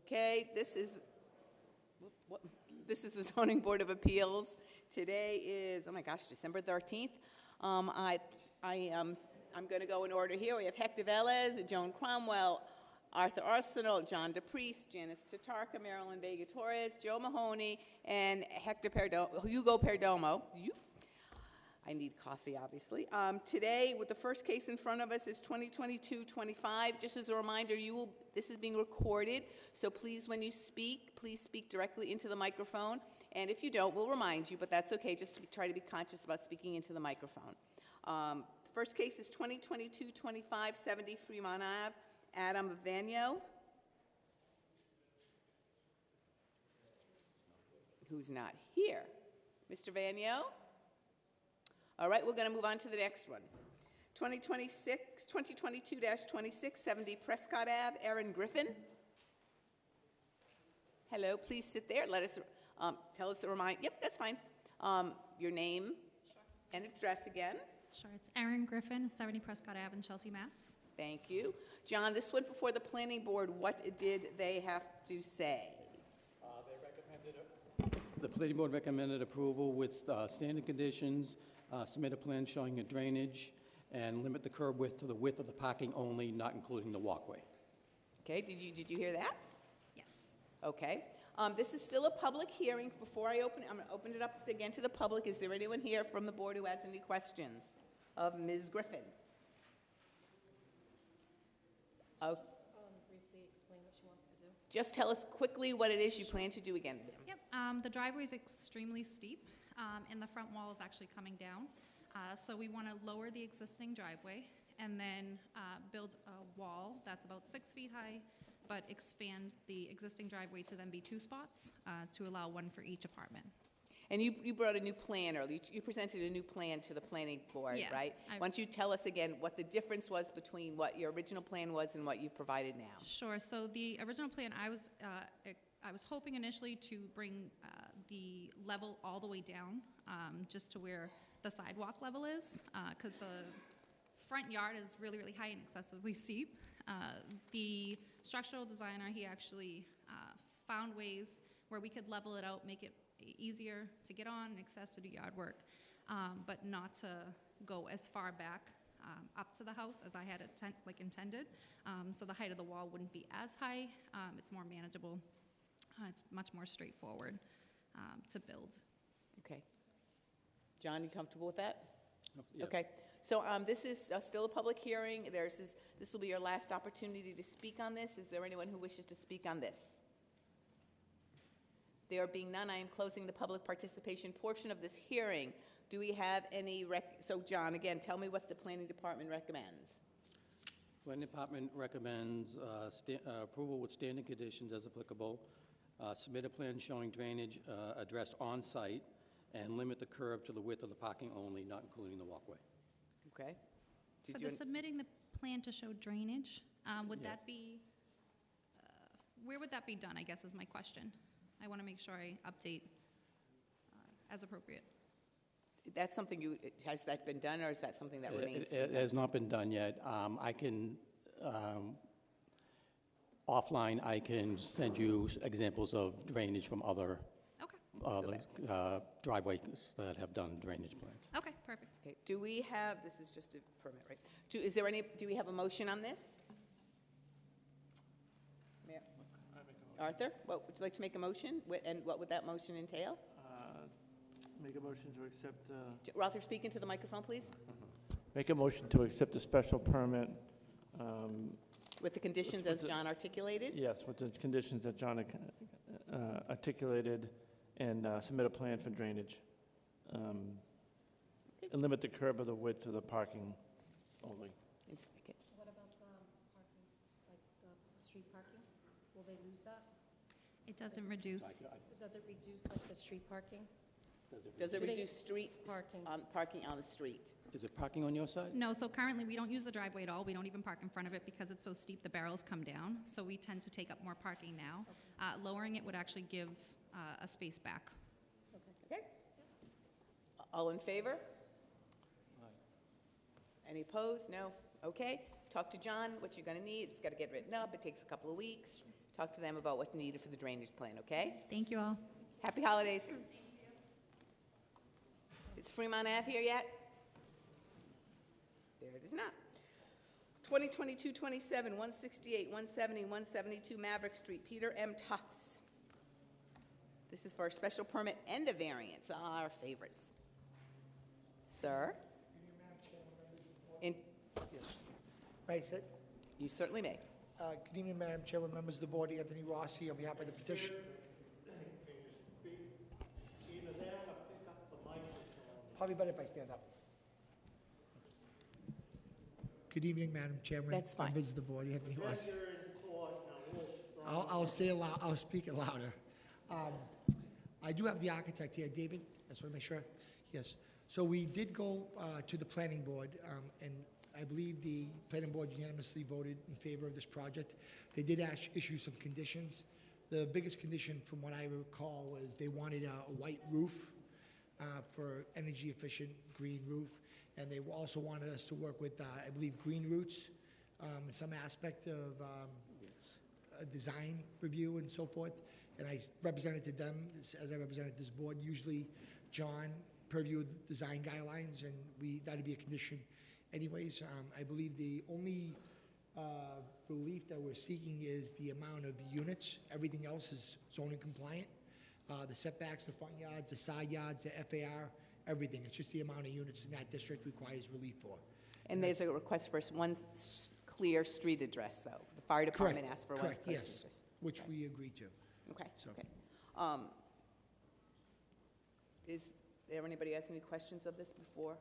Okay, this is the Zoning Board of Appeals. Today is, oh my gosh, December 13th. I'm going to go in order here. We have Hector Velez, Joan Cromwell, Arthur Arsenal, John DePriest, Janice Tatarka, Marilyn Vega Torres, Joe Mahoney, and Hugo Perdomo. I need coffee, obviously. Today, with the first case in front of us is 2022-25. Just as a reminder, this is being recorded, so please, when you speak, please speak directly into the microphone. And if you don't, we'll remind you, but that's okay, just to try to be conscious about speaking into the microphone. The first case is 2022-25, 70 Fremont Ave, Adam Vanyo. Who's not here? Mr. Vanyo? All right, we're going to move on to the next one. 2022-26, 70 Prescott Ave, Erin Griffin. Hello, please sit there. Let us tell us yep, that's fine. Your name and address again. Sure, it's Erin Griffin, 70 Prescott Ave in Chelsea, Mass. Thank you. John, this went before the planning board. What did they have to say? The planning board recommended approval with standard conditions, submit a plan showing a drainage, and limit the curb width to the width of the parking only, not including the walkway. Okay, did you hear that? Yes. Okay. This is still a public hearing. Before I open it, I'm going to open it up again to the public. Is there anyone here from the board who has any questions of Ms. Griffin? Briefly explain what she wants to do. Just tell us quickly what it is you plan to do again. Yep, the driveway is extremely steep, and the front wall is actually coming down. So we want to lower the existing driveway and then build a wall that's about 6 feet high, but expand the existing driveway to then be 2 spots to allow one for each apartment. And you brought a new plan earlier. You presented a new plan to the planning board, Yeah, right? Why don't you tell us again what the difference was between what your original plan was and what you've provided now? Sure. So the original plan, I was hoping initially to bring the level all the way down, just to where the sidewalk level is, because the front yard is really, really high and excessively steep. The structural designer, he actually found ways where we could level it out, make it easier to get on and access to do yard work, but not to go as far back up to the house as I had intended. So the height of the wall wouldn't be as high. It's more manageable. It's much more straightforward to build. Okay. John, you comfortable with that? Yes. Okay. So this is still a public hearing. This will be your last opportunity to speak on this. Is there anyone who wishes to speak on this? There being none, I am closing the public participation portion of this hearing. Do we have any so John, again, tell me what the planning department recommends. Planning department recommends approval with standard conditions as applicable, submit a plan showing drainage addressed on-site, and limit the curb to the width of the parking only, not including the walkway. Okay. Submitting the plan to show drainage, would Yes. that be, where would that be done, I guess is my question. I want to make sure I update as appropriate. That's something has that been done, or is that something that remains? It has not been done yet. I can, offline, I can send you examples of drainage from other driveways that have done drainage plans. Okay, perfect. Okay. Do we have, this is just a permit, right? Do we have a motion on this? Mayor? Arthur, would you like to make a motion? And what would that motion entail? Make a motion to accept. Arthur, speak into the microphone, please. Make a motion to accept a special permit. With the conditions as John articulated? Yes, with the conditions that John articulated, and submit a plan for drainage. And limit the curb of the width of the parking only. Okay. What about parking, like the street parking? Will they lose that? It doesn't reduce. Does it reduce like the street parking? Does it Do they- reduce street Parking. parking on the street? Is it parking on your side? No, so currently we don't use the driveway at all. We don't even park in front of it because it's so steep, the barrels come down. So we tend to take up more parking now. Lowering it would actually give a space back. Okay. All in favor? Any opposed? No? Okay. Talk to John, what you're going to need. It's got to get written up. It takes a couple of weeks. talk to them about what's needed for the drainage plan, okay? Thank you all. Happy holidays. Is Fremont Ave here yet? There it is not. 2022-27, 168, 170, 172 Maverick Street, Peter M. Tufts. This is for a special permit and a variance, our favorites. Sir? In- Yes. May I sit? You certainly may. Good evening, Madam Chairman, members of the board, Anthony Rossi, on behalf of the petition. Probably better if I stand up. Good evening, Madam Chairman. That's fine. Members of the board, Anthony Rossi. I'll say it loud, I'll speak it louder. I do have the architect here, David, I just want to make sure. Yes. So we did go to the planning board, and I believe the planning board unanimously voted in favor of this project. They did issue some conditions. The biggest condition, from what I recall, was they wanted a white roof for energy-efficient green roof, and they also wanted us to work with, I believe, Green Roots in some aspect of a design review and so forth. And I represented to them as I represented this board. Usually, John purview the design guidelines, and that'd be a condition anyways. I believe the only relief that we're seeking is the amount of units. Everything else is zoning compliant. The setbacks, the front yards, the side yards, the FAR, everything. It's just the amount of units in that district requires relief for. And there's a request for one clear street address, though. The fire department asked for one Correct, clear yes, street address. which we agreed to. Okay, So- okay. Is there anybody has any questions of this before?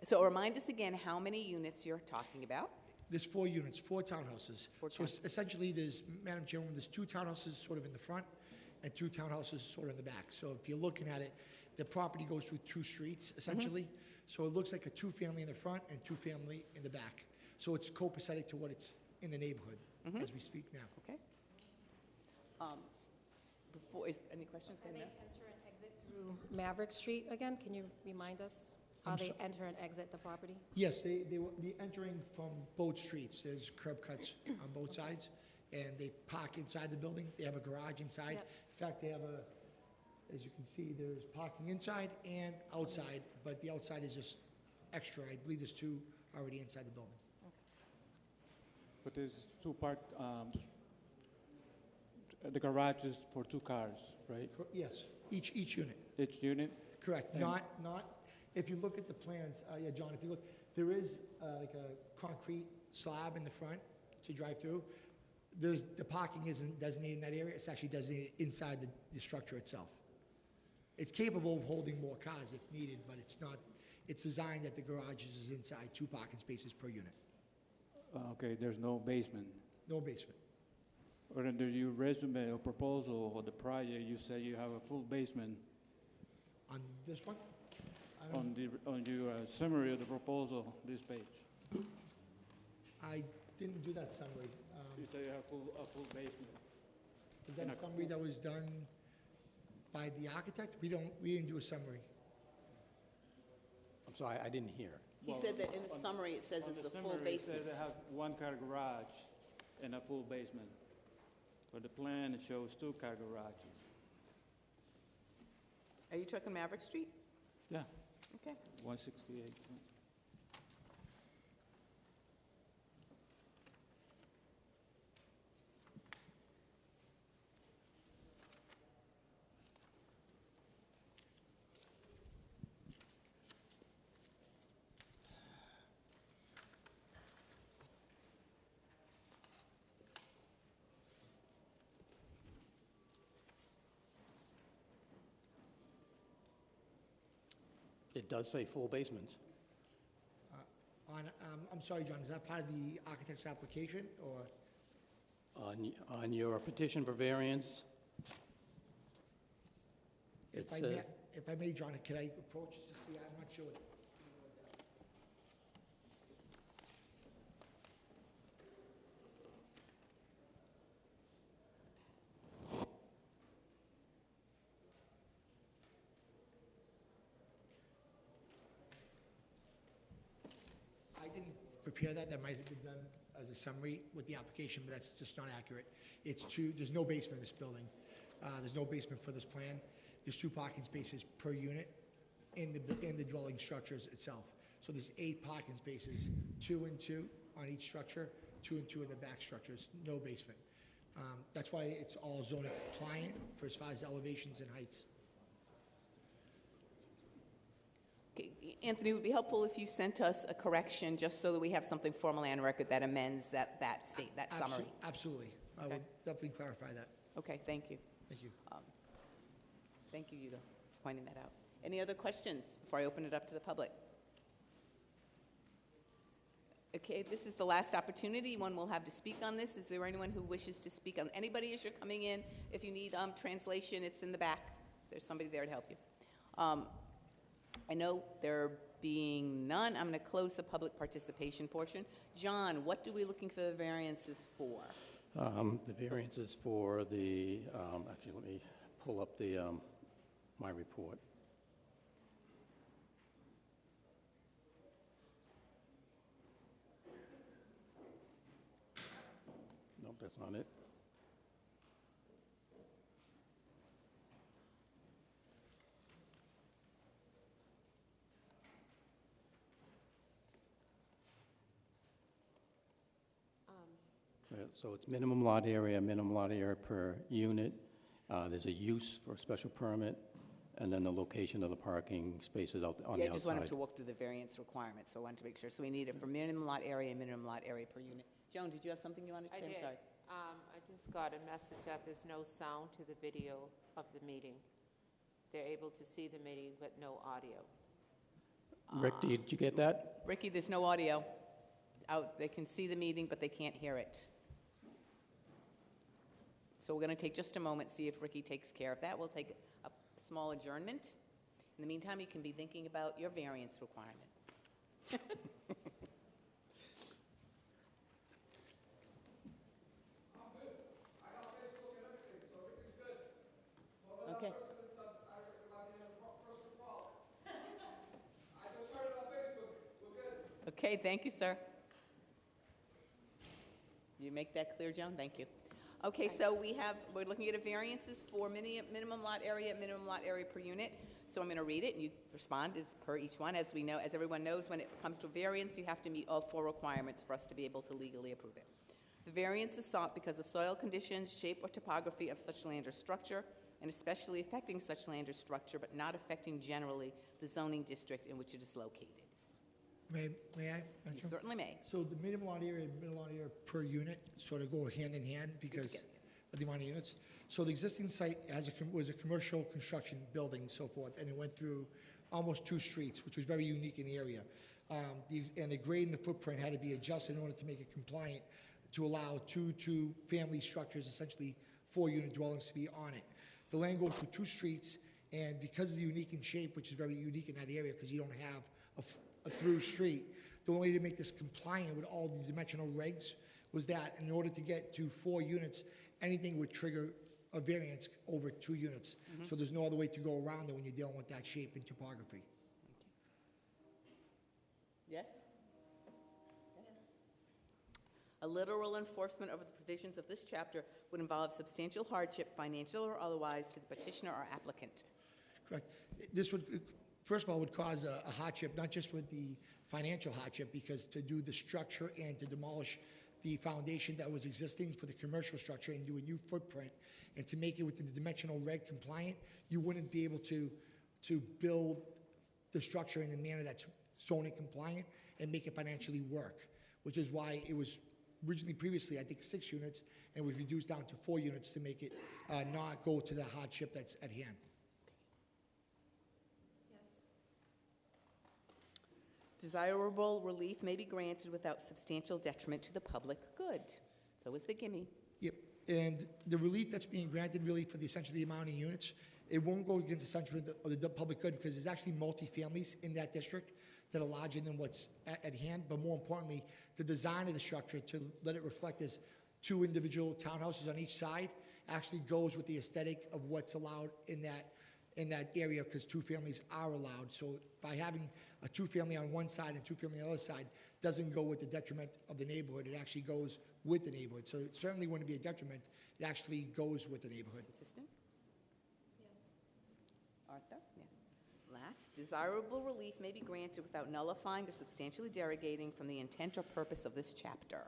So remind us again how many units you're talking about. There's 4 units, 4 townhouses. Four So essentially, there's, Madam Chairwoman, there's 2 townhouses sort of in the front and 2 townhouses sort of in the back. So if you're looking at it, the property goes through 2 streets, essentially. So it looks like a 2-family in the front and 2-family in the back. So it's copacetic to what it's in the neighborhood as we speak now. Okay. Any questions? How Go they ahead. enter and exit through Maverick Street again? Can you remind us how I'm they so- enter and exit the property? Yes, they will be entering from both streets. There's curb cuts on both sides, and they park inside the building. They have a garage inside. Yep. In fact, they have as you can see, there's parking inside and outside, but the outside is just extra. I believe there's 2 already inside the building. But there's 2 the garage is for 2 cars, right? Yes, each unit, Each unit? correct. And- Not, if you look at the plans, yeah, John, if you look, there is like a concrete slab in the front to drive through. The parking isn't designated in that area. It's actually designated inside the structure itself. It's capable of holding more cars if needed, but it's not, it's designed that the garage is inside 2 parking spaces per unit. Okay, there's no basement. No basement. Or under your resume or proposal or the project, you say you have a full basement. On this one? I don't- On your summary of the proposal, this page. I didn't do that summary. You say you have a full basement. Is that a summary that was done by the architect? We didn't do a summary. I'm sorry, I didn't hear. He said that in the summary, it says On it's the a full summary, it basement. says they have 1-car garage and a full basement. But the plan, it shows 2-car garages. Are you talking Maverick Street? Yeah, Okay. 168. It does say full basements. I'm sorry, John, is that part of the architect's application, or? On your petition for variance, it If I may, says, if I may, John, could I approach just to see? I'm not sure. I didn't prepare that. That might have been done as a summary with the application, but that's just not accurate. It's two, there's no basement in this building. There's no basement for this plan. There's 2 parking spaces per unit in the dwelling structures itself. So there's 8 parking spaces, 2 and 2 on each structure, 2 and 2 in the back structures, no basement. That's why it's all zoning compliant for as far as elevations and heights. Okay, Anthony, it would be helpful if you sent us a correction, just so that we have something formally on record that amends that summary. Absolutely. I will Okay. definitely clarify that. Okay, thank you. Thank you. Thank you, Yugo, for pointing that out. Any other questions before I open it up to the public? Okay, this is the last opportunity one will have to speak on this. Is there anyone who wishes to speak on, anybody as you're coming in? If you need translation, it's in the back. There's somebody there to help you. I know there being none, I'm going to close the public participation portion. John, what are we looking for the variances for? The variances for the, actually, let me pull up the, my report. Nope, that's not it. So it's minimum lot area per unit. There's a use for a special permit, and then the location of the parking spaces out on the Yeah, I just wanted outside. to walk through the variance requirements, so I wanted to make sure. So we need it for minimum lot area and minimum lot area per unit. Joan, did you have something you wanted to I say? did. I'm sorry. I just got a message that there's no sound to the video of the meeting. They're able to see the meeting, but no audio. Rick, did you get that? Ricky, there's no audio out. They can see the meeting, but they can't hear it. So we're going to take just a moment, see if Ricky takes care of that. We'll take a small adjournment. In the meantime, you can be thinking about your variance requirements. Okay. Okay, thank you, sir. You make that clear, Joan? Thank you. Okay, so we're looking at a variances for minimum lot area per unit. So I'm going to read it, and you respond as per each one. As we know, as everyone knows, when it comes to a variance, you have to meet all 4 requirements for us to be able to legally approve it. The variance is sought because of soil conditions, shape, or topography of such land or structure, and especially affecting such land or structure, but not affecting generally the zoning district in which it is located. May I? You certainly may. So the minimum lot area and minimum lot area per unit sort of go hand in hand because together. of the amount of units. So the existing site was a commercial construction building and so forth, and it went through almost 2 streets, which was very unique in the area. And the grade and the footprint had to be adjusted in order to make it compliant to allow 2 family structures, essentially 4-unit dwellings, to be on it. The land goes through 2 streets, and because of the unique in shape, which is very unique in that area because you don't have a through street, the only way to make this compliant with all the dimensional regs was that in order to get to 4 units, anything would trigger a variance over 2 units. So there's no other way to go around it when you're dealing with that shape and topography. Yes? A literal enforcement of the provisions of this chapter would involve substantial hardship, financial or otherwise, to the petitioner or applicant. Correct. This would, first of all, would cause a hardship, not just with the financial hardship, because to do the structure and to demolish the foundation that was existing for the commercial structure and do a new footprint, and to make it within the dimensional reg compliant, you wouldn't be able to build the structure in a manner that's zoning compliant and make it financially work, which is why it was originally previously, I think, 6 units, and was reduced down to 4 units to make it not go to the hardship that's at hand. Desirable relief may be granted without substantial detriment to the public good. So is the gimme. Yep, and the relief that's being granted really for essentially the amount of units, it won't go against essentially the public good because there's actually multi-families in that district that are larger than what's at hand, but more importantly, the design of the structure to let it reflect as 2 individual townhouses on each side actually goes with the aesthetic of what's allowed in that in that area because two families are allowed. So by having a two-family on one side and two-family on the other side doesn't go with the detriment of the neighborhood. It actually goes with the neighborhood. So it certainly wouldn't be a detriment. It actually goes with the neighborhood. Consistent? Yes. Arthur? Yes. Last, desirable relief may be granted without nullifying or substantially derogating from the intent or purpose of this chapter.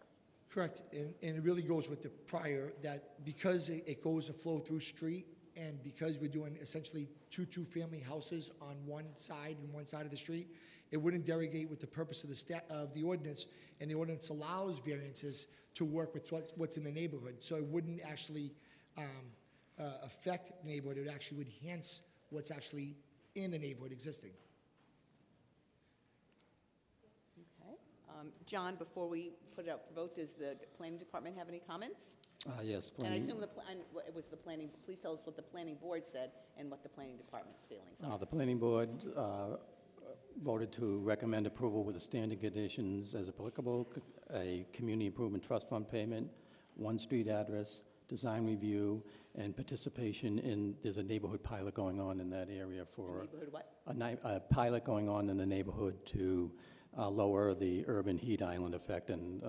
Correct, and it really goes with the prior, that because it goes a flow-through street, and because we're doing essentially two-family houses on one side and one side of the street, it wouldn't derogate with the purpose of the ordinance, and the ordinance allows variances to work with what's in the neighborhood. So it wouldn't actually affect the neighborhood, it actually would enhance what's actually in the neighborhood existing. Okay. John, before we put it up for vote, does the planning department have any comments? Yes, And I planning- assume it was the planning, please tell us what the planning board said and what the planning department's feelings are. The planning board voted to recommend approval with the standard conditions as applicable, a community improvement trust fund payment, one street address, design review, and participation in, there's a neighborhood pilot going on in that area for, Neighborhood what? a pilot going on in the neighborhood to lower the urban heat island effect, and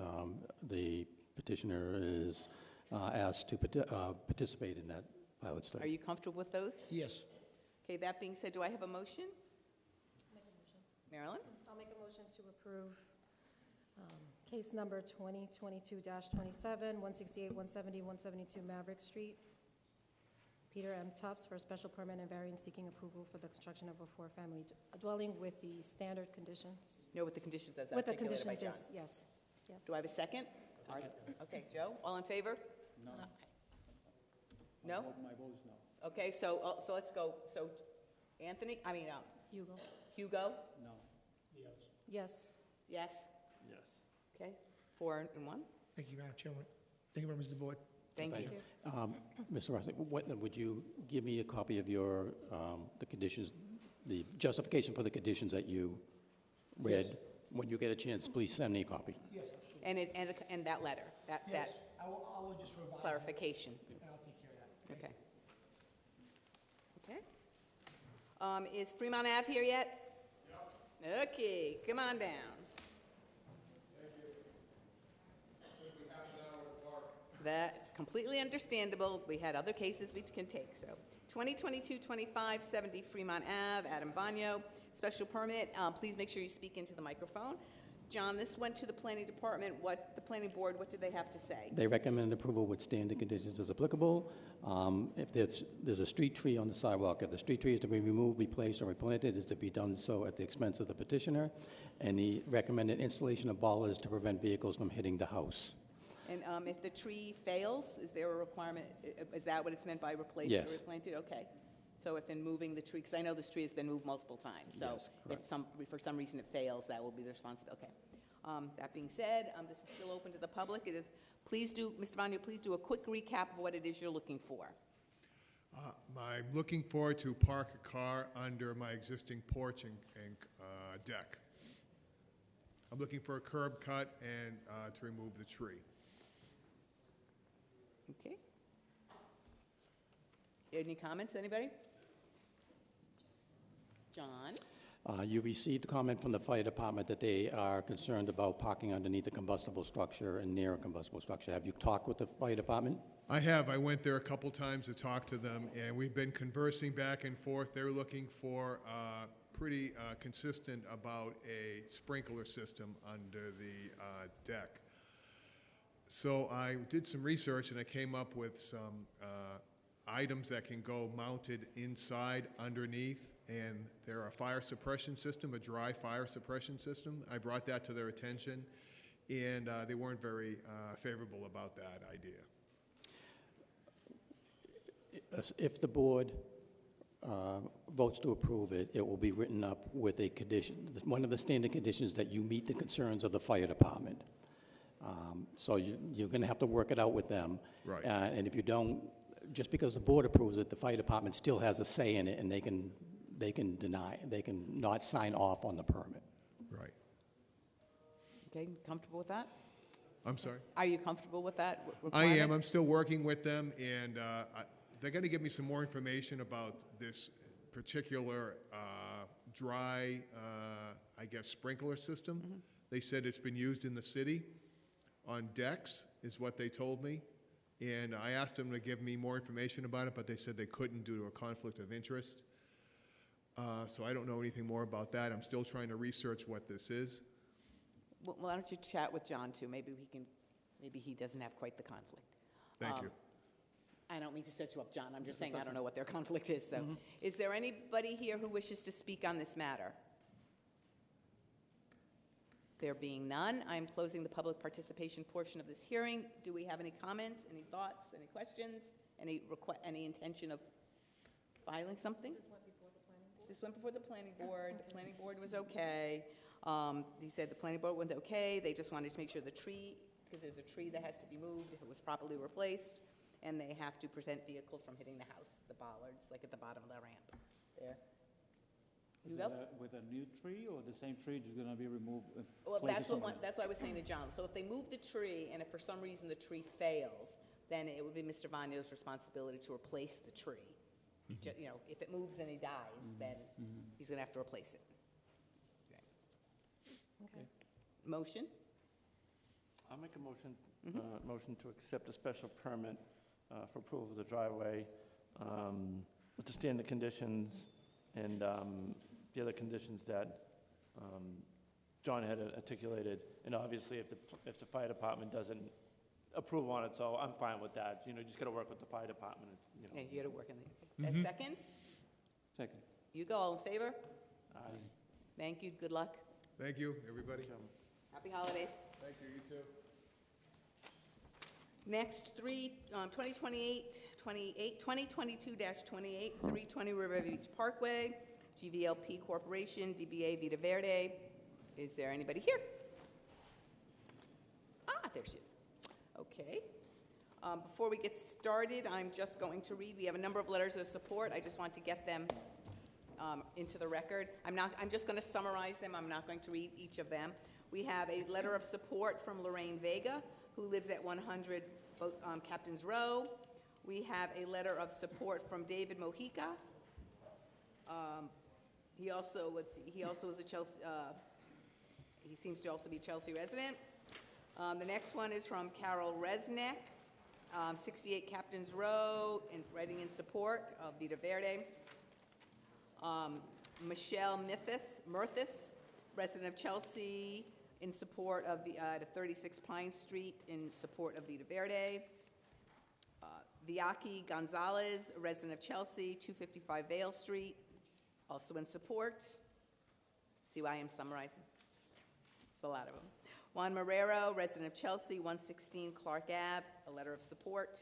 the petitioner is asked to participate in that pilot Are study. you comfortable with those? Yes. Okay, that being said, do I have a motion? Make a motion. Marilyn? I'll make a motion to approve case number 2022-27, 168, 170, 172 Maverick Street. Peter M. Tufts for a special permit and variance seeking approval for the construction of a four-family dwelling with the standard conditions. No, with the conditions as With the articulated by conditions, John. yes, yes. Do I have a second? Okay, Joe, all in favor? No. No? My vote is no. Okay, so let's go. So Anthony, Hugo? Hugo? No. Yes. Yes? Yes. Okay, 4 and 1. Thank you, Madam Chairman. Thank you, members of the board. Thank Thank you. Mr. Rossi, would you give me a copy of your, the conditions, the justification for the conditions that you read? When you get a chance, please send me a copy. Yes, And that letter, that I will just revise it, clarification. and I'll take care of that. Okay. Okay. Is Fremont Ave here yet? Yeah. Okay, come on down. That's completely understandable. We had other cases we can take, so. 2022-2570 Fremont Ave, Adam Bagno, special permit. Please make sure you speak into the microphone. John, this went to the planning department. The planning board, what did they have to say? They recommend approval with standard conditions as applicable. If there's a street tree on the sidewalk, if the street tree is to be removed, replaced, or replanted, it is to be done so at the expense of the petitioner. And the recommended installation of bollards to prevent vehicles from hitting the house. And if the tree fails, is there a requirement, is that what it's meant by replaced Yes. or replanted? Okay. So if in moving the tree, because I know this tree has been moved multiple times, so Yes, if for some reason it fails, that will be the responsibility. Okay. That being said, this is still open to the public. It is, please do, Mr. Bagno, please do a quick recap of what it is you're looking for. I'm looking forward to park a car under my existing porch and deck. I'm looking for a curb cut and to remove the tree. Okay. Any comments, anybody? John? You received a comment from the fire department that they are concerned about parking underneath a combustible structure and near a combustible structure. Have you talked with the fire department? I have. I went there a couple times to talk to them, and we've been conversing back and forth. They're looking for pretty consistent about a sprinkler system under the deck. So I did some research, and I came up with some items that can go mounted inside underneath, and they're a fire suppression system, a dry fire suppression system. I brought that to their attention, and they weren't very favorable about that idea. If the board votes to approve it, it will be written up with a condition, one of the standard conditions that you meet the concerns of the fire department. So you're going to have to work it out with them. Right. And if you don't, just because the board approves it, the fire department still has a say in it, and they can deny, they can not sign off on the permit. Right. Okay, comfortable with that? I'm sorry? Are you comfortable with that I requirement? am. I'm still working with them, and they're going to give me some more information about this particular dry, I guess, sprinkler system. They said it's been used in the city on decks, is what they told me. And I asked them to give me more information about it, but they said they couldn't due to a conflict of interest. So I don't know anything more about that. I'm still trying to research what this is. Well, why don't you chat with John, too? Maybe he doesn't have quite the conflict. Thank you. I don't mean to set you up, John. I'm just saying I don't know what their conflict is. So, is there anybody here who wishes to speak on this matter? There being none, I'm closing the public participation portion of this hearing. Do we have any comments, any thoughts, any questions, any intention of filing something? This went before the planning board. The planning board was okay. He said the planning board went okay. They just wanted to make sure the tree, because there's a tree that has to be moved if it was properly replaced, and they have to prevent vehicles from hitting the house, the bollards, like at the bottom of the ramp. There. You Is go. it with a new tree or the same tree is going to be removed? Well, placed somewhere? that's what I was saying to John. So if they move the tree, and if for some reason the tree fails, then it would be Mr. Vanyo's responsibility to replace the tree. You know, if it moves and he dies, then he's going to have to replace it. Okay. Motion? I'll make a motion, motion to accept a special permit for approval of the driveway with the standard conditions and the other conditions that John had articulated. And obviously, if the fire department doesn't approve on it, so I'm fine with that. You know, just got to work with the fire department. You know. Yeah, you got to work on the. A second? Second. You go. All in favor? Aye. Thank you. Good luck. Thank you, everybody. Happy holidays. Thank you, you too. Next, 2022-28, 320 River Beach Parkway, GVLP Corporation, DBA Vita Verde. Is there anybody here? Ah, there she is. Okay. Before we get started, I'm just going to read. We have a number of letters of support. I just want to get them into the record. I'm just going to summarize them. I'm not going to read each of them. We have a letter of support from Lorraine Vega, who lives at 100 Captain's Row. We have a letter of support from David Mojica. He also is a Chelsea. He seems to also be a Chelsea resident. The next one is from Carol Resnick, 68 Captain's Row, writing in support of Vita Verde. Michelle Murthis, resident of Chelsea, in support of 36 Pine Street, in support of Vita Verde. Viaki Gonzalez, resident of Chelsea, 255 Vale Street, also in support. See why I'm summarizing? It's a lot of them. Juan Marrero, resident of Chelsea, 116 Clark Ave, a letter of support.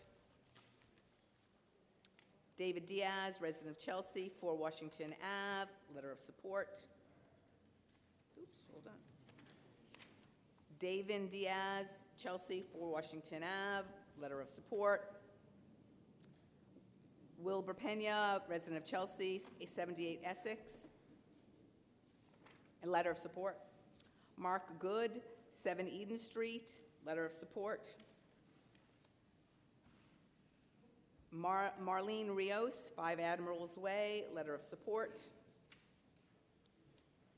David Diaz, resident of Chelsea, 4 Washington Ave, letter of support. Oops, hold on. Davin Diaz, Chelsea, 4 Washington Ave, letter of support. Wilbur Pena, resident of Chelsea, 78 Essex, a letter of support. Mark Good, 7 Eden Street, letter of support. Marlene Rios, 5 Admirals Way, letter of support.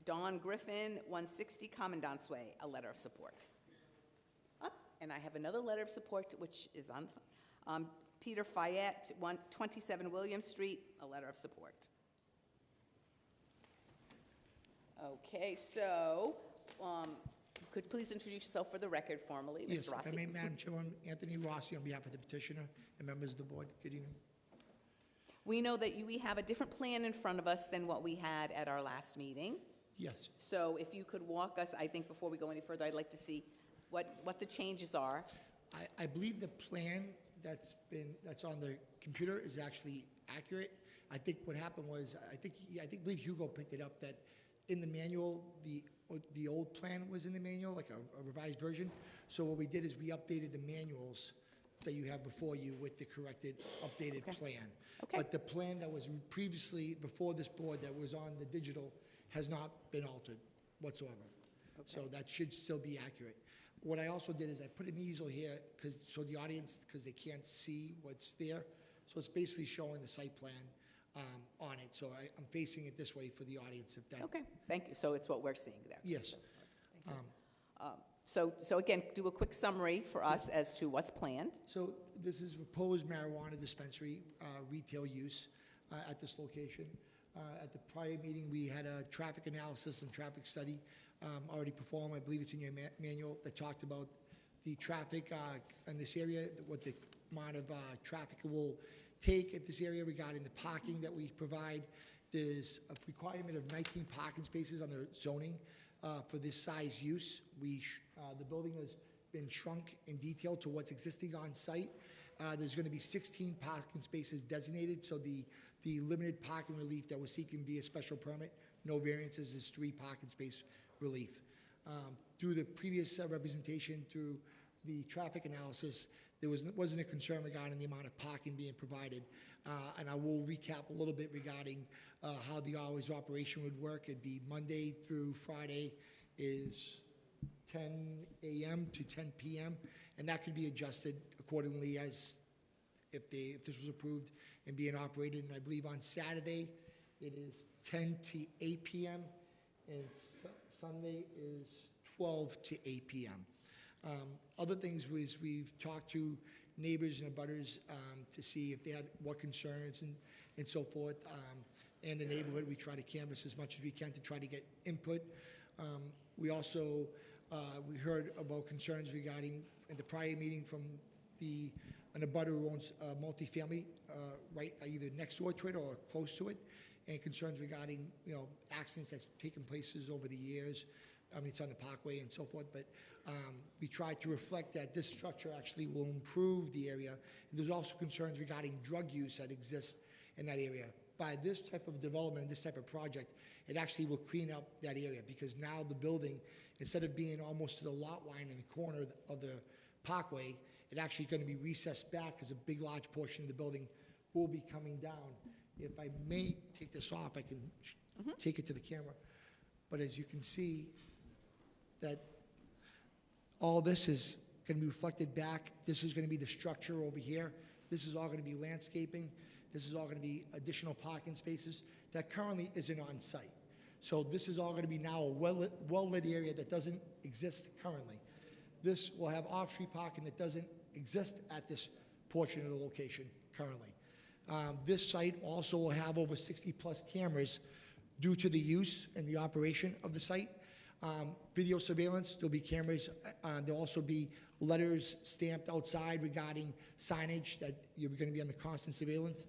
Dawn Griffin, 160 Commandant's Way, a letter of support. And I have another letter of support, which is on Peter Fayette, 127 William Street, a letter of support. Okay, so could you please introduce yourself for the record formally, Mr. Yes, Rossi? if I may, Madam Chairwoman, Anthony Rossi on behalf of the petitioner and members of the board. Good evening. We know that we have a different plan in front of us than what we had at our last meeting. Yes. So if you could walk us, I think before we go any further, I'd like to see what the changes are. I believe the plan that's on the computer is actually accurate. I think what happened was, I believe Hugo picked it up, that in the manual, the old plan was in the manual, like a revised version. So what we did is we updated the manuals that you have before you with the corrected, updated plan. Okay. But the plan that was previously, before this board, that was on the digital, has not been altered whatsoever. So that should still be accurate. What I also did is I put an easel here, so the audience, because they can't see what's there. So it's basically showing the site plan. on it. So I'm facing it this way for the audience, if that, Okay, thank you. So it's what we're seeing there. yes. So again, do a quick summary for us as to what's planned. So this is proposed marijuana dispensary, retail use at this location. At the prior meeting, we had a traffic analysis and traffic study already performed. I believe it's in your manual that talked about the traffic in this area, what the amount of traffic it will take at this area regarding the parking that we provide. There's a requirement of 19 parking spaces on the zoning for this size use. The building has been shrunk in detail to what's existing on site. There's going to be 16 parking spaces designated, so the limited parking relief that we're seeking via special permit, no variances, is 3 parking space relief. Through the previous representation, through the traffic analysis, there wasn't a concern regarding the amount of parking being provided. And I will recap a little bit regarding how the hours of operation would work. It'd be Monday through Friday is 10 a.m. to 10 p.m., and that could be adjusted accordingly as if this was approved and being operated. And I believe on Saturday, it is 10 to 8 p.m., and Sunday is 12 to 8 p.m. Other things was we've talked to neighbors and abutters to see if they had what concerns and so forth. And the neighborhood, we try to canvass as much as we can to try to get input. We also, we heard about concerns regarding, in the prior meeting, from an abutter who owns a multifamily right either next door to it or close to it, and concerns regarding, accidents that's taken places over the years. I mean, it's on the Parkway and so forth, but we tried to reflect that this structure actually will improve the area. And there's also concerns regarding drug use that exists in that area. By this type of development and this type of project, it actually will clean up that area, because now the building, instead of being almost to the lot line in the corner of the Parkway, it actually is going to be recessed back, because a big, large portion of the building will be coming down. If I may take this off, I can take it to the camera. But as you can see, that all this is going to be reflected back. This is going to be the structure over here. This is all going to be landscaping. This is all going to be additional parking spaces that currently isn't on site. So this is all going to be now a well-lit area that doesn't exist currently. This will have off-street parking that doesn't exist at this portion of the location currently. This site also will have over 60-plus cameras due to the use and the operation of the site. Video surveillance, there'll be cameras. There'll also be letters stamped outside regarding signage that you're going to be under constant surveillance.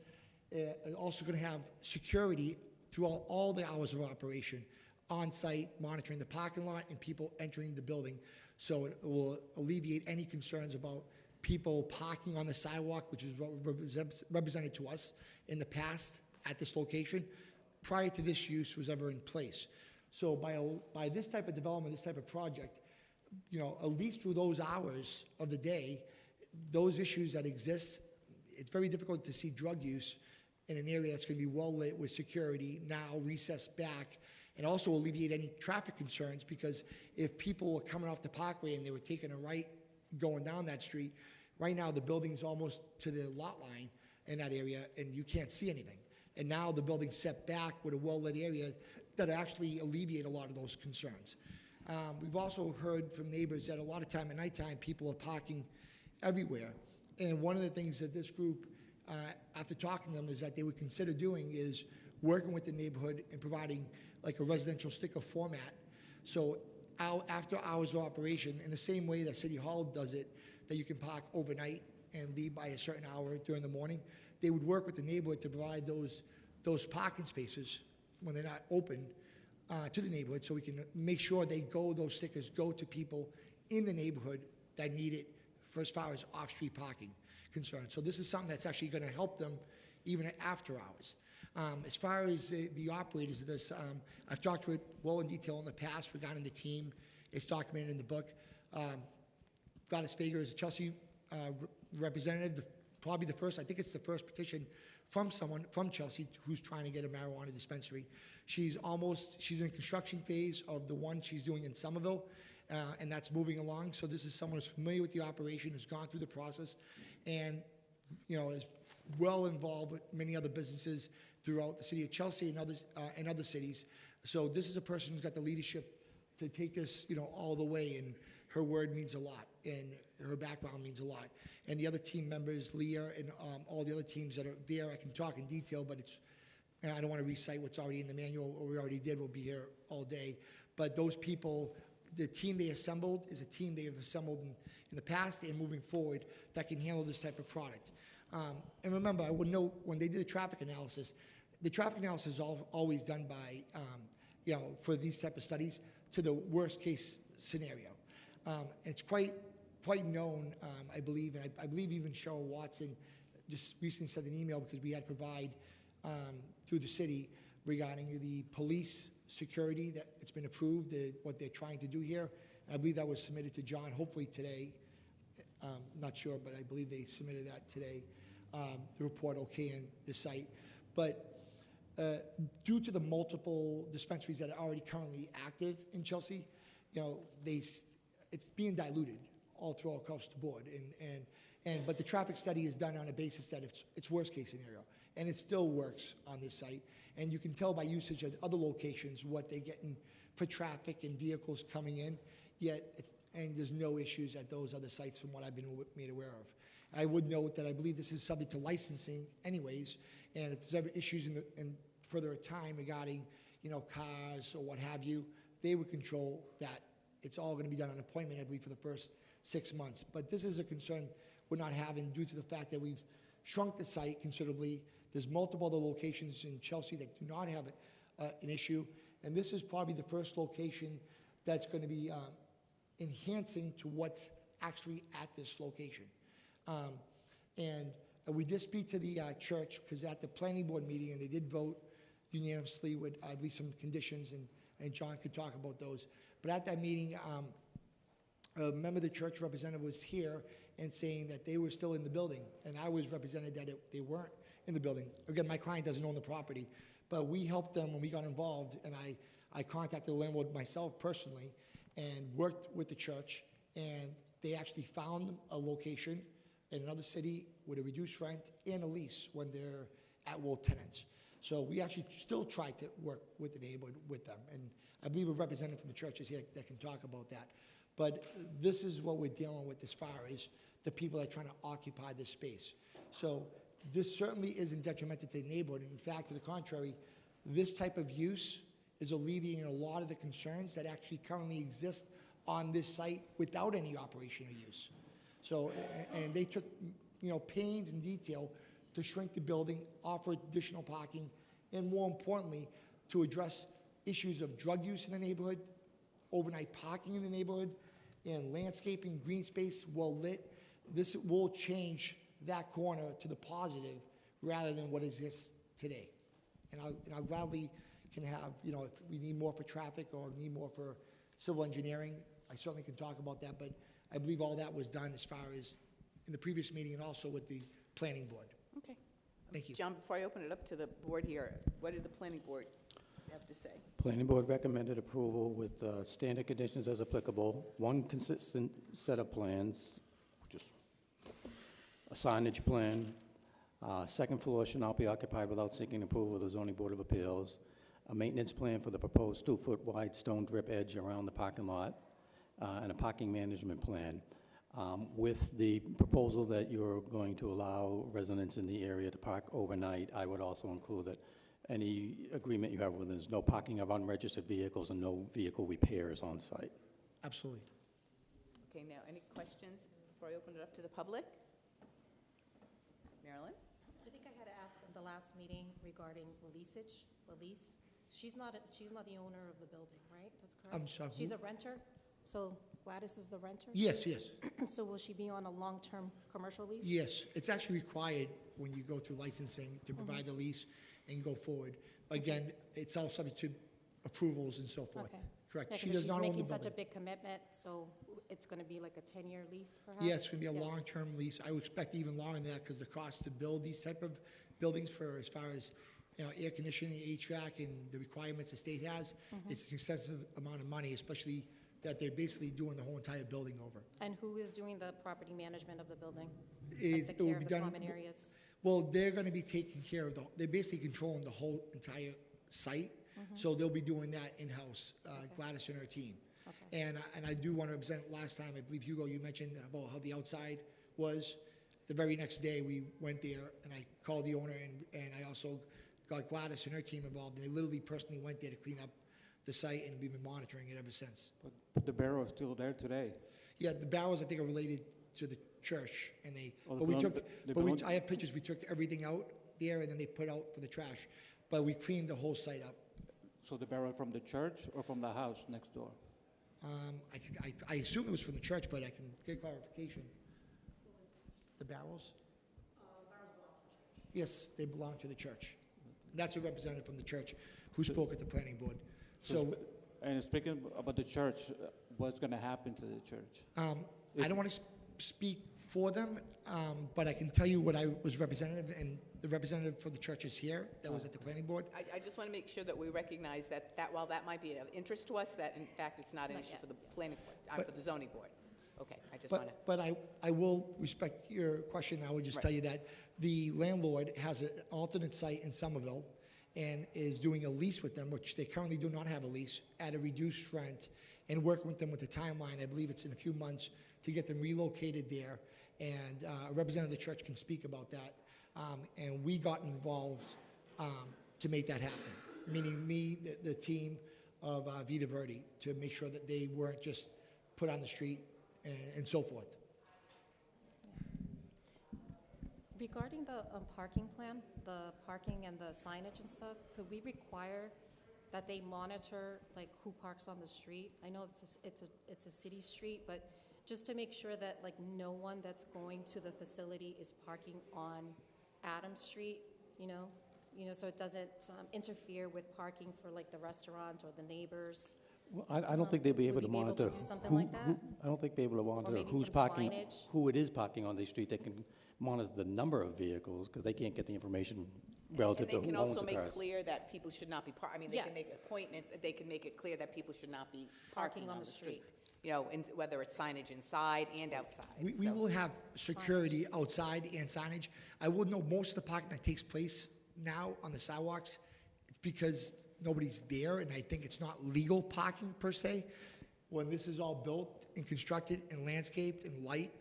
Also going to have security throughout all the hours of operation, on-site, monitoring the parking lot and people entering the building. So it will alleviate any concerns about people parking on the sidewalk, which is what represented to us in the past at this location, prior to this use was ever in place. So by this type of development, this type of project, at least through those hours of the day, those issues that exist, it's very difficult to see drug use in an area that's going to be well lit with security, now recessed back, and also alleviate any traffic concerns, because if people were coming off the Parkway and they were taking a right going down that street, right now the building's almost to the lot line in that area, and you can't see anything. And now the building's set back with a well-lit area that actually alleviate a lot of those concerns. We've also heard from neighbors that a lot of time at nighttime, people are parking everywhere. And one of the things that this group, after talking to them, is that they would consider doing is working with the neighborhood and providing like a residential sticker format. So after hours of operation, in the same way that City Hall does it, that you can park overnight and leave by a certain hour during the morning, they would work with the neighborhood to provide those parking spaces when they're not open to the neighborhood, so we can make sure those stickers go to people in the neighborhood that need it for as far as off-street parking concerned. So this is something that's actually going to help them even after hours. As far as the operators of this, I've talked to it well in detail in the past regarding the team. It's documented in the book. Gladys Fager is a Chelsea representative, probably the first, I think it's the first petition from someone from Chelsea who's trying to get a marijuana dispensary. She's in construction phase of the one she's doing in Somerville, and that's moving along. So this is someone who's familiar with the operation, who's gone through the process, and is well involved with many other businesses throughout the city of Chelsea and other cities. So this is a person who's got the leadership to take this, all the way, and her word means a lot, and her background means a lot. And the other team members, Leah, and all the other teams that are there, I can talk in detail, but I don't want to recite what's already in the manual, or we already did. We'll be here all day. But those people, the team they assembled is a team they have assembled in the past and moving forward that can handle this type of product. And remember, I would note, when they did the traffic analysis is always done by, for these type of studies, to the worst case scenario. And it's quite known, I believe, and I believe even Cheryl Watson just recently sent an email, because we had to provide through the city regarding the police security that it's been approved, what they're trying to do here. And I believe that was submitted to John, hopefully today. Not sure, but I believe they submitted that today, the report okaying the site. But due to the multiple dispensaries that are already currently active in Chelsea, it's being diluted all throughout across the board. But the traffic study is done on a basis that it's worst case scenario, and it still works on this site. And you can tell by usage at other locations what they're getting for traffic and vehicles coming in, and there's no issues at those other sites from what I've been made aware of. I would note that I believe this is subject to licensing anyways, and if there's ever issues in further time regarding, cars or what have you, they would control that. It's all going to be done on appointment, I believe, for the first 6 months. But this is a concern we're not having due to the fact that we've shrunk the site considerably. There's multiple other locations in Chelsea that do not have an issue, and this is probably the first location that's going to be enhancing to what's actually at this location. And we did speak to the church, because at the planning board meeting, and they did vote unanimously with, I believe, some conditions, and John could talk about those. But at that meeting, a member of the church representative was here and saying that they were still in the building, and I was represented that they weren't in the building. Again, my client doesn't own the property, but we helped them when we got involved, and I contacted the landlord myself personally and worked with the church, and they actually found a location in another city with a reduced rent and a lease when they're at-will tenants. So we actually still tried to work with the neighborhood with them, and I believe a representative from the church is here that can talk about that. But this is what we're dealing with as far as the people that are trying to occupy this space. So this certainly isn't detrimental to the neighborhood. In fact, to the contrary, this type of use is alleviating a lot of the concerns that actually currently exist on this site without any operational use. So, and they took, pains and detail to shrink the building, offer additional parking, and more importantly, to address issues of drug use in the neighborhood, overnight parking in the neighborhood, and landscaping, green space, well lit. This will change that corner to the positive rather than what exists today. And I'll gladly can have, if we need more for traffic or need more for civil engineering, I certainly can talk about that, but I believe all that was done as far as in the previous meeting and also with the planning board. Okay. Thank you. John, before I open it up to the board here, what did the planning board have to say? Planning board recommended approval with standard conditions as applicable, one consistent set of plans, just a signage plan. Second floor should not be occupied without seeking approval of the zoning board of appeals. A maintenance plan for the proposed 2-foot wide stone drip edge around the parking lot, and a parking management plan. With the proposal that you're going to allow residents in the area to park overnight, I would also include that any agreement you have with there's no parking of unregistered vehicles and no vehicle repairs on site. Absolutely. Okay, now, any questions before I open it up to the public? Marilyn? I think I had asked at the last meeting regarding lease. She's not the owner of the building, right? That's correct? I'm sorry, She's who? a renter? So Gladys is the renter? Yes, yes. So will she be on a long-term commercial lease? Yes, it's actually required when you go through licensing to provide the lease and go forward. Again, it's all subject to approvals and so forth. Okay. Correct. Yeah, She 'cause does if not own the she's making such a building. big commitment, so it's going to be like a 10-year lease, perhaps? Yes, it's going to be a Yes. long-term lease. I would expect even longer than that because the cost to build these type of buildings for as far as air conditioning, HVAC, and the requirements the state has, it's an excessive amount of money, especially that they're basically doing the whole entire building over. And who is doing the property management of the building? It Like the will care be of the done. common areas? Well, they're gonna be taking care of they're basically controlling the whole entire site. So they'll be doing that in-house, Gladys and her team. Okay. And I do want to represent, last time, I believe, Hugo, you mentioned about how the outside was. The very next day, we went there, and I called the owner, and I also got Gladys and her team involved, and they literally personally went there to clean up the site, and we've been monitoring it ever since. But the barrel is still there today. Yeah, the barrels, I think, are related to the church, and Oh, but we they took, belong- they but belong- I have pictures, we took everything out there, and then they put out for the trash. But we cleaned the whole site up. So the barrel from the church or from the house next door? I assume it was from the church, but I can get clarification. The barrels? Yes, they belong to the church. That's a representative from the church who spoke at the planning board. So, And speaking about the church, what's going to happen to the church? I don't want to speak for them, but I can tell you what I was representative, and the representative for the church is here, that was at the planning board. I just want to make sure that we recognize that while that might be of interest to us, that in fact it's not an issue for the planning board, for the zoning board. Okay, I just want to. But I will respect your question. I would just tell you that the landlord has an alternate site in Somerville and is doing a lease with them, which they currently do not have a lease, at a reduced rent, and working with them with the timeline. I believe it's in a few months to get them relocated there. And a representative of the church can speak about that. And we got involved to make that happen, meaning me, the team of Vita Verde, to make sure that they weren't just put on the street and so forth. Regarding the parking plan, the parking and the signage and stuff, could we require that they monitor, like, who parks on the street? I know it's a city street, but just to make sure that, like, no one that's going to the facility is parking on Adams Street, so it doesn't interfere with parking for, like, the restaurant or the neighbors. Well, I don't think they'd be able Would to we be able monitor. to do something like that? I don't think they'd be able to monitor maybe who's some parking, signage? who it is parking on the street. They can monitor the number of vehicles, because they can't get the information relative to And they who can owns also the make cars. clear that people should not be they Yeah. can make appointments, they can make it clear that people should not be Parking parking on on the the street. Whether it's signage inside and outside. We So- will have security outside and signage. I will know most of the parking that takes place now on the sidewalks, it's because nobody's there, and I think it's not legal parking per se. When this is all built and constructed and landscaped and light,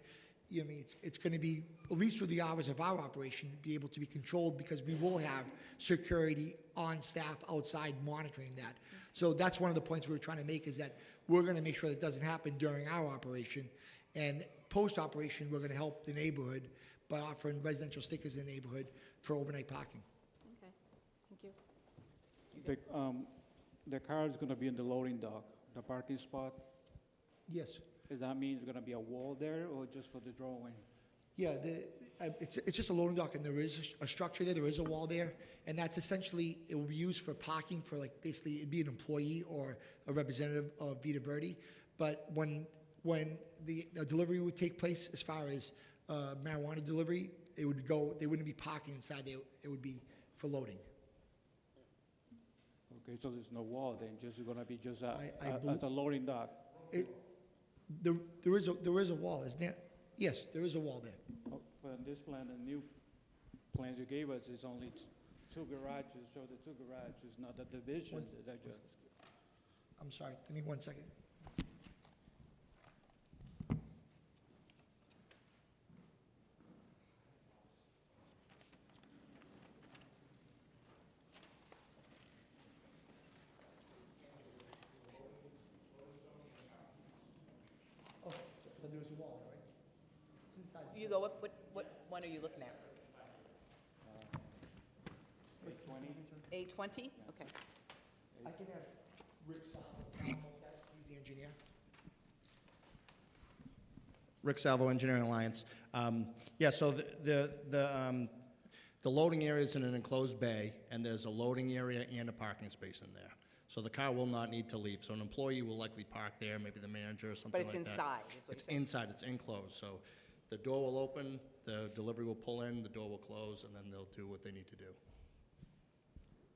it's going to be, at least through the hours of our operation, be able to be controlled, because we will have security on staff outside monitoring that. So that's one of the points we were trying to make, is that we're going to make sure that doesn't happen during our operation. And post-operation, we're going to help the neighborhood by offering residential stickers in the neighborhood for overnight parking. Okay, thank you. The car is going to be in the loading dock, the parking spot. Yes. Does that mean there's going to be a wall there or just for the drawing? Yeah, it's just a loading dock, and there is a structure there, there is a wall there, and that's essentially, it will be used for parking for, like, basically, it'd be an employee or a representative of Vita Verde. But when the delivery would take place, as far as marijuana delivery, they wouldn't be parking inside there, it would be for loading. Okay, so there's no wall then, just going to be just bel- a loading dock. There is a wall, isn't there? Yes, there is a wall there. Oh, but on this plan, the new plans you gave us is only two garages, show the two garages, not the divisions that I just. I'm sorry, give me 1 second. Oh, but there's a wall, right? It's inside. Hugo, what one are you looking at? 820? A20? Okay. I can have Rick Salvo, he's the engineer. Rick Salvo, Engineering Alliance. Yeah, so the loading area is in an enclosed bay, and there's a loading area and a parking space in there. So the car will not need to leave. So an employee will likely park there, maybe the manager or something But like it's that. inside, is what It's you're saying? inside, it's enclosed. So the door will open, the delivery will pull in, the door will close, and then they'll do what they need to do.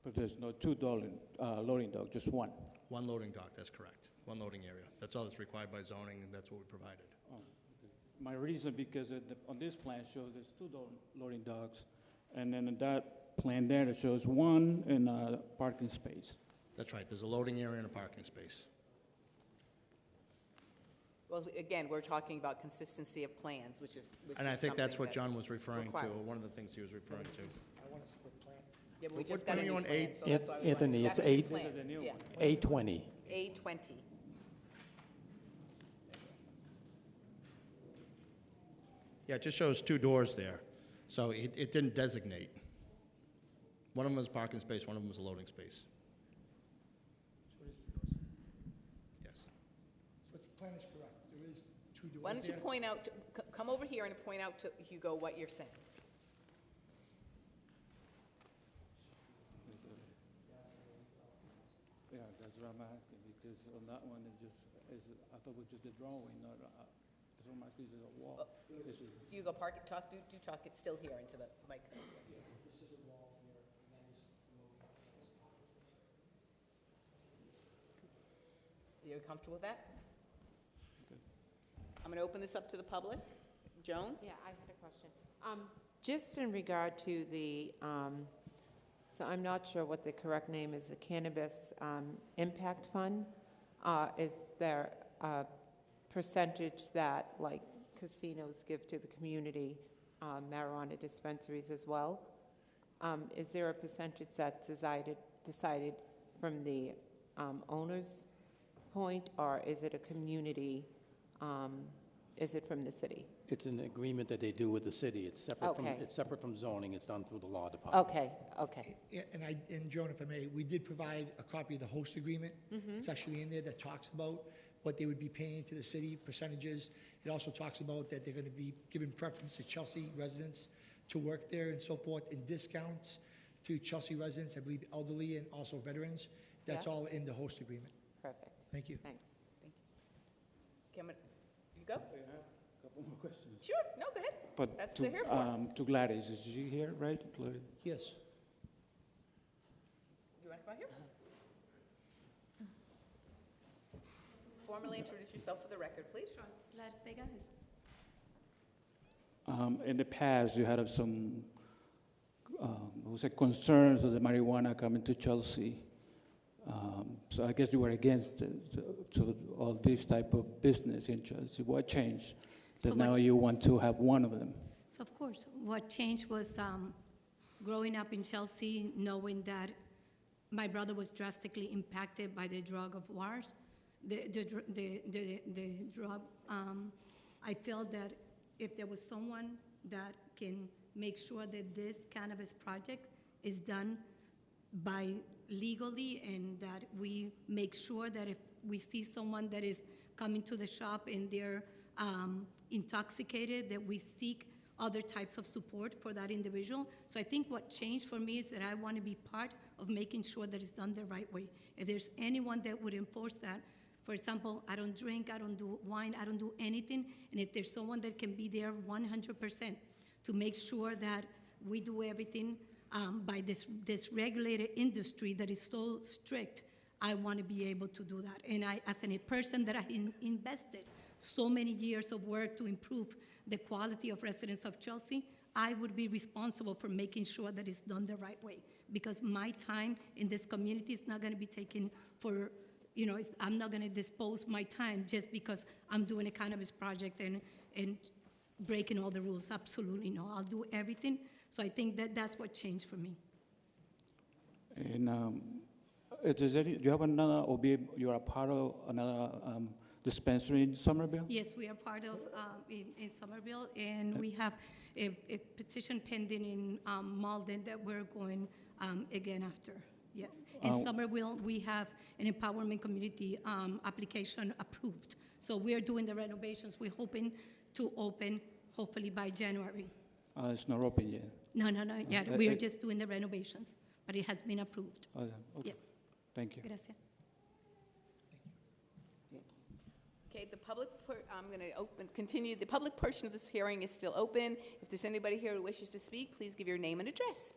But there's no two loading dock, just one. One loading dock, that's correct. One loading area. That's all that's required by zoning, and that's what we provided. Oh, okay. My reason, because on this plan shows there's two loading docks, And then in that plan there, it shows one in a parking space. That's right, there's a loading area and a parking space. Well, again, we're talking about consistency of plans, which is And I think that's something what John was referring to, required. or one of the things he was referring to. I want a split plan. Yeah, but we What just got a plan are you new on, plan, eight? so that's why we want Anthony, it's exactly the eight- plan. Those are the new Yeah, ones. 820. A20. Yeah, it just shows two doors there, so it didn't designate. One of them was parking space, one of them was a loading space. So it is 2 doors. Yes. So the plan is correct. There is 2 doors Why don't you there. point out, come over here and point out to Hugo what you're saying. Yeah, that's what I'm asking, because on that one, I thought it was just a drawing, not, that's what I'm asking, is it a wall? Is it- Hugo, do talk, it's still here into the mic. You comfortable with that? I'm going to open this up to the public. Joan? Yeah, I had a question. Just in regard to the, so I'm not sure what the correct name is, the Cannabis Impact Fund. Is there a percentage that, like, casinos give to the community, marijuana dispensaries as well? Is there a percentage that's decided from the owner's point, or is it a community, is it from the city? It's an agreement that they do with the city. It's separate from, Okay. it's separate from zoning. It's done through the law department. Okay. Yeah, and Joan, if I may, we did provide a copy of the host agreement. Mm-hmm. It's actually in there that talks about what they would be paying to the city, percentages. It also talks about that they're going to be giving preference to Chelsea residents to work there and so forth, and discounts to Chelsea residents, I believe elderly and also veterans. That's Yeah. all in the host agreement. Perfect. Thank you. Thanks. You go? I have a couple more questions. Sure, no, go ahead. But That's to, what they're here for. To Gladys, is she here, right? Gladys? Yes. You want to come out here? Formally introduce yourself for the record, please. Gladys Vega is In the past, you had some, concerns of the marijuana coming to Chelsea. So I guess you were against to all this type of business in Chelsea. What changed that So now much- you want to have one of them? So of course, what changed was growing up in Chelsea, knowing that my brother was drastically impacted by the drug of wars. The drug. I felt that if there was someone that can make sure that this cannabis project is done by legally, and that we make sure that if we see someone that is coming to the shop and they're intoxicated, that we seek other types of support for that individual. So I think what changed for me is that I want to be part of making sure that it's done the right way. If there's anyone that would enforce that, for example, I don't drink, I don't do wine, I don't do anything, and if there's someone that can be there 100% to make sure that we do everything by this regulated industry that is so strict, I want to be able to do that. And I, as a person that I invested so many years of work to improve the quality of residents of Chelsea, I would be responsible for making sure that it's done the right way. Because my time in this community is not going to be taken for, I'm not going to dispose my time just because I'm doing a cannabis project and breaking all the rules. Absolutely no. I'll do everything. So I think that that's what changed for me. And do you have another, or you are a part of another dispensary in Somerville? Yes, we are part of, in Somerville, and we have a petition pending in Malden that we're going again after, yes. In Somerville, we have an empowerment community application approved. So we're doing the renovations. We're hoping to open hopefully by January. It's not open yet. No, yet. We are just doing the renovations, but it has been approved. Okay. Yeah. Thank you. Gracias. Okay, I'm going to continue. The public portion of this hearing is still open. If there's anybody here who wishes to speak, please give your name and address.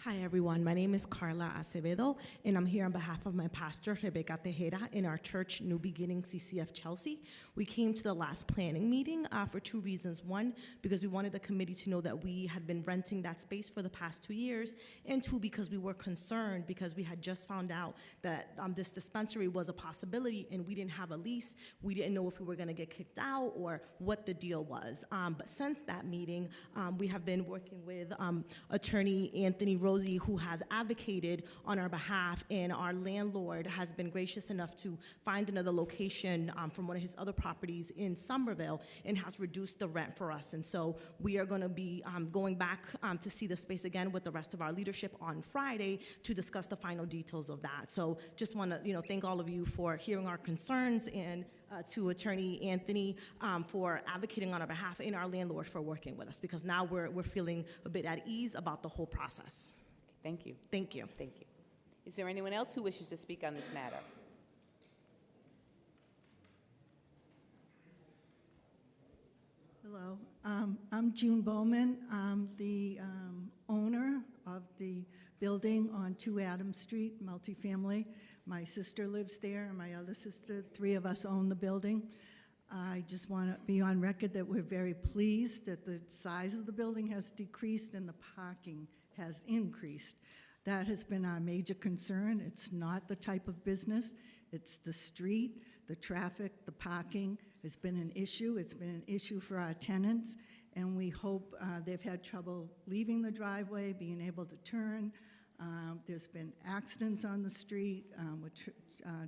Hi, everyone. My name is Carla Acevedo, and I'm here on behalf of my pastor, Rebecca Tejeda, in our church, New Beginning CCF Chelsea. We came to the last planning meeting for two reasons. One, because we wanted the committee to know that we had been renting that space for the past 2 years, and two, because we were concerned because we had just found out that this dispensary was a possibility, and we didn't have a lease. We didn't know if we were going to get kicked out or what the deal was. But since that meeting, we have been working with Attorney Anthony Rosie, who has advocated on our behalf, and our landlord has been gracious enough to find another location from one of his other properties in Somerville and has reduced the rent for us. And so we are going to be going back to see the space again with the rest of our leadership on Friday to discuss the final details of that. So just want to thank all of you for hearing our concerns, and to Attorney Anthony for advocating on our behalf, and our landlord for working with us, because now we're feeling a bit at ease about the whole process. Thank you. Thank you. Thank you. Is there anyone else who wishes to speak on this matter? Hello, I'm June Bowman. I'm the owner of the building on 2 Adams Street, multifamily. My sister lives there, and my other sister. 3 of us own the building. I just want to be on record that we're very pleased that the size of the building has decreased and the parking has increased. That has been our major concern. It's not the type of business. It's the street, the traffic, the parking has been an issue. It's been an issue for our tenants, and we hope they've had trouble leaving the driveway, being able to turn. There's been accidents on the street with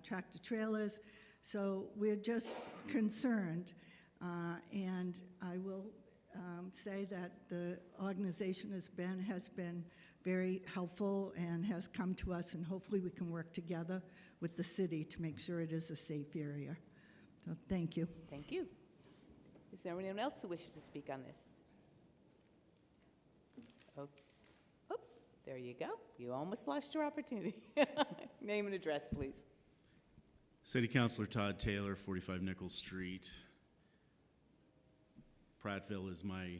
tractor trailers. So we're just concerned, and I will say that the organization has been very helpful and has come to us, and hopefully we can work together with the city to make sure it is a safe area. So thank you. Thank you. Is there anyone else who wishes to speak on this? Oh, there you go. You almost lost your opportunity. Name and address, please. City Councilor Todd Taylor, 45 Nichols Street. Prattville is my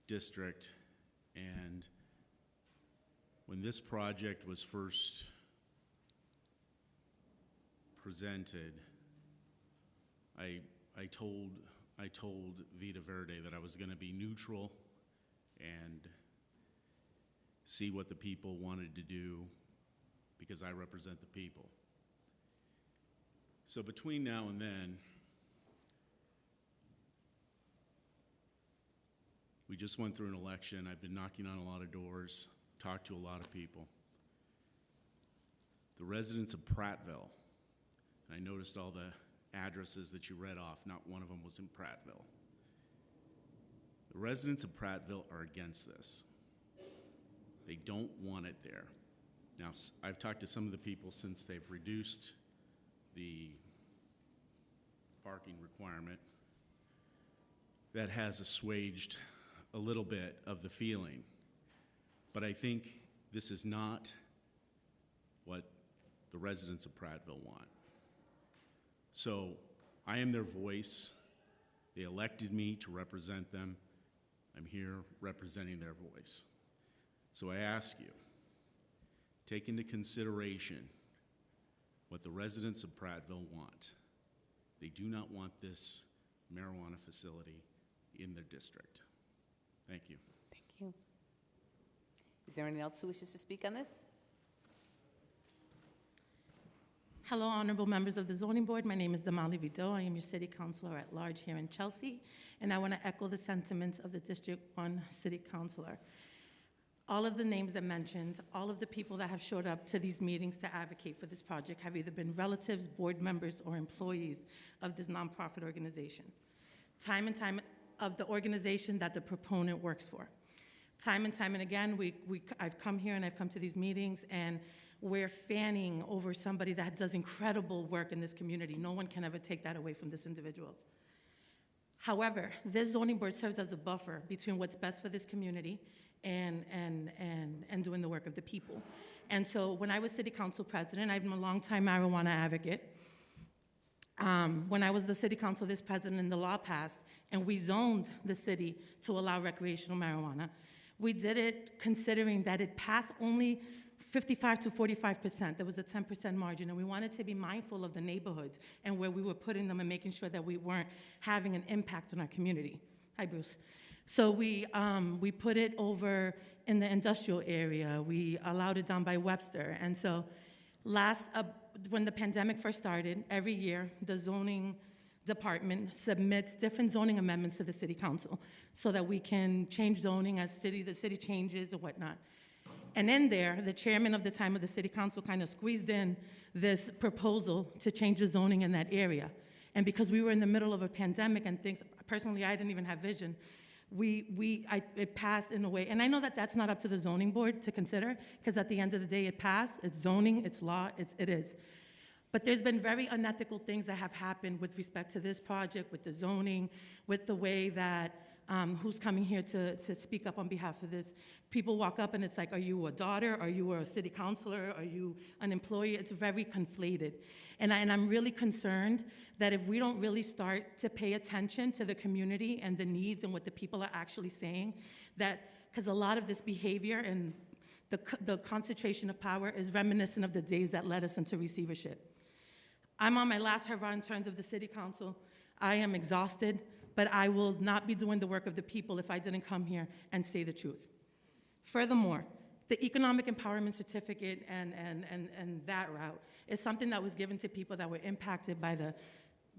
district, and when this project was first presented, I told Vita Verde that I was going to be neutral and see what the people wanted to do, because I represent the people. So between now and then, we just went through an election. I've been knocking on a lot of doors, talked to a lot of people. The residents of Prattville, I noticed all the addresses that you read off, not one of them was in Prattville. The residents of Prattville are against this. They don't want it there. Now, I've talked to some of the people since they've reduced the parking requirement. That has assuaged a little bit of the feeling. But I think this is not what the residents of Prattville want. So I am their voice. They elected me to represent them. I'm here representing their voice. So I ask you, take into consideration what the residents of Prattville want. They do not want this marijuana facility in their district. Thank you. Thank you. Is there anyone else who wishes to speak on this? Hello, honorable members of the Zoning Board. My name is Damali Vido. I am your City Councilor at Large here in Chelsea, and I want to echo the sentiments of the District 1 City Councilor. All of the names that mentioned, all of the people that have showed up to these meetings to advocate for this project have either been relatives, board members, or employees of this nonprofit organization. Time and time of the organization that the proponent works for. Time and time and again, I've come here and I've come to these meetings, and we're fanning over somebody that does incredible work in this community. No one can ever take that away from this individual. However, this zoning board serves as a buffer between what's best for this community and doing the work of the people. And so when I was city council president, I've been a longtime marijuana advocate. When I was the city council vice president and the law passed, and we zoned the city to allow recreational marijuana, We did it considering that it passed only 55 to 45%. There was a 10% margin, and we wanted to be mindful of the neighborhoods and where we were putting them and making sure that we weren't having an impact on our community. Hi, Bruce. So we put it over in the industrial area. We allowed it down by Webster. And so when the pandemic first started, every year the zoning department submits different zoning amendments to the city council so that we can change zoning as the city changes or whatnot. And in there, the chairman of the time of the city council kind of squeezed in this proposal to change the zoning in that area. And because we were in the middle of a pandemic and things, personally, I didn't even have vision, it passed in a way. And I know that that's not up to the zoning board to consider, because at the end of the day, it passed. It's zoning, it's law, it is. But there's been very unethical things that have happened with respect to this project, with the zoning, with the way that who's coming here to speak up on behalf of this. People walk up and it's like, are you a daughter? Are you a city councilor? Are you an employee? It's very conflated. And I'm really concerned that if we don't really start to pay attention to the community and the needs and what the people are actually saying, that, because a lot of this behavior and the concentration of power is reminiscent of the days that led us into receivership. I'm on my last hurrah in terms of the city council. I am exhausted, but I will not be doing the work of the people if I didn't come here and say the truth. Furthermore, the economic empowerment certificate and that route is something that was given to people that were impacted by the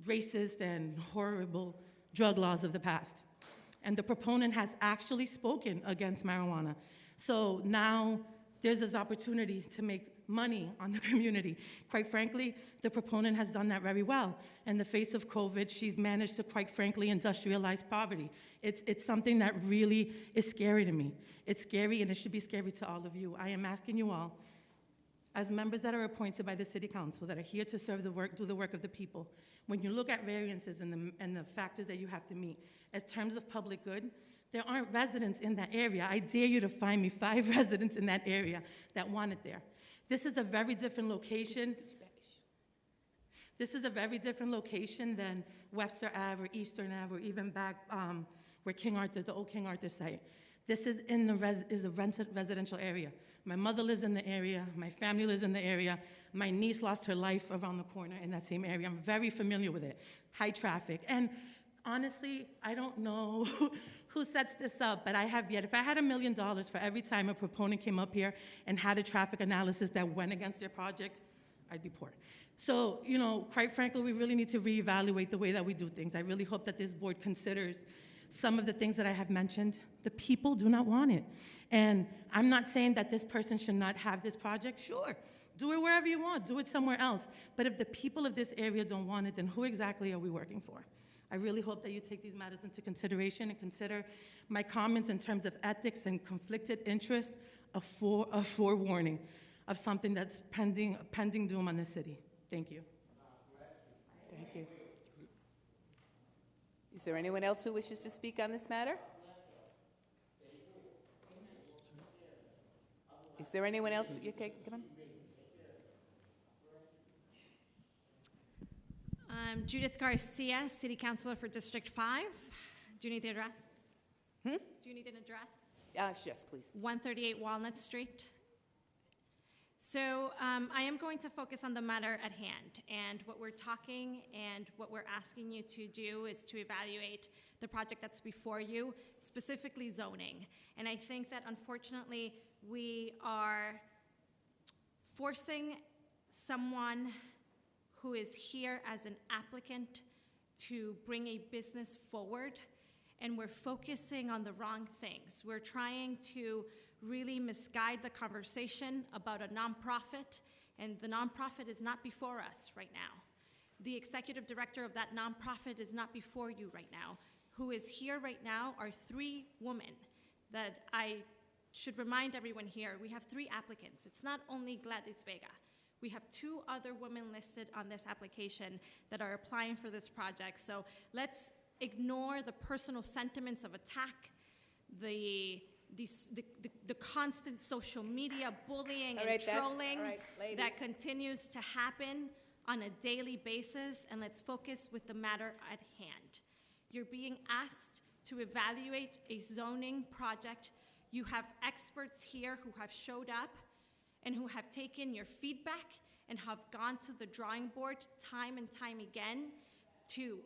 racist and horrible drug laws of the past. And the proponent has actually spoken against marijuana. So now there's this opportunity to make money on the community. Quite frankly, the proponent has done that very well. In the face of COVID, she's managed to, quite frankly, industrialize poverty. It's something that really is scary to me. It's scary, and it should be scary to all of you. I am asking you all, as members that are appointed by the city council, that are here to serve the work, do the work of the people, when you look at variances and the factors that you have to meet, in terms of public good, there aren't residents in that area. I dare you to find me 5 residents in that area that want it there. This is a very different location. This is a very different location than Webster Ave or Eastern Ave or even back where King Arthur, the old King Arthur site. This is in a rented residential area. My mother lives in the area. My family lives in the area. My niece lost her life around the corner in that same area. I'm very familiar with it. High traffic. And honestly, I don't know who sets this up, but I have yet. If I had $1 million for every time a proponent came up here and had a traffic analysis that went against their project, I'd be poor. So, quite frankly, we really need to reevaluate the way that we do things. I really hope that this board considers some of the things that I have mentioned. The people do not want it. And I'm not saying that this person should not have this project. Sure, do it wherever you want. Do it somewhere else. But if the people of this area don't want it, then who exactly are we working for? I really hope that you take these matters into consideration and consider my comments in terms of ethics and conflicted interest a forewarning of something that's pending doom on the city. Thank you. Thank you. Is there anyone else who wishes to speak on this matter? Is there anyone else? Okay, come on. Judith Garcia, City Councilor for District 5. Do you need the address? Do you need an address? Yes, please. 138 Walnut Street. So I am going to focus on the matter at hand, and what we're talking and what we're asking you to do is to evaluate the project that's before you, specifically zoning. And I think that unfortunately we are forcing someone who is here as an applicant to bring a business forward, and we're focusing on the wrong things. We're trying to really misguide the conversation about a nonprofit, and the nonprofit is not before us right now. The executive director of that nonprofit is not before you right now. Who is here right now are 3 women that I should remind everyone here. We have 3 applicants. It's not only Gladys Vega. We have 2 other women listed on this application that are applying for this project. So let's ignore the personal sentiments of attack, the constant social media bullying and trolling that continues to happen on a daily basis, and let's focus with the matter at hand. You're being asked to evaluate a zoning project You have experts here who have showed up and who have taken your feedback and have gone to the drawing board time and time again to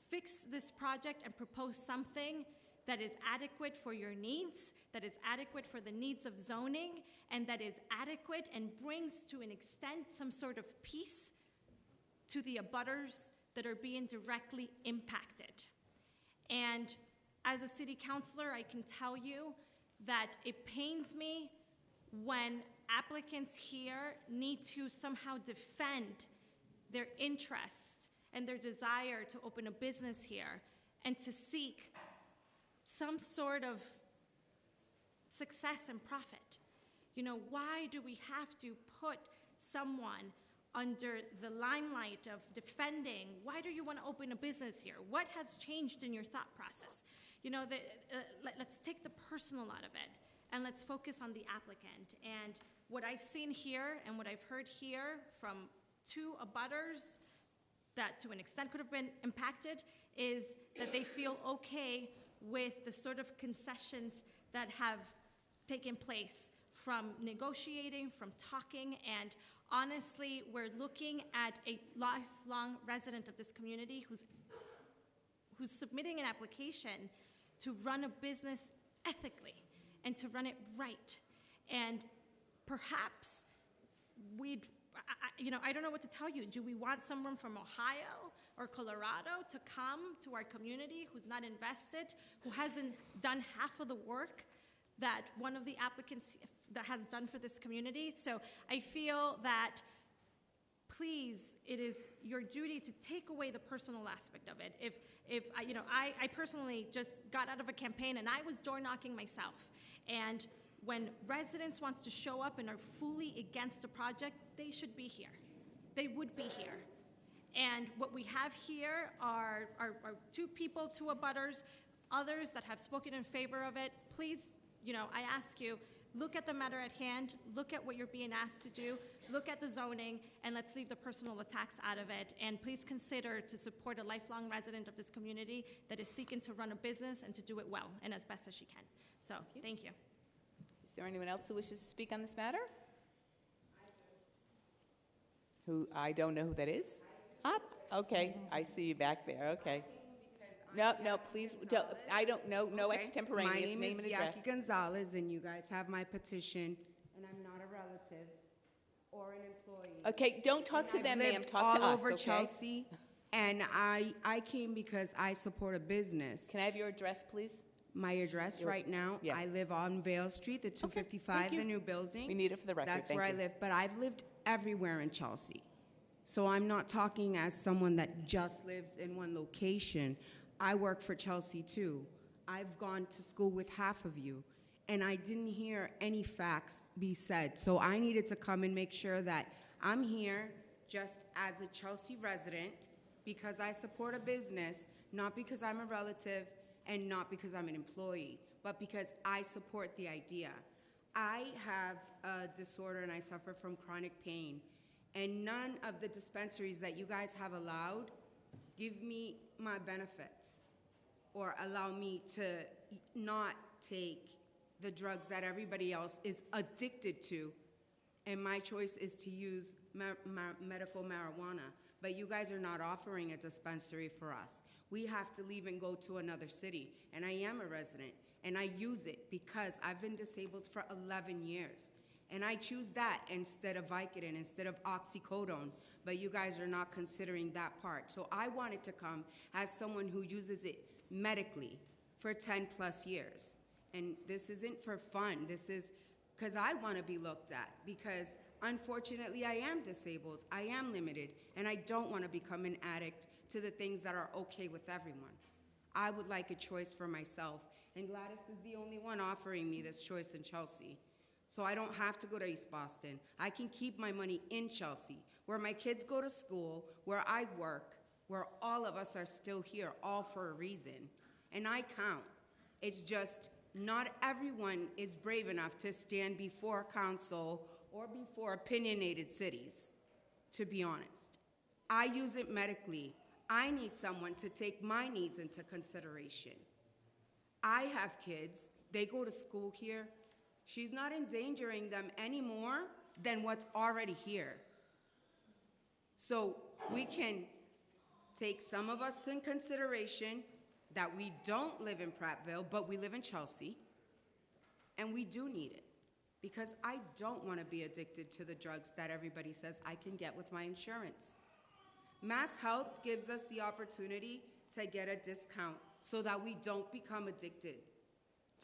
fix this project and propose something that is adequate for your needs, that is adequate for the needs of zoning, and that is adequate and brings to an extent some sort of peace to the abutters that are being directly impacted. And as a city councilor, I can tell you that it pains me when applicants here need to somehow defend their interest and their desire to open a business here and to seek some sort of success and profit. You know, why do we have to put someone under the limelight of defending? Why do you want to open a business here? What has changed in your thought process? You know, let's take the personal out of it and let's focus on the applicant. And what I've seen here and what I've heard here from two abutters that to an extent could have been impacted is that they feel okay with the sort of concessions that have taken place from negotiating, from talking, and honestly, we're looking at a lifelong resident of this community who's submitting an application to run a business ethically and to run it right. And perhaps I don't know what to tell you. Do we want someone from Ohio or Colorado to come to our community who's not invested, who hasn't done half of the work that one of the applicants that has done for this community? So I feel that, please, it is your duty to take away the personal aspect of it. I personally just got out of a campaign and I was door knocking myself. And when residents want to show up and are fully against a project, they should be here. They would be here. And what we have here are two people, two abutters, others that have spoken in favor of it. Please, I ask you, look at the matter at hand, look at what you're being asked to do, look at the zoning, and let's leave the personal attacks out of it. And please consider to support a lifelong resident of this community that is seeking to run a business and to do it well and as best as she can. So, thank you. Is there anyone else who wishes to speak on this matter? Who, I don't know who that is? Okay, I see you back there, okay. No, please, I don't know, no extemporaneous name and address. My name is Jackie Gonzalez, and you guys have my petition, and I'm not a relative or an employee. Okay, don't talk to them, ma'am, talk to us, all over okay? Chelsea, and I came because I support a business. Can I have your address, please? My address right now, yeah. I live on Vale Street, the 255, the new building. We need it for the record, That's thank where I you. live, but I've lived everywhere in Chelsea. So I'm not talking as someone that just lives in one location. I work for Chelsea too. I've gone to school with half of you, and I didn't hear any facts be said. So I needed to come and make sure that I'm here just as a Chelsea resident because I support a business, not because I'm a relative and not because I'm an employee, but because I support the idea. I have a disorder and I suffer from chronic pain, and none of the dispensaries that you guys have allowed give me my benefits or allow me to not take the drugs that everybody else is addicted to. And my choice is to use medical marijuana. But you guys are not offering a dispensary for us. We have to leave and go to another city. And I am a resident, and I use it because I've been disabled for 11 years. And I choose that instead of Vicodin, instead of oxycodone, but you guys are not considering that part. So I wanted to come as someone who uses it medically for 10 plus years. And this isn't for fun. This is because I want to be looked at, because unfortunately I am disabled, I am limited, and I don't want to become an addict to the things that are okay with everyone. I would like a choice for myself, and Gladys is the only one offering me this choice in Chelsea. So I don't have to go to East Boston. I can keep my money in Chelsea, where my kids go to school, where I work, where all of us are still here, all for a reason. And I count. It's just not everyone is brave enough to stand before council or before opinionated cities, to be honest. I use it medically. I need someone to take my needs into consideration. I have kids They go to school here. She's not endangering them any more than what's already here. So we can take some of us in consideration that we don't live in Prattville, but we live in Chelsea, and we do need it. Because I don't want to be addicted to the drugs that everybody says I can get with my insurance. Mass Health gives us the opportunity to get a discount so that we don't become addicted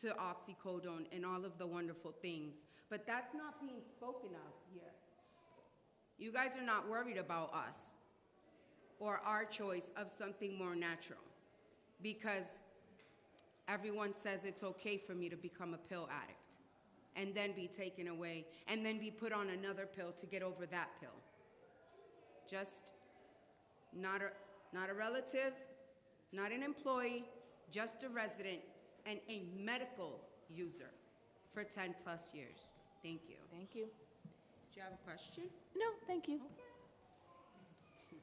to oxycodone and all of the wonderful things. But that's not being spoken of here. You guys are not worried about us or our choice of something more natural, because everyone says it's okay for me to become a pill addict and then be taken away and then be put on another pill to get over that pill. Just not a relative, not an employee, just a resident and a medical user for 10 plus years. Thank you. Thank you. Do you have a question? No, thank you.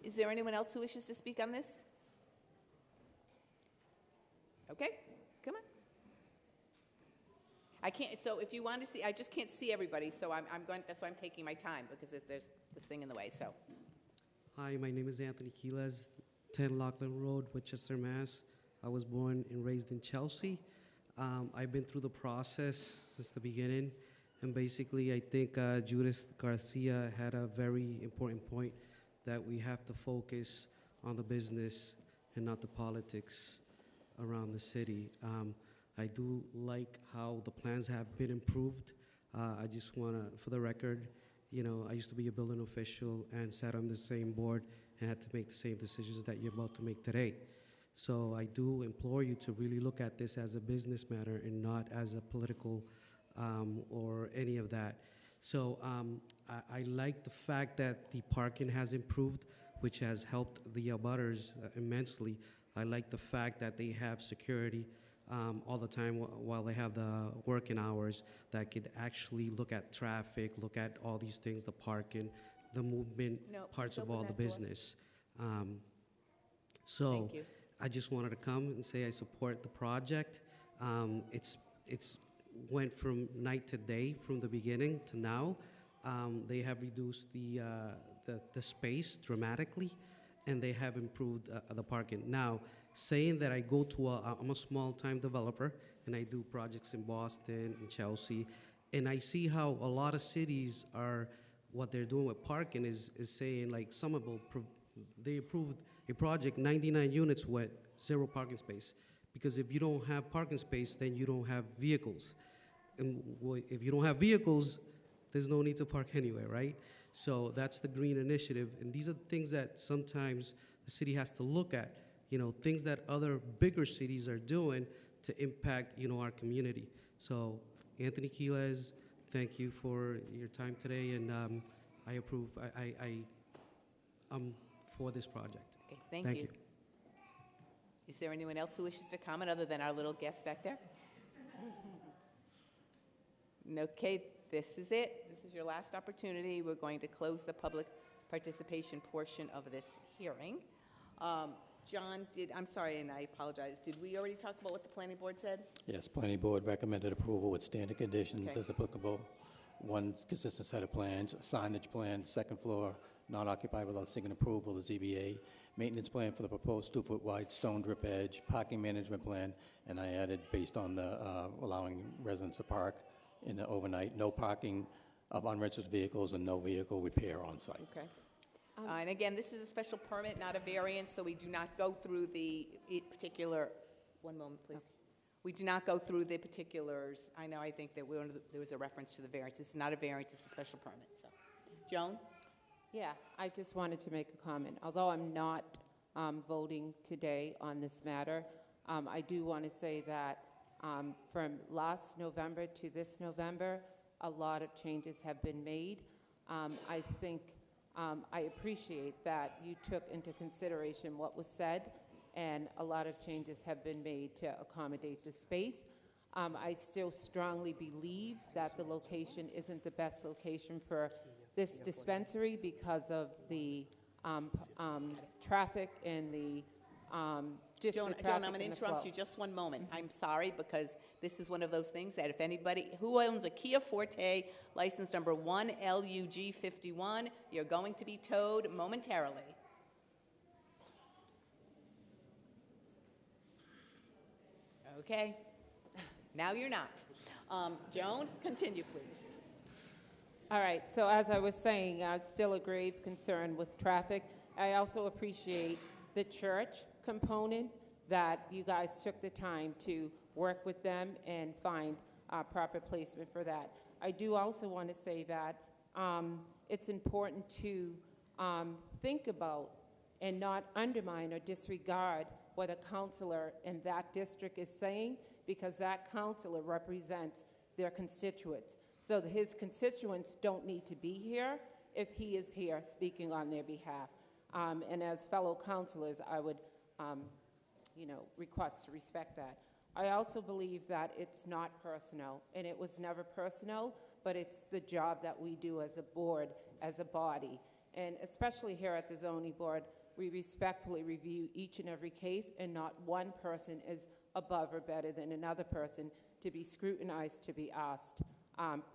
Is there anyone else who wishes to speak on this? Okay, come on. I can't, so if you want to see, I just can't see everybody, so I'm going, that's why I'm taking my time, because there's this thing in the way, so. Hi, my name is Anthony Quiles, 10 Lockland Road, Winchester, Mass. I was born and raised in Chelsea. I've been through the process since the beginning, and basically I think Judith Garcia had a very important point that we have to focus on the business and not the politics around the city. I do like how the plans have been improved. I just want to, for the record, you know, I used to be a building official and sat on the same board and had to make the same decisions that you're about to make today. So I do implore you to really look at this as a business matter and not as a political or any of that. So I like the fact that the parking has improved, which has helped the abutters immensely. I like the fact that they have security all the time while they have the working hours that could actually look at traffic, look at all these things, the parking, the movement, parts of all the business. So Thank you. I just wanted to come and say I support the project. It's went from night to day from the beginning to now. They have reduced the space dramatically, and they have improved the parking. Now, saying that I go to I'm a small-time developer, and I do projects in Boston and Chelsea, and I see how a lot of cities are, what they're doing with parking is saying, like Somerville, they approved a project, 99 units with 0 parking space. Because if you don't have parking space, then you don't have vehicles. And if you don't have vehicles, there's no need to park anywhere, right? So that's the green initiative. And these are things that sometimes the city has to look at, you know, things that other bigger cities are doing to impact, you know, our community. So Anthony Quiles, thank you for your time today, and I approve, I'm for this project. Okay, thank you. Is there anyone else who wishes to comment other than our little guest back there? Okay, this is it. This is your last opportunity. We're going to close the public participation portion of this hearing. John, I'm sorry, and I apologize. Did we already talk about what the planning board said? Yes, planning board recommended approval with standard conditions Okay. as applicable. One consistent set of plans, signage plan, second floor, not occupied without seeking approval, the ZBA, maintenance plan for the proposed 2-foot wide stone drip edge, parking management plan, and I added based on the allowing residents to park in the overnight, no parking of unregistered vehicles and no vehicle repair on site. Okay. And again, this is a special permit, not a variance, so we do not go through the particular, one moment, please. We do not go through the particulars. I know, I think that there was a reference to the variance. This is not a variance, it's a special permit, so. Joan? Yeah, I just wanted to make a comment. Although I'm not voting today on this matter, I do want to say that from last November to this November, a lot of changes have been made. I think I appreciate that you took into consideration what was said, and a lot of changes have been made to accommodate the space. I still strongly believe that the location isn't the best location for this dispensary because of the traffic and the just the Joan, traffic I'm going to and the interrupt flow. you just one moment. I'm sorry, because this is one of those things that if anybody, who owns a Kia Forte, license number 1LUG51, you're going to be towed momentarily. Okay, now you're not. Joan, continue, please. All right, so as I was saying, still a grave concern with traffic. I also appreciate the church component, that you guys took the time to work with them and find proper placement for that. I do also want to say that it's important to think about and not undermine or disregard what a counselor in that district is saying, because that counselor represents their constituents. So his constituents don't need to be here if he is here speaking on their behalf. And as fellow counselors, I would, request to respect that. I also believe that it's not personal, and it was never personal, but it's the job that we do as a board, as a body. And especially here at the zoning board, we respectfully review each and every case, and not one person is above or better than another person to be scrutinized, to be asked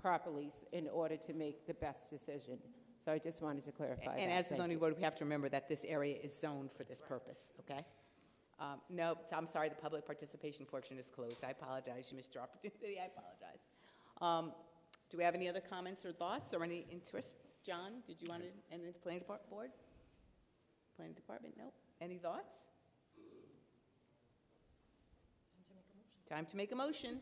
properly in order to make the best decision. So I just wanted to clarify that. And as the Thank zoning you. board, we have to remember that this area is zoned for this purpose, okay? No, I'm sorry, the public participation portion is closed. I apologize. You missed your opportunity. I apologize. Do we have any other comments or thoughts or any interests? John, did you want to, and the planning board? Planning department, no? Any thoughts? Time to make a motion.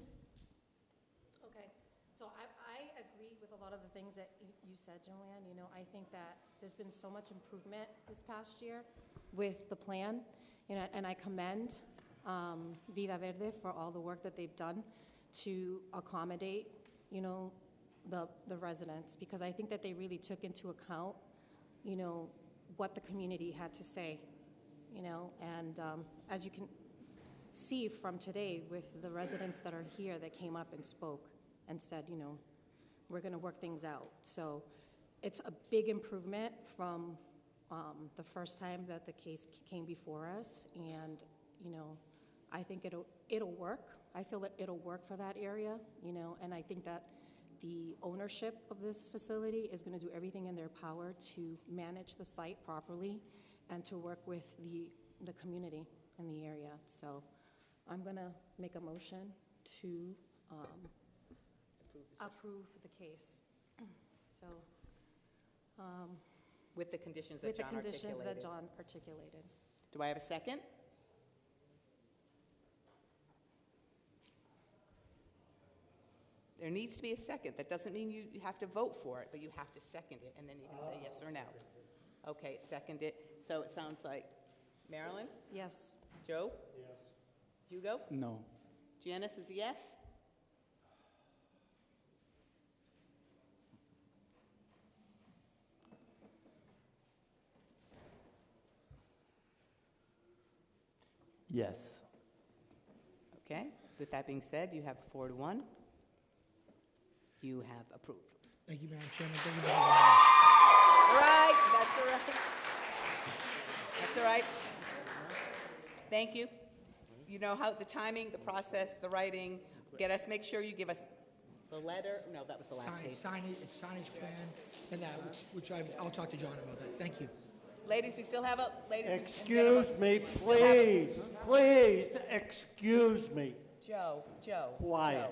Okay, so I agree with a lot of the things that you said, Joanne. You know, I think that there's been so much improvement this past year with the plan, and I commend Vida Verde for all the work that they've done to accommodate, the residents, because I think that they really took into account, what the community had to say, and as you can see from today with the residents that are here that came up and spoke and said, we're going to work things out. So it's a big improvement from the first time that the case came before us, and I think it'll work. I feel that it'll work for that area, and I think that the ownership of this facility is going to do everything in their power to manage the site properly and to work with the community in the area. So I'm going to make a motion to approve the case. So With the conditions that John with the conditions articulated. that John articulated. Do I have a second? There needs to be a second. That doesn't mean you have to vote for it, but you have to second it, and then you can say yes or no. Okay, second it. So it sounds like Marilyn? Yes. Joe? Yes. Hugo? No. Janice is a yes? Yes. Okay. With that being said, you have 4-1. You have approved. Thank you, Madam Chairman. Thank you, Madam All right, that's all right. That's all right. Thank you. You know how the timing, the process, the writing, make sure you give us the letter. No, that was the last case. Signage plan, and that, which I'll talk to John about that. Thank you. Ladies, we still have a, Excuse me, please, excuse me. Joe. Quiet.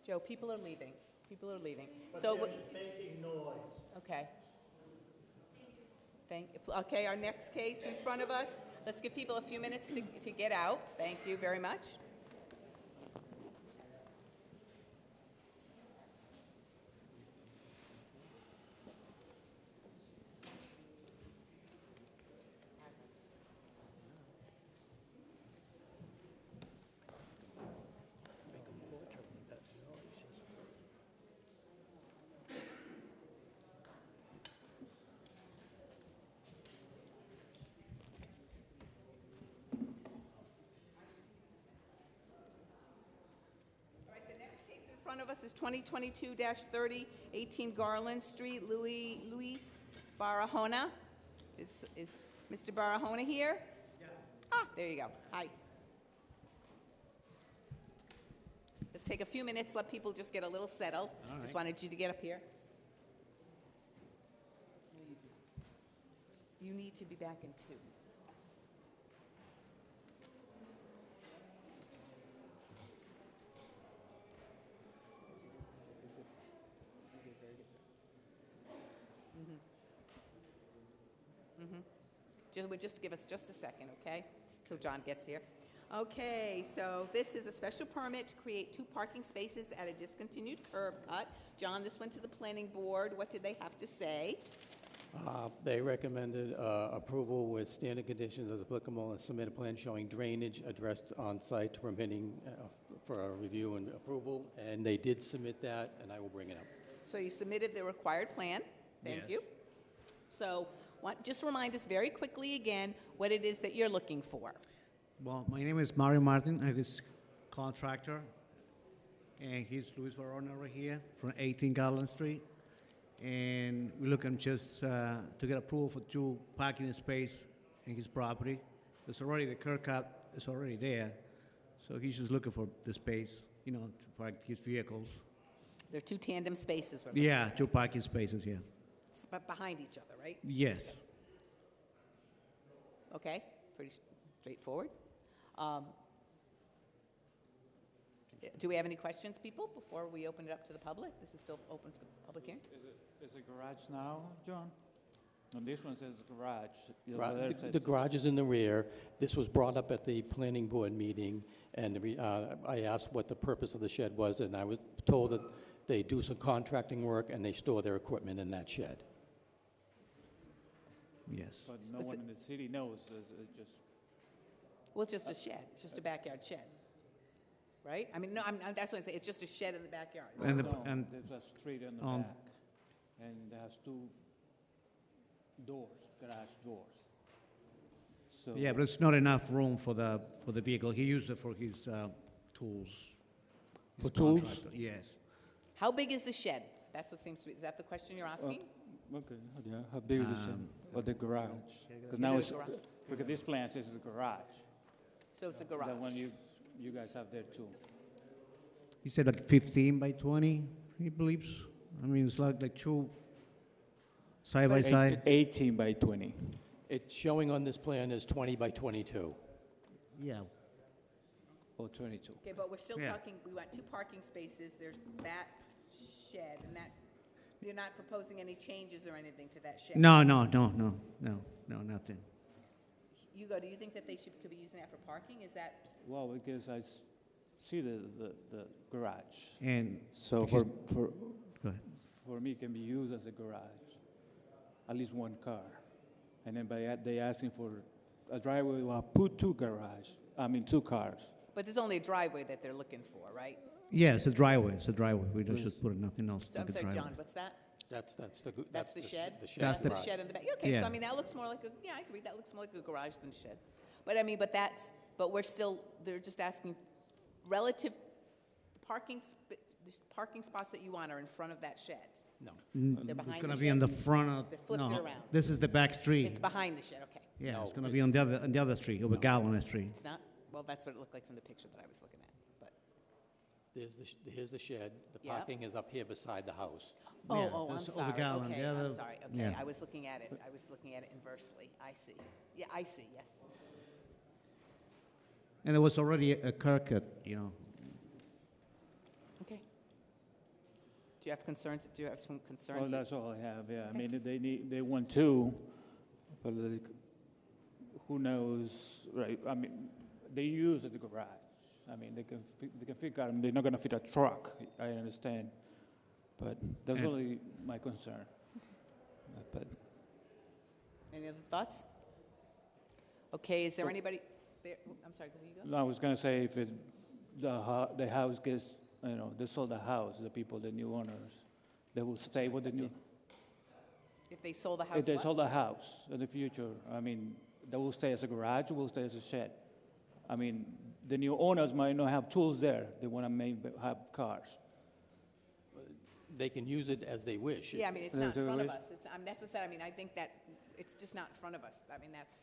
Joe, people are leaving. People are leaving. But So, they're making noise. okay. Okay, our next case in front of us. Let's give people a few minutes to get out. Thank you very much. In front of us is 2022-30, 18 Garland Street, Luis Barahona. Is Mr. Barahona here? Yeah. Ah, There you go. Hi. Let's take a few minutes, let people just get a little settled. All Just right. wanted you to get up here. You need to be back in 2. Just give us just a second, okay? So John gets here. Okay, so this is a special permit to create 2 parking spaces at a discontinued curb cut. John, this went to the planning board. What did they have to say? They recommended approval with standard conditions as applicable and submit a plan showing drainage addressed on-site permitting for a review and approval, and they did submit that, and I will bring it up. So you submitted the required plan. Thank Yes. you. So just remind us very quickly again what it is that you're looking for. Well, my name is Mario Martin. I'm his contractor. And he's Luis Varona over here from 18 Garland Street. And we're looking just to get approval for 2 parking space in his property. There's already the curb cut is already there. So he's just looking for the space, you know, to park his vehicles. There are 2 tandem spaces. We're looking Yeah, at. 2 parking spaces, yeah. But behind each other, right? Yes. Okay, pretty straightforward. Do we have any questions, people, before we open it up to the public? This is still open to the public hearing? Is it garage now, John? No, this one says garage. The Gra- other The says- the garage is in the rear. This was brought up at the planning board meeting, and I asked what the purpose of the shed was, and I was told that they do some contracting work and they store their equipment in that shed. Yes. But no one in the city knows, it's just, Well, it's just a shed. It's just a backyard shed, right? I mean, no, that's what I say. It's just a shed in the backyard. And the- no, and, there's a street in the um, back. And it has 2 doors, garage doors. So. Yeah, but it's not enough room for the vehicle. He used it for his tools. For His tools? contractor, yes. How big is the shed? That's what seems to be, is that the question you're asking? Okay, yeah, how big is the shed? Or the garage? Because now it a it's, garage? look at this plan, says it's a garage. So it's a garage. The one you guys have there too. He said like 15 by 20, he believes. I mean, it's like 2 side by side. 18 by 20. It's showing on this plan as 20 by 22. Yeah. Or 22. Okay, but we're still Yeah. talking, we want 2 parking spaces. There's that shed, and that, you're not proposing any changes or anything to that shed? No, nothing. Hugo, do you think that they could be using that for parking? Is that, Well, because I see the garage. And So because- for Go ahead. for me, it can be used as a garage, at least 1 car. And then they asking for a driveway, well, put 2 cars. but there's only a driveway that they're looking for, right? Yeah, it's a driveway. It's a driveway. We don't just put nothing else. So I'm like a sorry, driveway. John, what's that? That's the That's the shed? The shed. That's That's the the- shed in the back. Okay, Yeah. so I mean, that looks more like I agree, that looks more like a garage than a shed. But I mean, but we're still, they're just asking relative parking spots that you want are in front of that shed. No. They're behind It's the going to shed? be on the front of. They flipped it no, around. This is the back street. It's behind the shed, okay. Yeah, No, it's going to be on the other street, over Galvin Street. It's not? Well, that's what it looked like from the picture that I was looking at, but. Here's the shed. The Yeah. parking is up here beside the house. Oh, Yeah, I'm that's over sorry, Galvin. okay, The I'm other- sorry, okay, yeah. I was looking at it inversely, I see. Yeah, I see, yes. And there was already a curb cut, you know. Okay. Do you have concerns, do you have some concerns? Well, that's all I have, yeah. I mean, they want 2, but who knows, right? I mean, they use the garage. I mean, they can figure out, they're not going to fit a truck, I understand. But that's And- only my concern. But Any other thoughts? Okay, is there anybody, there, I'm sorry, will you go? I was going to say, if the house gets, they sold the house, the people, the new owners, they will stay with the new. If they sold the house, If they what? sold the house in the future, I mean, they will stay as a garage, will stay as a shed. I mean, the new owners might not have tools there. They want to have cars. They can use it as they wish. Yeah, I mean, it's Is not there in a front of wish? us, it's unnecessary, I mean, I think that it's just not in front of us, I mean, that's,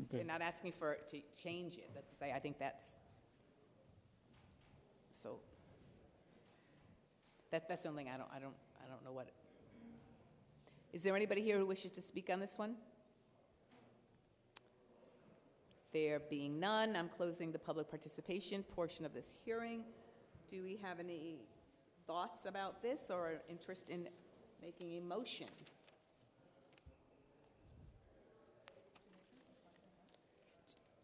Okay. They're not asking for, to change it. I think that's, so, that's the only thing I don't know what. Is there anybody here who wishes to speak on this one? There being none, I'm closing the public participation portion of this hearing. Do we have any thoughts about this or interest in making a motion?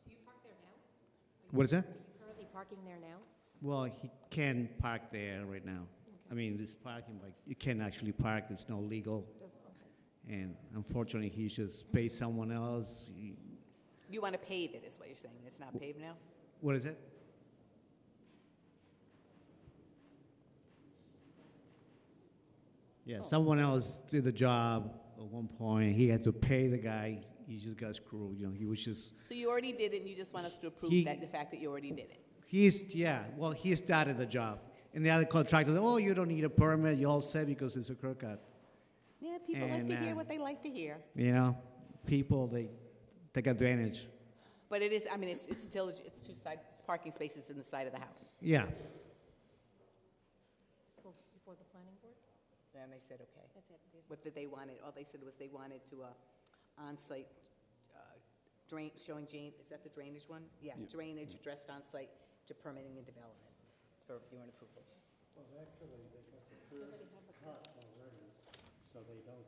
Do you park there now? What is that? Are you currently parking there now? Well, he can park there right now. I mean, this parking, like, you can't actually park, there's no legal. And unfortunately, he just pays someone else. You want to pave it, is what you're saying. It's not paved now? What is it? Yeah, someone else did the job at one point. He had to pay the guy. He just got screwed. You know, he was just. So you already did it, and you just want us to approve He- that, the fact that you already did it? Well, he started the job. And the other contractor, oh, you don't need a permit. You're all set because it's a curb cut. Yeah, people like And, to hear what they like to hear. You know, people, they take advantage. But it is, I mean, it's still, it's it's parking spaces in the side of the house. Yeah. Just go before the planning board? And they said, okay. That's it. What did they wanted, all they said was they wanted to, on-site drain, showing is that the drainage one? Yeah, drainage addressed on-site to permitting and development for review and approval. Well, actually, they got the curb cut already, so they don't,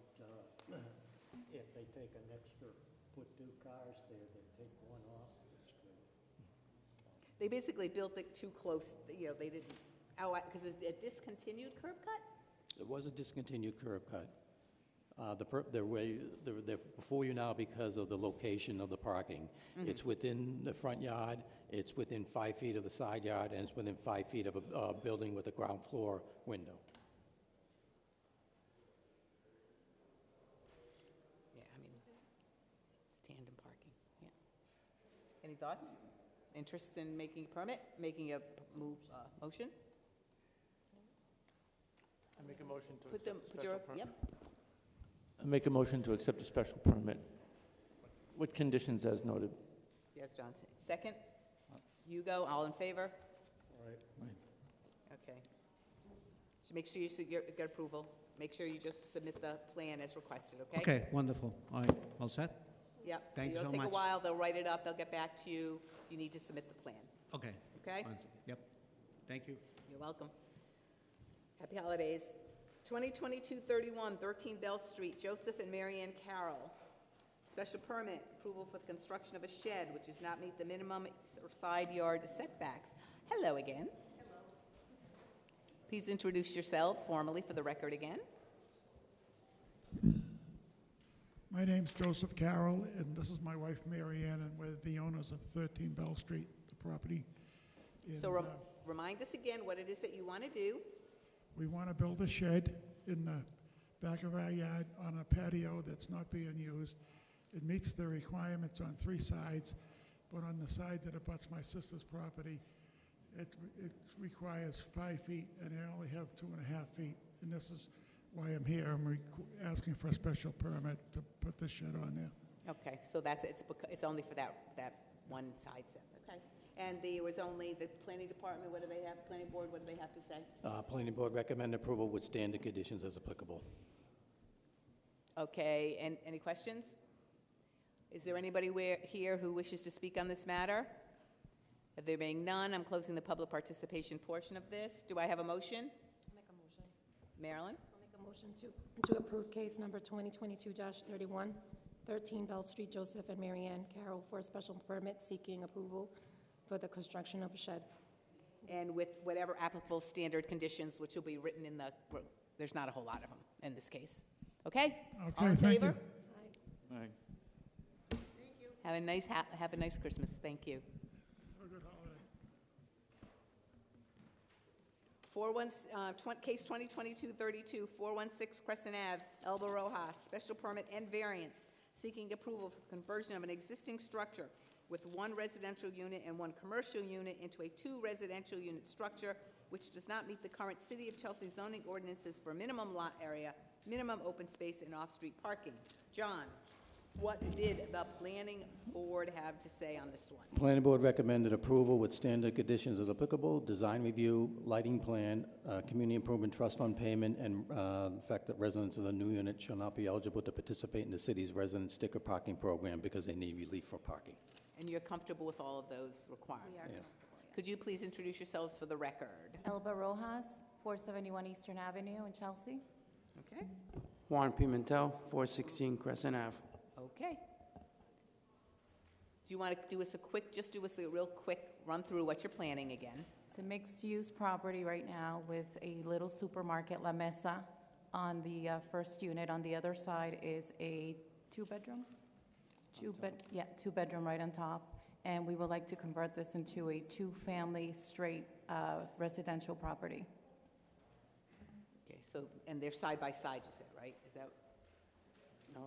if they take an extra, put two cars there, they take one off the street. They basically built it too close, you know, they didn't, because it's a discontinued curb cut? It was a discontinued curb cut. They're before you now because of the location of the parking. Mhm. It's within the front yard, it's within 5 feet of the side yard, and it's within 5 feet of a building with a ground floor window. Yeah, I mean, it's tandem parking, yeah. Any thoughts? Interest in making a permit, making a motion? I make a motion to Put accept them, the put your, special permit. yep. I make a motion to accept a special permit with conditions as noted. Yes, John. Second? Hugo, all in favor? All right. Okay. So make sure you get approval. Make sure you just submit the plan as requested, okay? Okay, wonderful. All right, all set? Yep. Thank you so It'll take a much. while. They'll write it up. They'll get back to you. You need to submit the plan, Okay. okay? Yep. Thank you. You're welcome. Happy holidays. 2022-31, 13 Bell Street, Joseph and Marianne Carroll. Special permit, approval for the construction of a shed which does not meet the minimum side yard setbacks. Hello again. Hello. Please introduce yourselves formally for the record again. My name's Joseph Carroll, and this is my wife Mary Ann, and we're the owners of 13 Bell Street, the property. So And, remind us again what it is that you want to do. we want to build a shed in the back of our yard on a patio that's not being used. It meets the requirements on 3 sides, but on the side that abuts my sister's property, it requires 5 feet, and I only have 2.5 feet. And this is why I'm here. I'm asking for a special permit to put the shed on there. Okay, so it's only for that one side setback. Okay. And there was only the planning department, what do they have, planning board, what do they have to say? Planning board recommend approval with standard conditions as applicable. Okay, and any questions? Is there anybody here who wishes to speak on this matter? There being none, I'm closing the public participation portion of this. Do I have a motion? Make a motion. Marilyn? I'll make a motion to approve case number 2022-31, 13 Bell Street, Joseph and Marianne Carroll for a special permit seeking approval for the construction of a shed. And with whatever applicable standard conditions, which will be written in there's not a whole lot of them in this case. Okay? Okay, All in thank favor? you. Aye. Have a nice Christmas. Thank you. Have a good holiday. Case 2022-32, 416 Crescent Ave, Elba Rojas, special permit and variance, seeking approval for the conversion of an existing structure with 1 residential unit and 1 commercial unit into a 2 residential unit structure, which does not meet the current City of Chelsea zoning ordinances for minimum lot area, minimum open space, and off-street parking. John? What did the planning board have to say on this one? Planning Board recommended approval with standard conditions as applicable, design review, lighting plan, community improvement trust fund payment, and the fact that residents of the new unit shall not be eligible to participate in the city's resident sticker parking program because they need relief for parking. And you're comfortable with all of those requirements? We are. Yes. Could you please introduce yourselves for the record? Elba Rojas, 471 Eastern Avenue in Chelsea. Okay. Juan Pimentel, 416 Crescent Ave. Okay. Do you want to do us a real quick run through what you're planning again? It's a mixed-use property right now with a little supermarket, La Mesa, on the first unit. On the other side is a two-bedroom? Two-bedroom right on top. And we would like to convert this into a two-family straight residential property. Okay, so, and they're side by side, you said, right? Is that? No,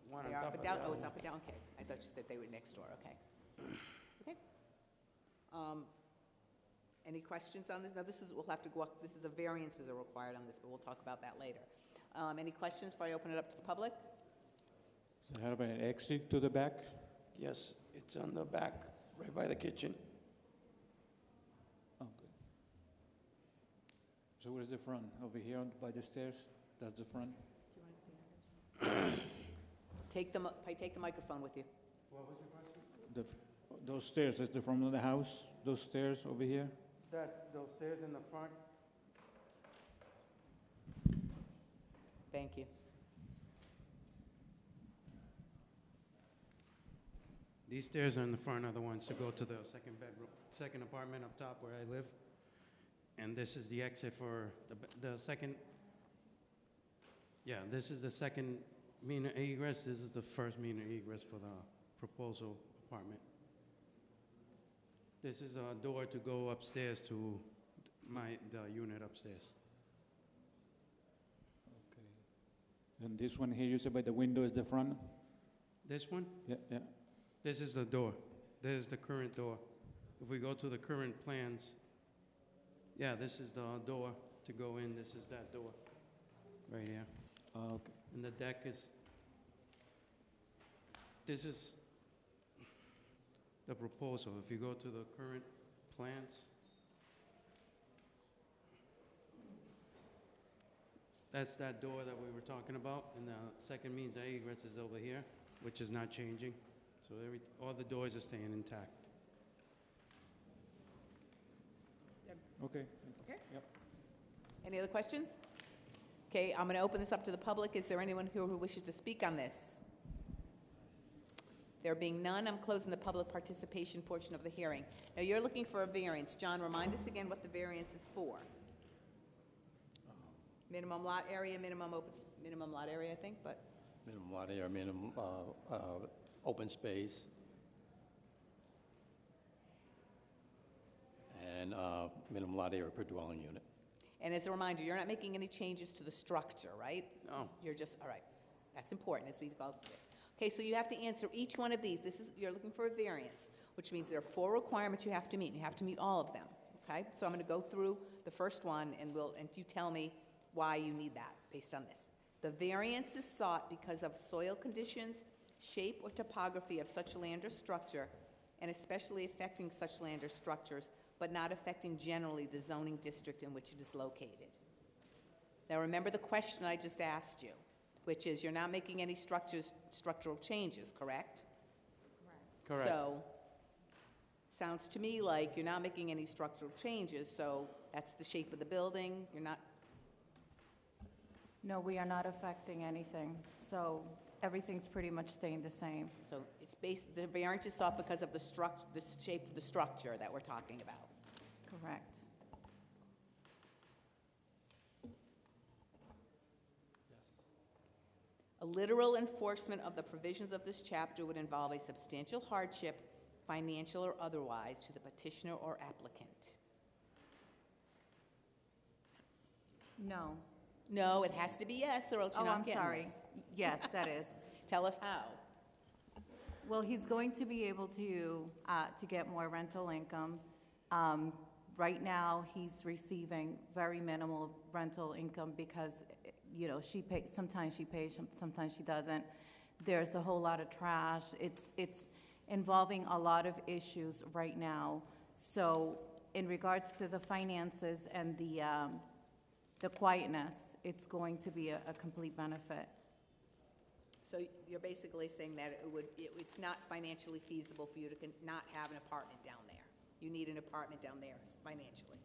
one on They are top up of and down? the Oh, other it's one. up and down, okay. I thought you said they were next door, okay. Okay. Any questions on this? Now, we'll have to go up, this is a variances are required on this, but we'll talk about that later. Any questions before I open it up to the public? Does it have an exit to the back? Yes, it's on the back, right by the kitchen. Okay. So where's the front? Over here by the stairs? That's the front? Take the microphone with you. What was your question? Those stairs, is the front of the house? Those stairs over here? Those stairs in the front? Thank you. These stairs are in the front are the ones to go to the second apartment up top where I live. And this is the exit for the second. Yeah, this is the second mean egress. This is the first mean egress for the proposal apartment. This is a door to go upstairs to the unit upstairs. Okay. And this one here, you said by the window is the front? This one? Yeah, yeah. This is the door. This is the current door. If we go to the current plans, yeah, this is the door to go in. This is that door right here. Okay. And the deck is, this is the proposal. If you go to the current plans, that's that door that we were talking about, and the second means egress is over here, which is not changing. So all the doors are staying intact. Okay. Okay. Yep. Any other questions? Okay, I'm going to open this up to the public. Is there anyone who wishes to speak on this? There being none, I'm closing the public participation portion of the hearing. Now, you're looking for a variance. John, remind us again what the variance is for. Minimum lot area, minimum lot area, I think, but Minimum lot area, minimum open space, and minimum lot area per dwelling unit. and as a reminder, you're not making any changes to the structure, right? No. You're just, all right. That's important as we go through this. Okay, so you have to answer each one of these. You're looking for a variance, which means there are 4 requirements you have to meet, and you have to meet all of them, okay? So I'm going to go through the first one, and you tell me why you need that based on this. The variance is sought because of soil conditions, shape or topography of such land or structure, and especially affecting such land or structures, but not affecting generally the zoning district in which it is located. Now remember the question I just asked you, which is you're not making any structural changes, correct? Correct. So, sounds to me like you're not making any structural changes, so that's the shape of the building, you're not, No, we are not affecting anything, so everything's pretty much staying the same. so it's the variance is sought because of the shape of the structure that we're talking about. Correct. A literal enforcement of the provisions of this chapter would involve a substantial hardship, financial or otherwise, to the petitioner or applicant. No. No, it has to be yes, or else you're not I'm getting sorry. this. Yes, that is. Tell us how. Well, he's going to be able to get more rental income. Right now, he's receiving very minimal rental income because, sometimes she pays, sometimes she doesn't. There's a whole lot of trash. It's involving a lot of issues right now. So in regards to the finances and the quietness, it's going to be a complete benefit. So you're basically saying that it's not financially feasible for you to not have an apartment down there. You need an apartment down there financially.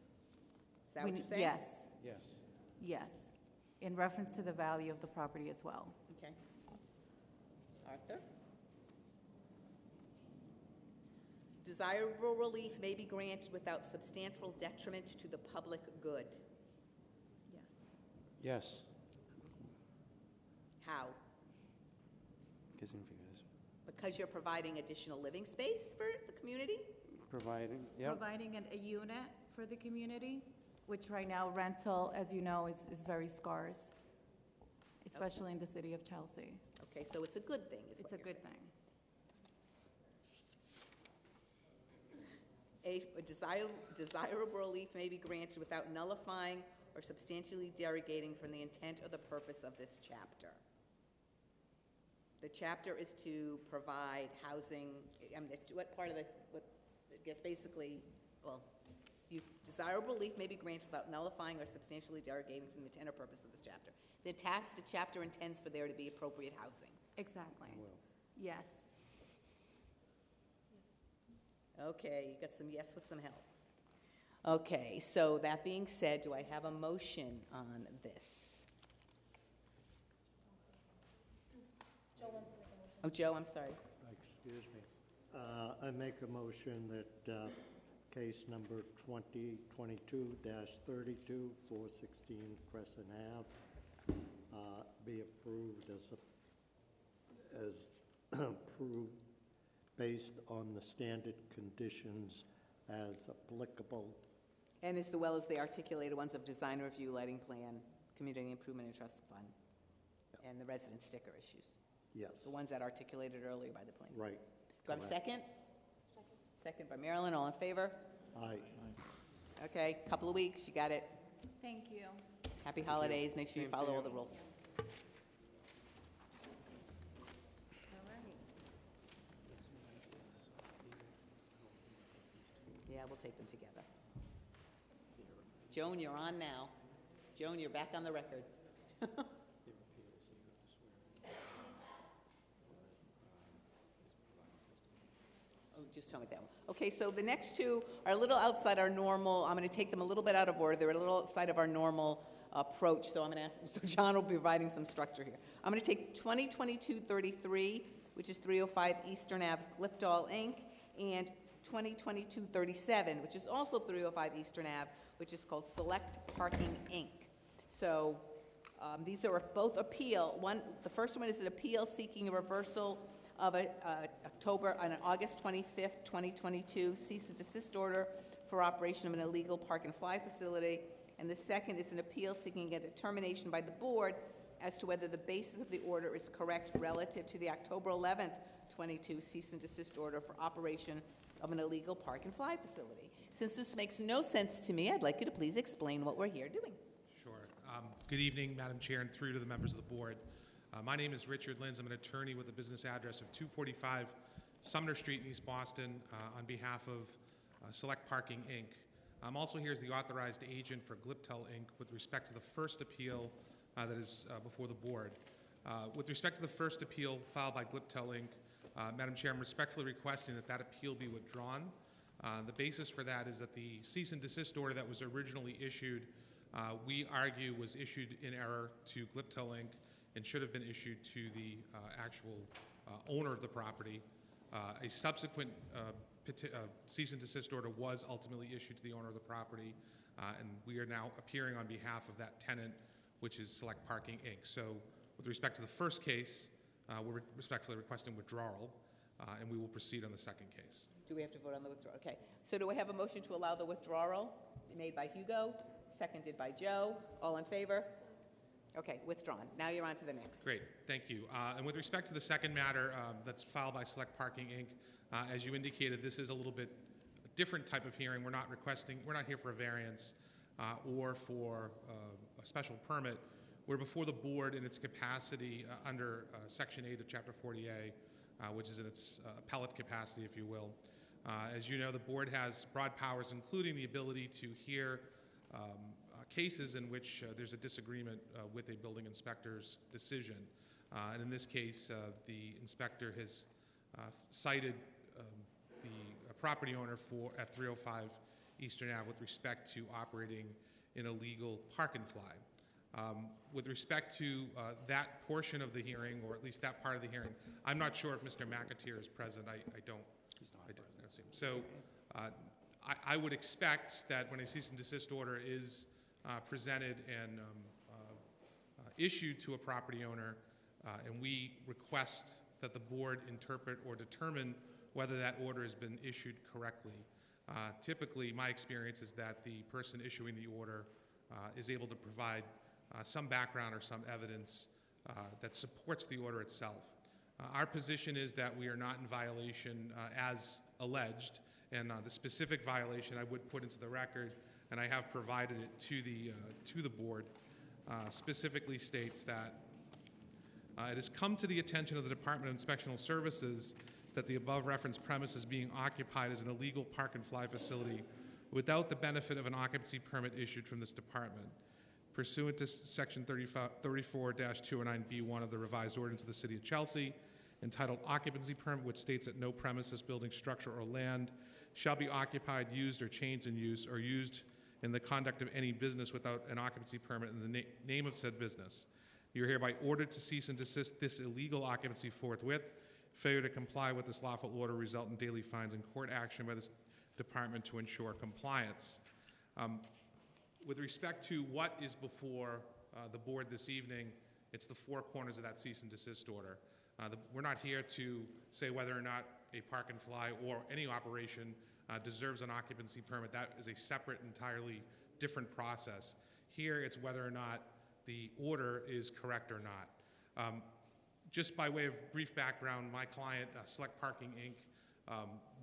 Is that what you're saying? Yes, Yes. yes, in reference to the value of the property as well. Okay. Arthur? Desirable relief may be granted without substantial detriment to the public good. Yes. Yes. How? Because you're providing additional living space for the community? Providing, yep. Providing a unit for the community, which right now rental, as you know, is very scarce, especially in the city of Chelsea. Okay, so it's a good thing, is It's what a you're good saying. thing. A desirable relief may be granted without nullifying or substantially derogating from the intent or the purpose of this chapter. The chapter is to provide housing, what part of the, I guess basically, well, desirable relief may be granted without nullifying or substantially derogating from the intent or purpose of this chapter. The chapter intends for there to be appropriate housing. Exactly. Yes. Okay, you got some yes with some help. Okay, so that being said, do I have a motion on this? Joe wants to make a motion. Oh, Joe, I'm sorry. Excuse me. I make a motion that case number 2022-32, 416 Crescent Ave, be approved as approved based on the standard conditions as applicable. And as well as the articulated ones of design review, lighting plan, community improvement and trust fund, and the resident sticker issues. Yes. The ones that articulated earlier by the plan. Right. Do I have a Correct. second? Second by Marilyn, all in favor? Aye. Okay, couple of weeks, you got it. Thank you. Happy holidays, make sure you follow all the rules. Yeah, we'll take them together. Joan, you're on now. Joan, you're back on the record. Oh, just tell me that one. Okay, so the next two are a little outside our normal, I'm going to take them a little bit out of order. They're a little outside of our normal approach, so I'm going to ask, so John will be providing some structure here. I'm going to take 2022-33, which is 305 Eastern Ave, Glipdall, Inc., and 2022-37, which is also 305 Eastern Ave, which is called Select Parking, Inc. So these are both appeal. The first one is an appeal seeking a reversal of an August 25th, 2022 cease and desist order for operation of an illegal park and fly facility. And the second is an appeal seeking a determination by the board as to whether the basis of the order is correct relative to the October 11th, 22 cease and desist order for operation of an illegal park and fly facility. Since this makes no sense to me, I'd like you to please explain what we're here doing. Sure. Good evening, Madam Chair, and through to the members of the board. My name is Richard Linz. I'm an attorney with a business address of 245 Sumner Street in East Boston on behalf of Select Parking, Inc. I'm also here as the authorized agent for Gliptel, Inc. with respect to the first appeal that is before the board. With respect to the first appeal filed by Gliptel, Inc., Madam Chair, I'm respectfully requesting that that appeal be withdrawn. The basis for that is that the cease and desist order that was originally issued, we argue was issued in error to Gliptel, Inc., and should have been issued to the actual owner of the property. A subsequent cease and desist order was ultimately issued to the owner of the property, and we are now appearing on behalf of that tenant, which is Select Parking, Inc. So with respect to the first case, we're respectfully requesting withdrawal, and we will proceed on the second case. Do we have to vote on the withdrawal? Okay. So do we have a motion to allow the withdrawal made by Hugo, seconded by Joe? All in favor? Okay, withdrawn. Now you're on to the next. Great, thank you. And with respect to the second matter that's filed by Select Parking, Inc., as you indicated, this is a little bit a different type of hearing. We're not here for a variance or for a special permit. We're before the board in its capacity under Section 8 of Chapter 40A, which is in its appellate capacity, if you will. As you know, the board has broad powers, including the ability to hear cases in which there's a disagreement with a building inspector's decision. And in this case, the inspector has cited the property owner at 305 Eastern Ave with respect to operating an illegal park and fly. With respect to that portion of the hearing, or at least that part of the hearing, I'm not sure if Mr. McAteer is present. I don't see him. So I would expect that when a cease and desist order is presented and issued to a property owner, and we request that the board interpret or determine whether that order has been issued correctly. Typically, my experience is that the person issuing the order is able to provide some background or some evidence that supports the order itself. Our position is that we are not in violation as alleged, and the specific violation I would put into the record, and I have provided it to the board, specifically states that it has come to the attention of the Department of Inspectional Services that the above referenced premise is being occupied as an illegal park and fly facility without the benefit of an occupancy permit issued from this department. Pursuant to Section 34-209B1 of the revised ordinance of the City of Chelsea, entitled Occupancy Permit, which states that no premises, building, structure, or land shall be occupied, used, or changed in use, or used in the conduct of any business without an occupancy permit in the name of said business. You are hereby ordered to cease and desist this illegal occupancy forthwith. Failure to comply with this lawful order result in daily fines and court action by this department to ensure compliance. With respect to what is before the board this evening, it's the four corners of that cease and desist order. We're not here to say whether or not a park and fly or any operation deserves an occupancy permit. That is a separate, entirely different process. Here, it's whether or not the order is correct or not. Just by way of brief background, my client, Select Parking, Inc.,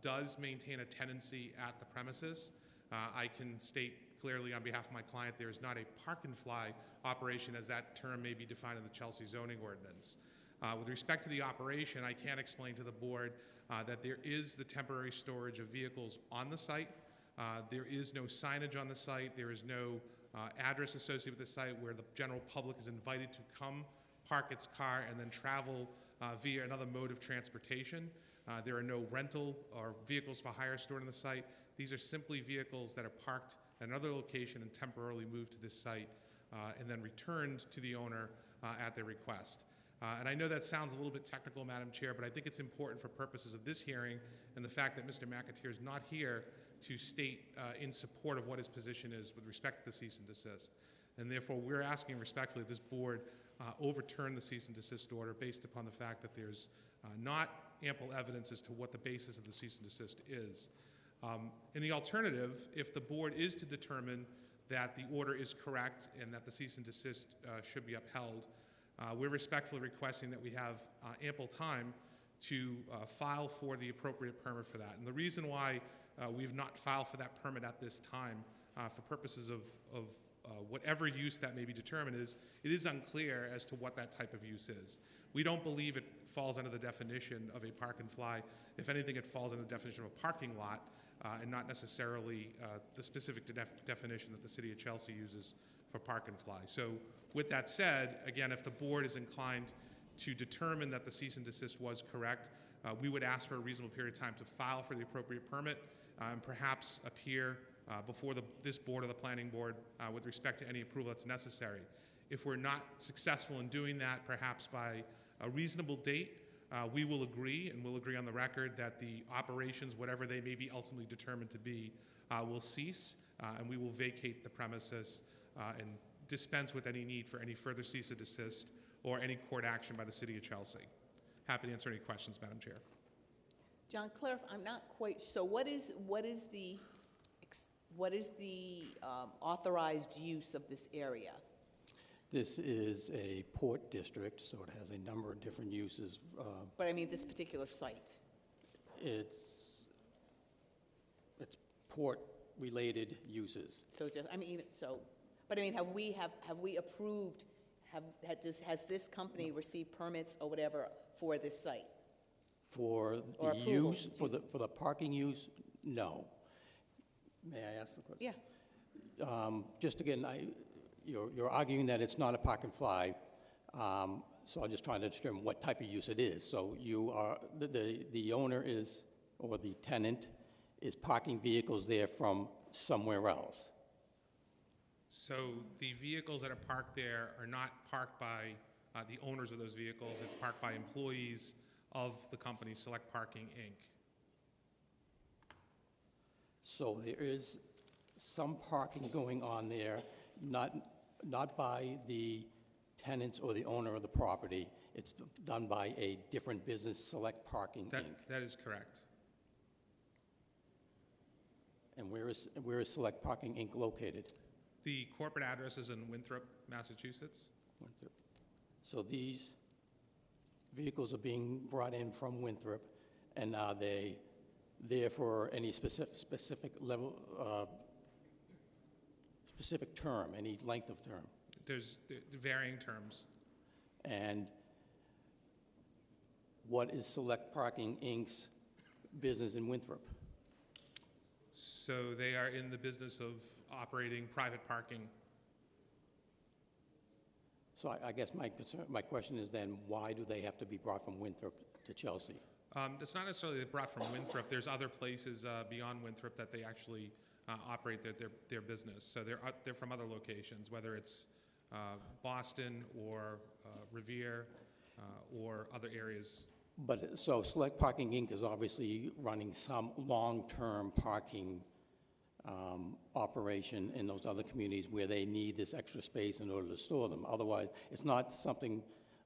does maintain a tenancy at the premises. I can state clearly on behalf of my client there is not a park and fly operation as that term may be defined in the Chelsea zoning ordinance. With respect to the operation, I can explain to the board that there is the temporary storage of vehicles on the site. There is no signage on the site. There is no address associated with the site where the general public is invited to come park its car and then travel via another mode of transportation. There are no rental or vehicles for hire stored on the site. These are simply vehicles that are parked at another location and temporarily moved to this site and then returned to the owner at their request. And I know that sounds a little bit technical, Madam Chair, but I think it's important for purposes of this hearing and the fact that Mr. McAteer is not here to state in support of what his position is with respect to the cease and desist. And therefore, we're asking respectfully that this board overturn the cease and desist order based upon the fact that there's not ample evidence as to what the basis of the cease and desist is. In the alternative, if the board is to determine that the order is correct and that the cease and desist should be upheld, we're respectfully requesting that we have ample time to file for the appropriate permit for that. And the reason why we've not filed for that permit at this time, for purposes of whatever use that may be determined, is it is unclear as to what that type of use is. We don't believe it falls under the definition of a park and fly. If anything, it falls under the definition of a parking lot and not necessarily the specific definition that the City of Chelsea uses for park and fly. So with that said, again, if the board is inclined to determine that the cease and desist was correct, we would ask for a reasonable period of time to file for the appropriate permit and perhaps appear before this board or the planning board with respect to any approval that's necessary. If we're not successful in doing that, perhaps by a reasonable date, we will agree, and we'll agree on the record, that the operations, whatever they may be ultimately determined to be, will cease, and we will vacate the premises and dispense with any need for any further cease and desist or any court action by the City of Chelsea. Happy to answer any questions, Madam Chair. John, clarify, I'm not quite, so what is the authorized use of this area? This is a port district, so it has a number of different uses. But I mean this particular site. It's port-related uses. So just, I mean, so, but I mean, have we approved has this company received permits or whatever for this site? For Or the approval, use, for the parking use, no. May I ask the question? Yeah. Just again, you're arguing that it's not a park and fly, so I'm just trying to determine what type of use it is. So you are, the owner is, or the tenant is parking vehicles there from somewhere else. So the vehicles that are parked there are not parked by the owners of those vehicles. It's parked by employees of the company Select Parking, Inc. So there is some parking going on there, not by the tenants or the owner of the property. It's done by a different business, Select Parking, Inc. That is correct. And where is Select Parking, Inc. located? The corporate address is in Winthrop, Massachusetts. Winthrop. So these vehicles are being brought in from Winthrop, and are they there for any specific level, specific term, any length of term? There's varying terms. And what is Select Parking, Inc.'s business in Winthrop? So they are in the business of operating private parking. So I guess my question is then, why do they have to be brought from Winthrop to Chelsea? It's not necessarily brought from Winthrop. There's other places beyond Winthrop that they actually operate their business. So they're from other locations, whether it's Boston or Revere or other areas. But so Select Parking, Inc. is obviously running some long-term parking operation in those other communities where they need this extra space in order to store them. Otherwise, it's not something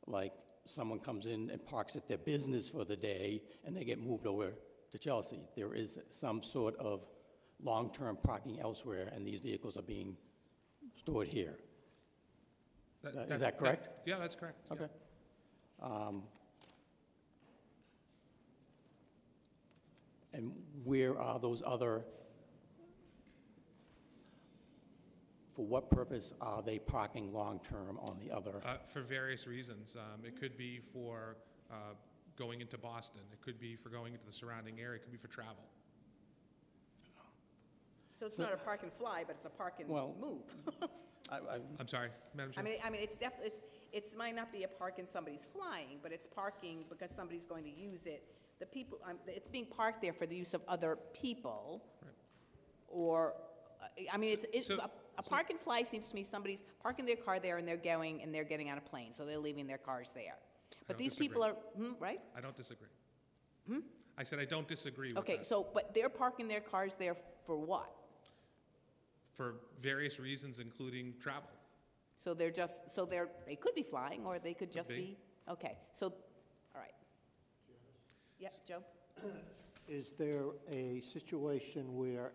like someone comes in and parks at their business for the day and they get moved over to Chelsea. There is some sort of long-term parking elsewhere, and these vehicles are being stored here. Is that correct? Yeah, that's correct. Okay. And where are those other, for what purpose are they parking long-term on the other? For various reasons. It could be for going into Boston. It could be for going into the surrounding area. It could be for travel. So it's not a park and fly, but it's a park and move. I'm sorry, Madam Chair. I mean, it's definitely, it might not be a park and somebody's flying, but it's parking because somebody's going to use it. The people, it's being parked there for the use of other people. Right. Or, I mean, a park and fly seems to me somebody's parking their car there and they're going and they're getting on a plane, so they're leaving their cars there. But these people are, right? I don't disagree. I said I don't disagree with Okay, that. so, but they're parking their cars there for what? For various reasons, including travel. So they're just, they could be flying, or they could just be, okay, so, all right. Yep, Joe? Is there a situation where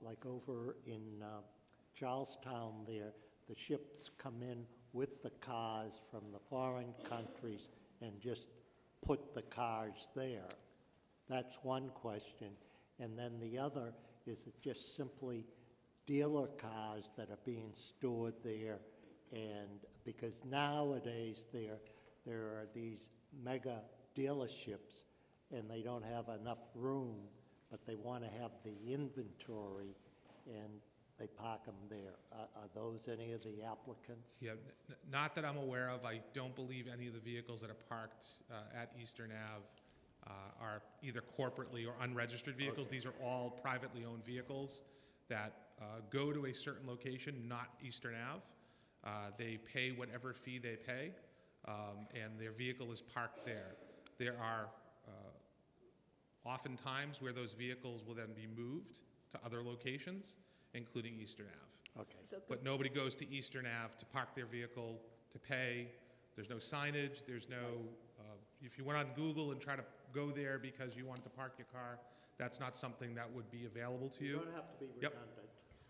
like over in Charlestown there, the ships come in with the cars from the foreign countries and just put the cars there? That's one question. And then the other, is it just simply dealer cars that are being stored there? And because nowadays there are these mega dealerships and they don't have enough room, but they want to have the inventory and they park them there. Are those any of the applicants? Yeah, not that I'm aware of. I don't believe any of the vehicles that are parked at Eastern Ave are either corporately or unregistered vehicles. These are all privately owned vehicles that go to a certain location, not Eastern Ave. They pay whatever fee they pay, and their vehicle is parked there. There are often times where those vehicles will then be moved to other locations, including Eastern Ave. Okay. But nobody goes to Eastern Ave to park their vehicle, to pay. There's no signage. There's no, if you went on Google and try to go there because you wanted to park your car, that's not something that would be available to you. You don't have to be redundant.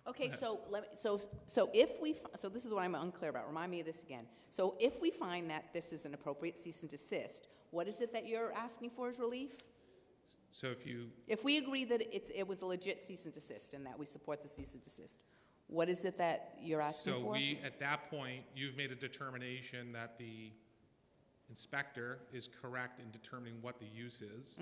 Okay, so so this is what I'm unclear about. Remind me of this again. So if we find that this is an appropriate cease and desist, what is it that you're asking for as relief? So If we agree that it was a legit cease and desist and that we support the cease and desist, What is it that you're asking for? So at that point, you've made a determination that the inspector is correct in determining what the use is,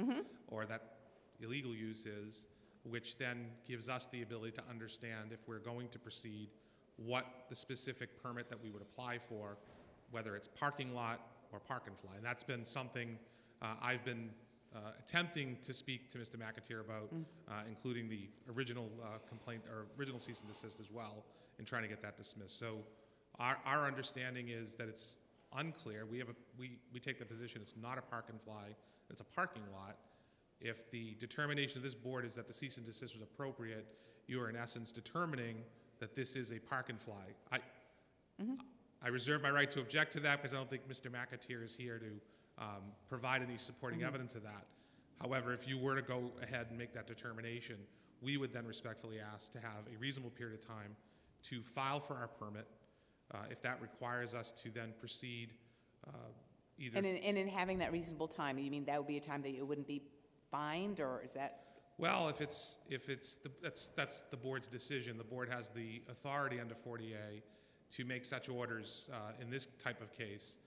or that illegal use is, which then gives us the ability to understand if we're going to proceed, what the specific permit that we would apply for, whether it's parking lot or park and fly. And that's been something I've been attempting to speak to Mr. McAteer about, including the original complaint, or original cease and desist as well, in trying to get that dismissed. So our understanding is that it's unclear. We take the position it's not a park and fly, it's a parking lot. If the determination of this board is that the cease and desist was appropriate, you are in essence determining that this is a park and fly. I reserve my right to object to that because I don't think Mr. McAteer is here to provide any supporting evidence of that. However, if you were to go ahead and make that determination, we would then respectfully ask to have a reasonable period of time to file for our permit. If that requires us to then proceed either... And in having that reasonable time, you mean that would be a time that it wouldn't be fined, or is that... Well, that's the board's decision. The board has the authority under 40A to make such orders in this type of case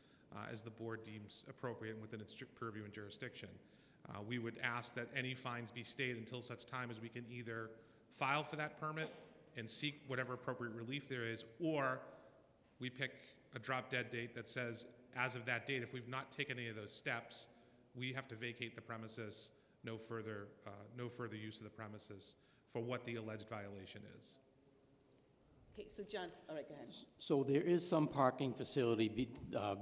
as the board deems appropriate and within its purview and jurisdiction. We would ask that any fines be stayed until such time as we can either file for that permit and seek whatever appropriate relief there is, or we pick a drop-dead date that says, as of that date, if we've not taken any of those steps, we have to vacate the premises, no further use of the premises for what the alleged violation is. Okay, so John, all right, go ahead. So there is some parking facility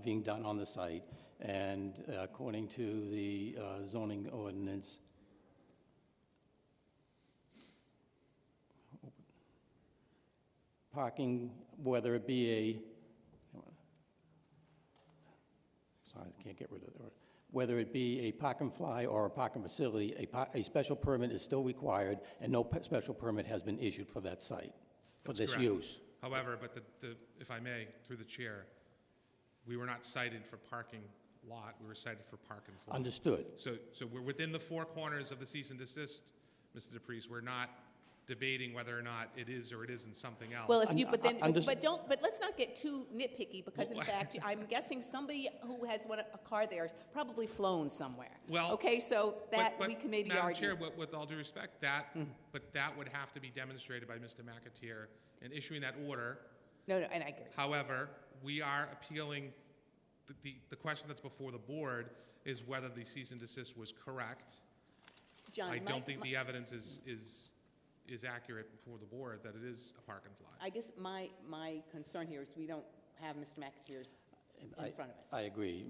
being done on the site, and according to the zoning ordinance, parking, whether it be sorry, I can't get rid of it. Whether it be a park and fly or a parking facility, a special permit is still required, and no special permit has been issued for that site, for this correct. use. However, but if I may, through the chair, we were not cited for parking lot, we were cited for park and fly. Understood. So we're within the four corners of the cease and desist, Mr. DePriest. We're not debating whether or not it is or it isn't something else. Well, if you, but let's not get too nitpicky, because in fact, I'm guessing somebody who has a car there is probably flown somewhere. Well, okay, so that we can maybe Madam argue. Chair, with all due respect, but that would have to be demonstrated by Mr. McAteer in issuing that order. No, and I agree. However, we are appealing, the question that's before the board is whether the cease and desist was correct. John, I don't think the evidence is accurate before the board that it is a park and fly. I guess my concern here is we don't have Mr. McAteer's in front of us. I agree.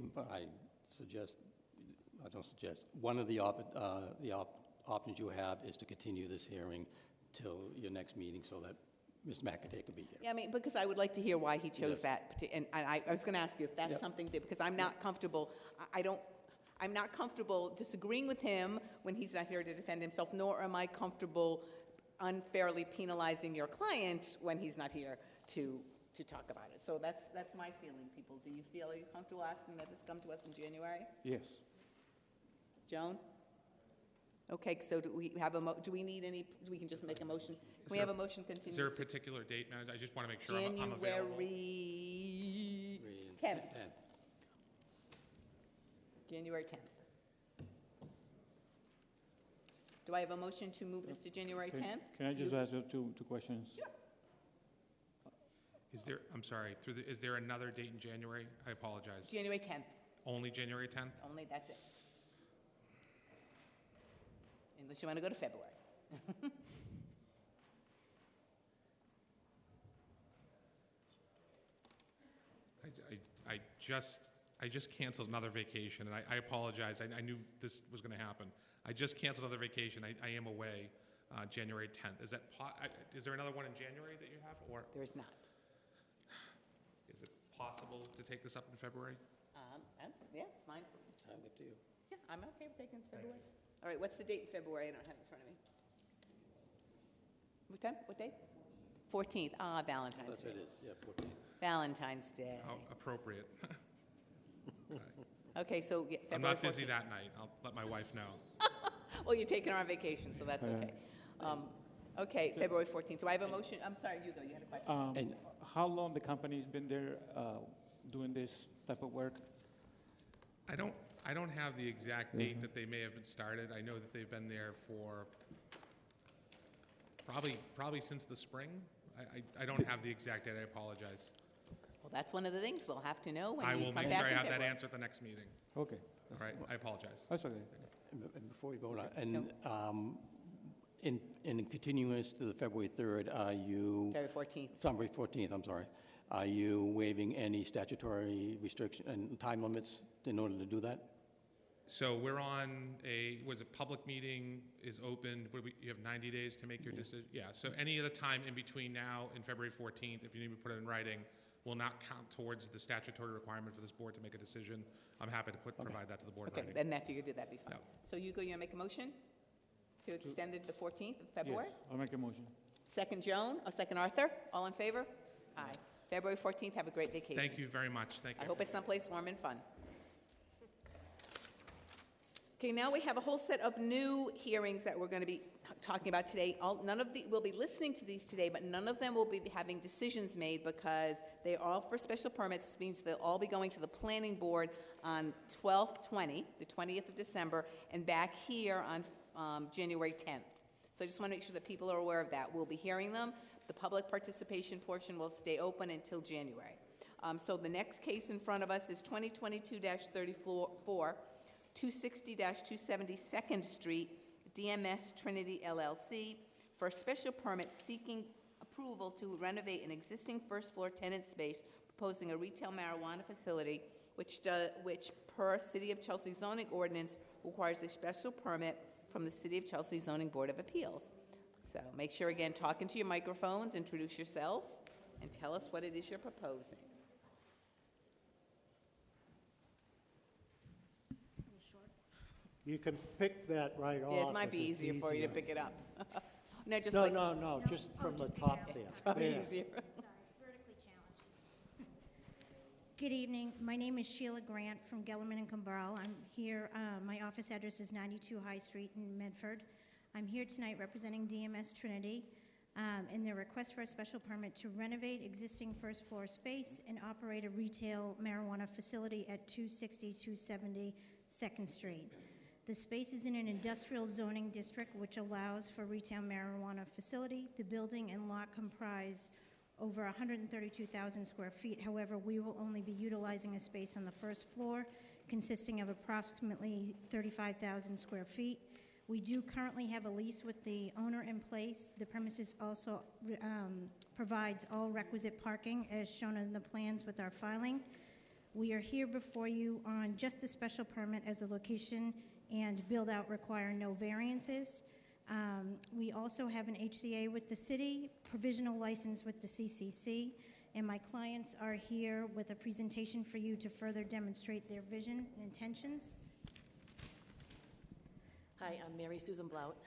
One of the options you have is to continue this hearing till your next meeting so that Mr. McAteer can be here. Yeah, I mean, because I would like to hear why he chose Yes. that. And I was going to ask you if that's something that, because I'm not comfortable, I'm not comfortable disagreeing with him when he's not here to defend himself, nor am I comfortable unfairly penalizing your client when he's not here to talk about it. So that's my feeling, people. Are you comfortable asking that this come to us in January? Yes. Joan? Okay, so do we can just make a motion? Can we have a motion continue? Is there a particular date, man? I just want to make sure I'm available. January 10th. January 10th. Do I have a motion to move this to January 10th? Can I just ask you two questions? Sure. Is there another date in January? I apologize. January 10th. Only January 10th? Only, that's it. Unless you want to go to February. I just canceled another vacation, and I apologize. I knew this was going to happen. I just canceled another vacation. I am away January 10th. Is there another one in January that you have, or there is not? Is it possible to take this up in February? Yeah, it's fine. Up to you. Yeah, I'm okay with taking February. All right, what's the date in February? I don't have it in front of me. What time? What date? 14th. Valentine's Day. It is, yeah, 14th. Valentine's Day. Oh, appropriate. Okay, so yeah, I'm February not busy 14th. that night. I'll let my wife know. Well, you're taking her on vacation, so that's okay. Okay, February 14th. Do I have a motion? I'm sorry, Hugo, you had a question? And how long the company's been there doing this type of work? I don't have the exact date that they may have been started. I know that they've been there for probably since the spring. I don't have the exact date. I apologize. Well, that's one of the things we'll have to know when I you will come make back sure I in have that February. answer at the next meeting. Okay. All right, I apologize. That's okay. And before we vote on, and in continuance to the February 3rd, are you? February 14th. February 14th, I'm sorry. Are you waiving any statutory restriction and time limits in order to do that? So we're on a public meeting is open, you have 90 days to make your decision? Yeah, so any of the time in between now and February 14th, if you need me to put it in writing, will not count towards the statutory requirement for this board to make a decision. I'm happy to provide that to the board in Okay, writing. then that you could do that before. Yeah. So Hugo, you want to make a motion to extend it to the 14th of February? Yes, I'll make a motion. Second Joan, or second Arthur? All in favor? Aye. February 14th, have a great vacation. Thank you very much. Thank you. I hope it's someplace warm and fun. Okay, now we have a whole set of new hearings that we're going to be talking about today. We'll be listening to these today, but none of them will be having decisions made because they're all for special permits, which means they'll all be going to the planning board on the 20th of December, and back here on January 10th. So I just want to make sure that people are aware of that. We'll be hearing them. The public participation portion will stay open until January. So the next case in front of us is 2022-34, 260-270 2nd Street, DMS Trinity LLC, for a special permit seeking approval to renovate an existing first-floor tenant space, proposing a retail marijuana facility, which per City of Chelsea zoning ordinance requires a special permit from the City of Chelsea Zoning Board of Appeals. So make sure, again, talk into your microphones, introduce yourselves, and tell us what it is you're proposing. You can pick that right off. Yeah, it might if be it's easier for you to easier. pick it up. No, just No, like. no, just from the top there. It's probably There. easier. Good evening. My name is Sheila Grant from Gellerman and Cabral. I'm here, my office address is 92 High Street in Medford. I'm here tonight representing DMS Trinity in their request for a special permit to renovate existing first floor space and operate a retail marijuana facility at 260-270 2nd Street. The space is in an industrial zoning district which allows for retail marijuana facility. The building and lot comprise over 132,000 square feet. However, we will only be utilizing a space on the first floor consisting of approximately 35,000 square feet. We do currently have a lease with the owner in place. The premises also provides all requisite parking as shown in the plans with our filing. We are here before you on just the special permit as the location and build-out require no variances. We also have an HCA with the city, provisional license with the CCC, and my clients are here with a presentation for you to further demonstrate their vision and intentions. Hi, I'm Mary Susan Blout.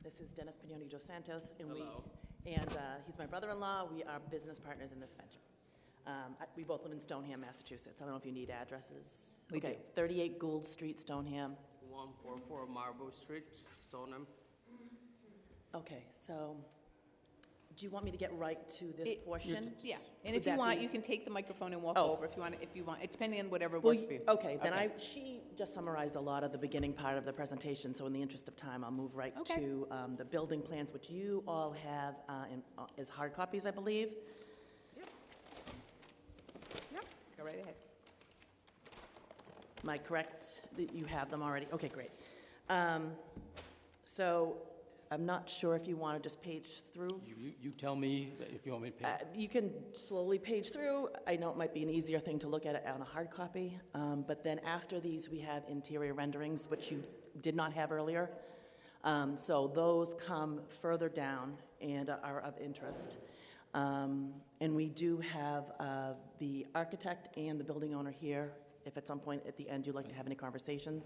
This is Dennis Pignoni dos Santos, and Hello. he's my brother-in-law. We are business partners in this venture. We both live in Stoneham, Massachusetts. I don't know if you need addresses. We do. 38 Gould Street, Stoneham. 144 Marlborough Street, Stoneham. Okay, so do you want me to get right to this portion? Yeah, and Would if you that want, be- you can take the microphone and walk Oh. over if you want, depending on whatever Well, works for you. okay, then she just summarized a lot of the beginning part of the presentation, so in the interest of time, I'll move right Okay. to the building plans, which you all have as hard copies, I believe. Yep, go right ahead. Am I correct that you have them already? Okay, great. So I'm not sure if you want to just page through. You tell me if you want me to pay. You can slowly page through. I know it might be an easier thing to look at it on a hard copy, but then after these, we have interior renderings, which you did not have earlier. So those come further down and are of interest. And we do have the architect and the building owner here, if at some point at the end you'd like to have any conversation.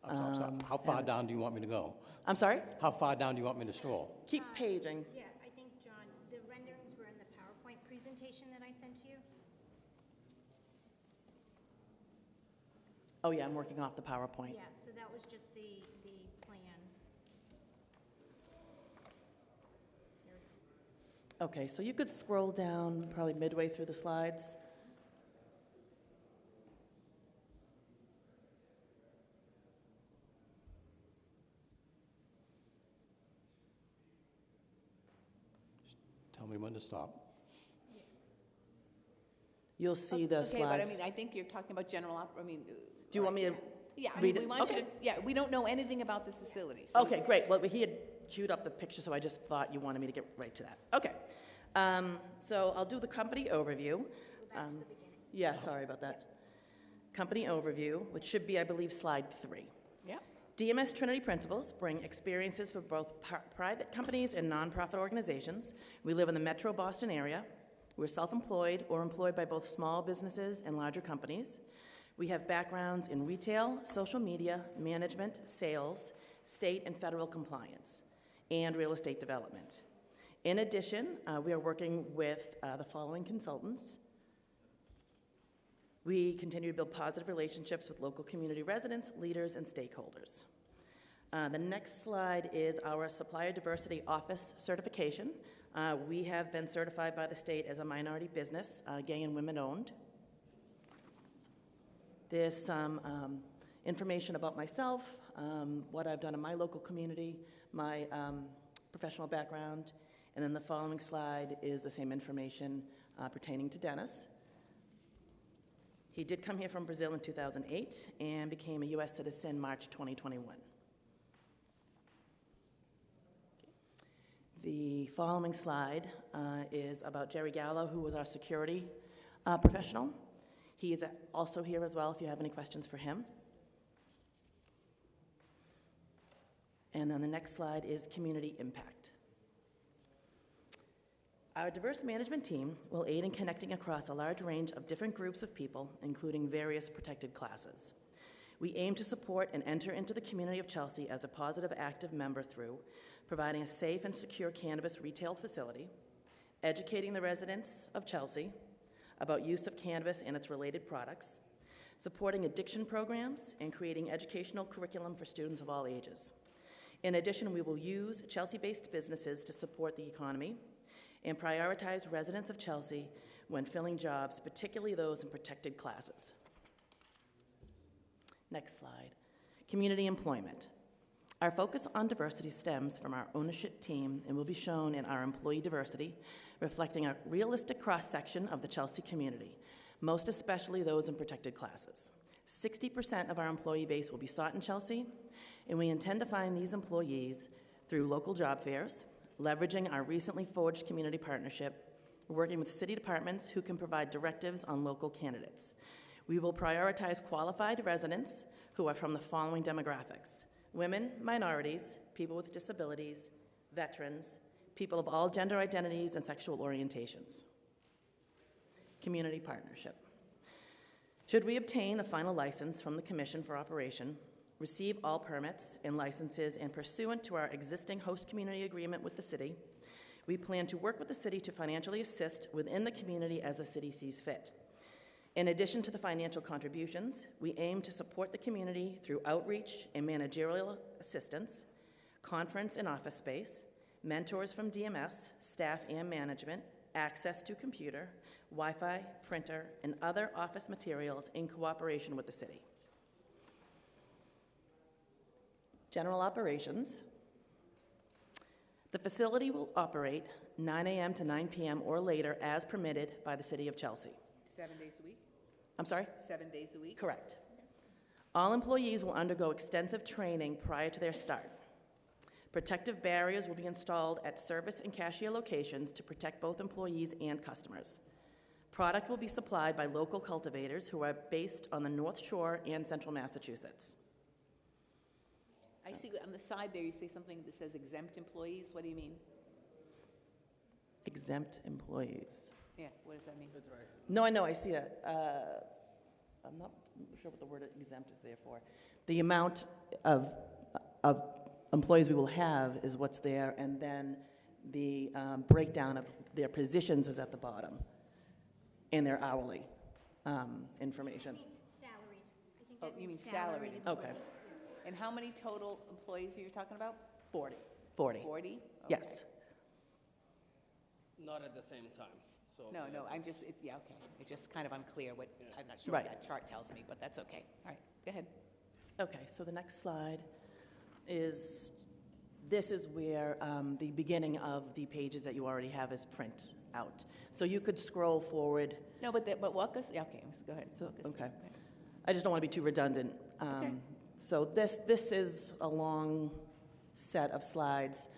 I'm sorry. How far down do you want me to go? I'm sorry? How far down do you want me to scroll? Keep paging. Yeah, I think, John, the renderings were in the PowerPoint presentation that I sent to you. Oh, yeah, I'm working off the PowerPoint. Yeah, so that was just the plans. Okay, so you could scroll down probably midway through the slides. Tell me when to stop. You'll see the Okay, but I slides. mean, I think you're talking about general, Do you want me to yeah, I mean, read we it? want you Okay. to, yeah, we don't know anything about this facility. so- Okay, great. Well, he had queued up the picture, so I just thought you wanted me to get right to that. Okay. So I'll do the company overview. Yeah, sorry about that. Company overview, which should be, I believe, slide 3. Yeah. DMS Trinity principals bring experiences for both private companies and nonprofit organizations. We live in the Metro Boston area. We're self-employed or employed by both small businesses and larger companies. We have backgrounds in retail, social media, management, sales, state and federal compliance, and real estate development. In addition, we are working with the following consultants. We continue to build positive relationships with local community residents, leaders, and stakeholders. The next slide is our Supplier Diversity Office certification. We have been certified by the state as a minority business, gay and women-owned. There's some information about myself, what I've done in my local community, my professional background, and then the following slide is the same information pertaining to Dennis. He did come here from Brazil in 2008 and became a U.S. citizen March 2021. The following slide is about Jerry Gallo, who was our security professional. He is also here as well if you have any questions for him. And then the next slide is community impact. Our diverse management team will aid in connecting across a large range of different groups of people, including various protected classes. We aim to support and enter into the community of Chelsea as a positive, active member through providing a safe and secure cannabis retail facility, educating the residents of Chelsea about use of cannabis and its related products, supporting addiction programs, and creating educational curriculum for students of all ages. In addition, we will use Chelsea-based businesses to support the economy and prioritize residents of Chelsea when filling jobs, particularly those in protected classes. Next slide. Community employment. Our focus on diversity stems from our ownership team and will be shown in our employee diversity, reflecting a realistic cross-section of the Chelsea community, most especially those in protected classes. 60% of our employee base will be sought in Chelsea, and we intend to find these employees through local job fairs, leveraging our recently forged community partnership, working with city departments who can provide directives on local candidates. We will prioritize qualified residents who are from the following demographics: women, minorities, people with disabilities, veterans, people of all gender identities and sexual orientations. Community partnership. Should we obtain a final license from the Commission for Operation, receive all permits and licenses, and pursuant to our existing host community agreement with the city, we plan to work with the city to financially assist within the community as the city sees fit. In addition to the financial contributions, we aim to support the community through outreach and managerial assistance, conference and office space, mentors from DMS, staff and management, access to computer, Wi-Fi, printer, and other office materials in cooperation with the city. General operations. The facility will operate 9 a.m. to 9 p.m. or later as permitted by the City of Chelsea. 7 days a week? I'm sorry? 7 days a week? Correct. All employees will undergo extensive training prior to their start. Protective barriers will be installed at service and cashier locations to protect both employees and customers. Product will be supplied by local cultivators who are based on the North Shore and Central Massachusetts. I see on the side there, you say something that says exempt employees. What do you mean? Exempt employees. Yeah, what does that mean? That's right. No, I know, I see that. I'm not sure what the word exempt is there for. The amount of employees we will have is what's there, and then the breakdown of their positions is at the bottom, and their hourly information. Salaried. I think Oh, that you mean means salaried Okay. employees. And how many total employees are you talking about? 40. 40? Okay. Yes. Not at the same time, so. No, I'm just, yeah, okay. It's just kind of unclear what, I'm not sure Right. what that chart tells me, but that's okay. All right, go ahead. Okay, so the next slide is, this is where the beginning of the pages that you already have is print out. So you could scroll forward. No, but walk us, yeah, okay, go ahead. So, Walk us through. okay. I just don't want to be too redundant. So this is a long set of slides.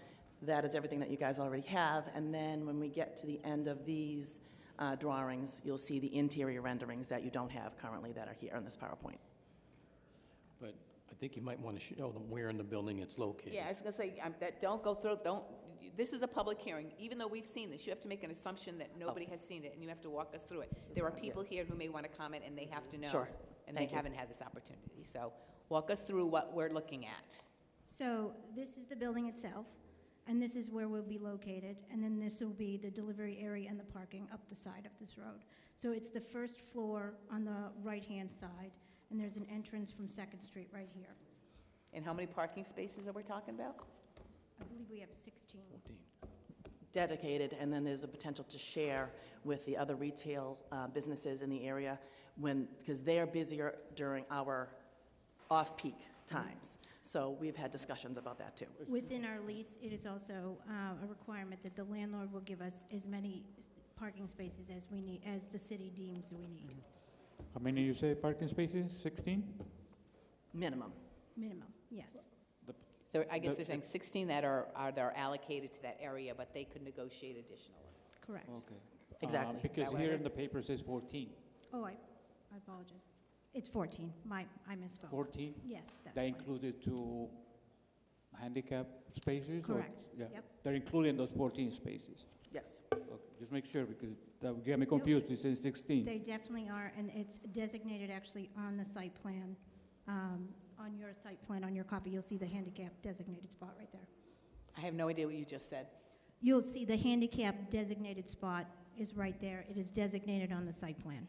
That is everything that you guys already have. And then when we get to the end of these drawings, you'll see the interior renderings that you don't have currently that are here in this PowerPoint. But I think you might want to show them where in the building it's located. Yeah, I was gonna say, don't go through, this is a public hearing. Even though we've seen this, you have to make an assumption that nobody has seen it, and you have to walk us through it. There are people here who may want to comment, and they have to know. Sure. And Thank they you. haven't had this opportunity. So walk us through what we're looking at. So this is the building itself, and this is where we'll be located, and then this will be the delivery area and the parking up the side of this road. So it's the first floor on the right-hand side, and there's an entrance from Second Street right here. And how many parking spaces are we talking about? I believe we have 16. Dedicated, and then there's a potential to share with the other retail businesses in the area because they're busier during our off-peak times. So we've had discussions about that too. Within our lease, it is also a requirement that the landlord will give us as many parking spaces as we need, as the city deems we need. How many you say parking spaces? 16? Minimum. Minimum, yes. I guess they're saying 16 that are allocated to that area, but they could negotiate additional ones. Correct. Okay. Exactly. Because That what I here heard? in the paper says 14. Oh, I apologize. It's 14. I misspoke. 14? Yes, that's That 14. included to handicap spaces? or- Correct. Yeah. Yep. They're including those 14 spaces? Yes. Okay, just make sure because that would get me confused. It says 16. They definitely are, and it's designated actually on the site plan. On your site plan, on your copy, you'll see the handicap designated spot right there. I have no idea what you just said. You'll see the handicap designated spot is right there. It is designated on the site plan.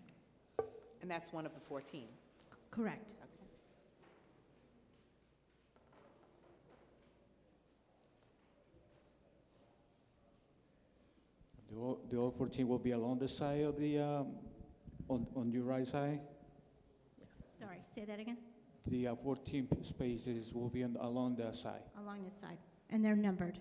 And that's one of the 14. Correct. Okay. The all 14 will be along the side of the, on your right side? Sorry, say that again? The 14 spaces will be along the side. Along the side. And they're numbered.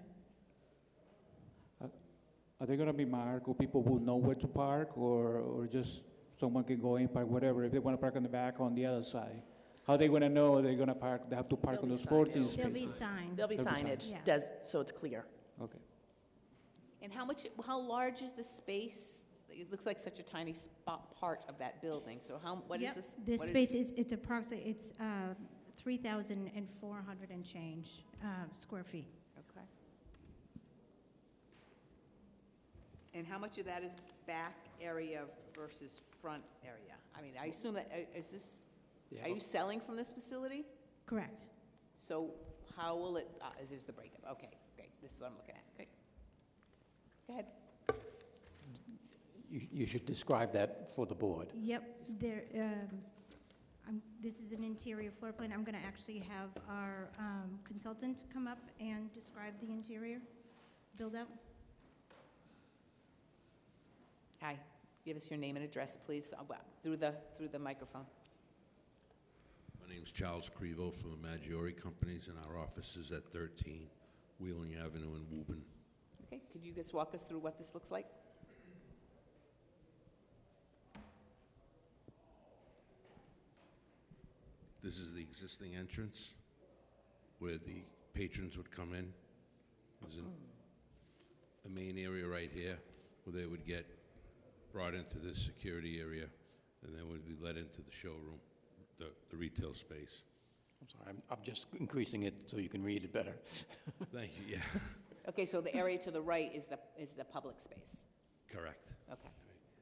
Are they going to be marked, or people will know where to park, or just someone can go in, park whatever, if they want to park on the back on the other side? How are they going to know they're going to park, they have to park on those 14 spaces? There'll be signs. There'll be There'll be signage, Yeah. so it's clear. Okay. And how large is the space? It looks like such a tiny spot part of that building. So what is Yep. this? This what space is, it's approximately, it's 3,400 and change square feet. Okay. And how much of that is back area versus front area? I mean, I assume that, Yeah, are you selling from this facility? Correct. So how will it, this is the breakup. Okay, great. This is what I'm looking at. Great. Go ahead. You should describe that for the board. Yep, there, this is an interior floor plan. I'm going to actually have our consultant come up and describe the interior build-out. Hi. Give us your name and address, please, through the microphone. My name's Charles Crevo from the Maggiore Companies, and our office is at 13 Wheeling Avenue in Woburn. Okay, could you just walk us through what this looks like? This is the existing entrance where the patrons would come in. There's a main area right here where they would get brought into this security area and then would be led into the showroom, the retail space. I'm sorry, I'm just increasing it so you can read it better. Thank you, yeah. Okay, so the area to the right is the public space. Correct. Okay.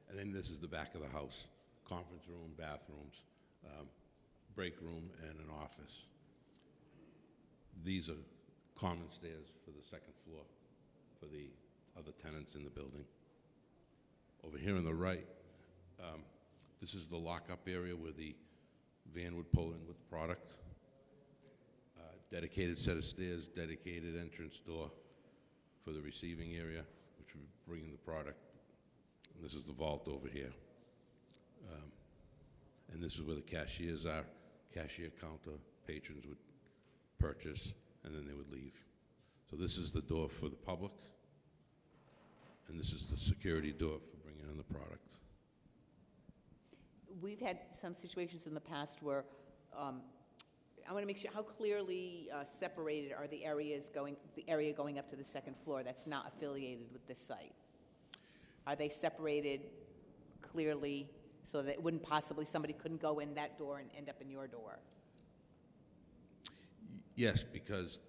And then this is the back of the house, conference room, bathrooms, break room, and an office. These are common stairs for the second floor for the other tenants in the building. Over here on the right, this is the lockup area where the van would pull in with product. Dedicated set of stairs, dedicated entrance door for the receiving area, which which would bring in the product. And this is the vault over here. And this is where the cashiers are. Cashier counter, patrons would purchase, and then they would leave. So this is the door for the public, and this is the security door for bringing in the product. We've had some situations in the past where, I want to make sure, how clearly separated are the area going up to the second floor that's not affiliated with this site? Are they separated clearly so that it wouldn't possibly, somebody couldn't go in that door and end up in your door? Yes, because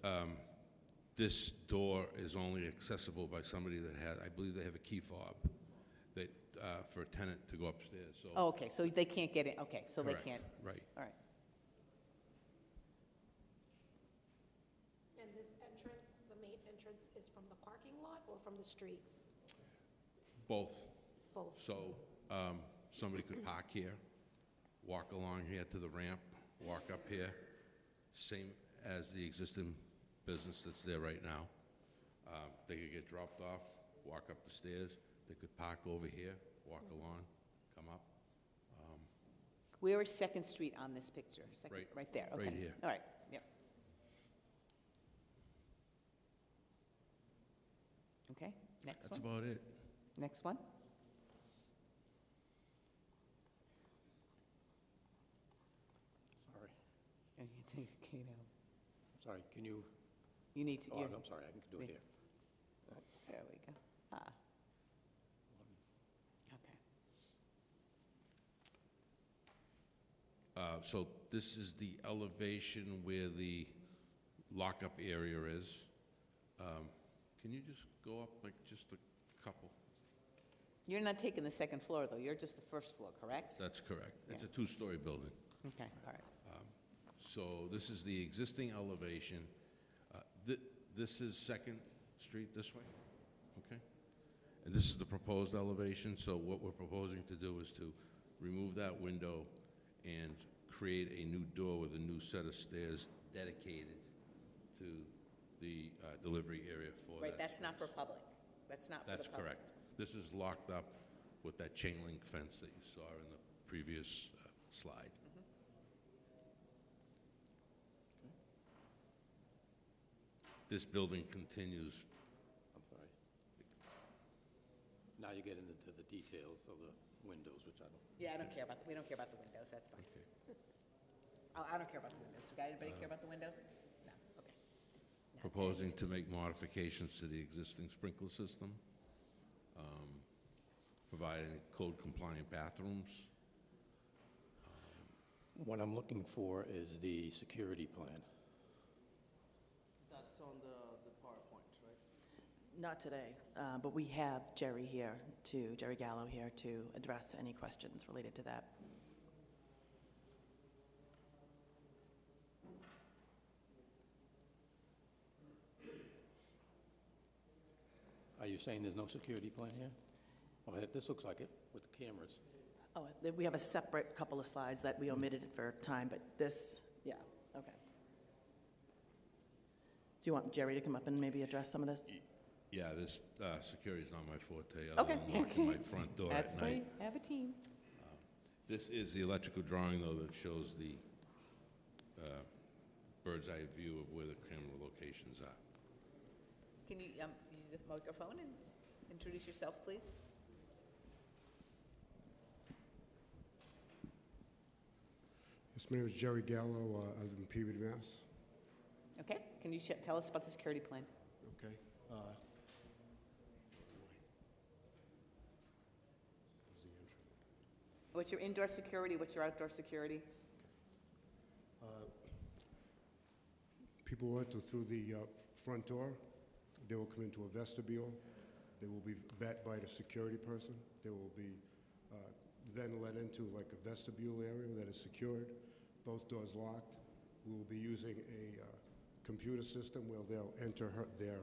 this door is only accessible by somebody that has, I believe they have a key fob that, for a tenant to go upstairs. So Oh, okay, so they can't get in, okay, so Correct, they can't. right. All right. And this entrance, the main entrance is from the parking lot or from the street? Both. Both. So somebody could park here, walk along here to the ramp, walk up here, same as the existing business that's there right now. They could get dropped off, walk up the stairs. They could park over here, walk along, come up. Where is Second Street on this picture? Right- Right there, okay. right here. All right, yep. Okay, next one. That's about it. Next one. Sorry. You Sorry, can you? need to. Oh, I'm sorry, I can do it here. There we go. Ah. Okay. So this is the elevation where the lockup area is. Can you just go up like just a couple? You're not taking the second floor, though. You're just the first floor, correct? That's correct. It's a Yeah. two-story building. Okay, all right. So this is the existing elevation. This is Second Street this way, okay? And this is the proposed elevation, so what we're proposing to do is to remove that window and create a new door with a new set of stairs dedicated to the delivery area for that. Right, that's not for public. That's not for the That's public. correct. This is locked up with that chain link fence that you saw in the previous slide. This building continues. I'm sorry. Now you get into the details of the windows, which I don't. Yeah, I don't care about, we don't care about the windows, that's fine. I don't care about the windows. Does anybody care about the windows? No, okay. Proposing to make modifications to the existing sprinkler system, providing code-compliant bathrooms. What I'm looking for is the security plan. That's on the PowerPoint, right? Not today, but we have Jerry Gallo here to address any questions related to that. Are you saying there's no security plan here? Oh, this looks like it with the cameras. Oh, we have a separate couple of slides that we omitted for time, but this, yeah, okay. Do you want Jerry to come up and maybe address some of this? Yeah, this security's not my forte, Okay. other than locking my front door That's at night. great, have a team. This is the electrical drawing, though, that shows the bird's eye view of where the camera locations are. Can you use the microphone and introduce yourself, please? Yes, my name is Jerry Gallo. I live in Peabody, Mass. Okay, can you tell us about the security plan? Okay. What's your indoor security, what's your outdoor security? People enter through the front door. They will come into a vestibule. They will be vet by the security person. They will be then led into like a vestibule area that is secured, both doors locked. We will be using a computer system where they'll enter their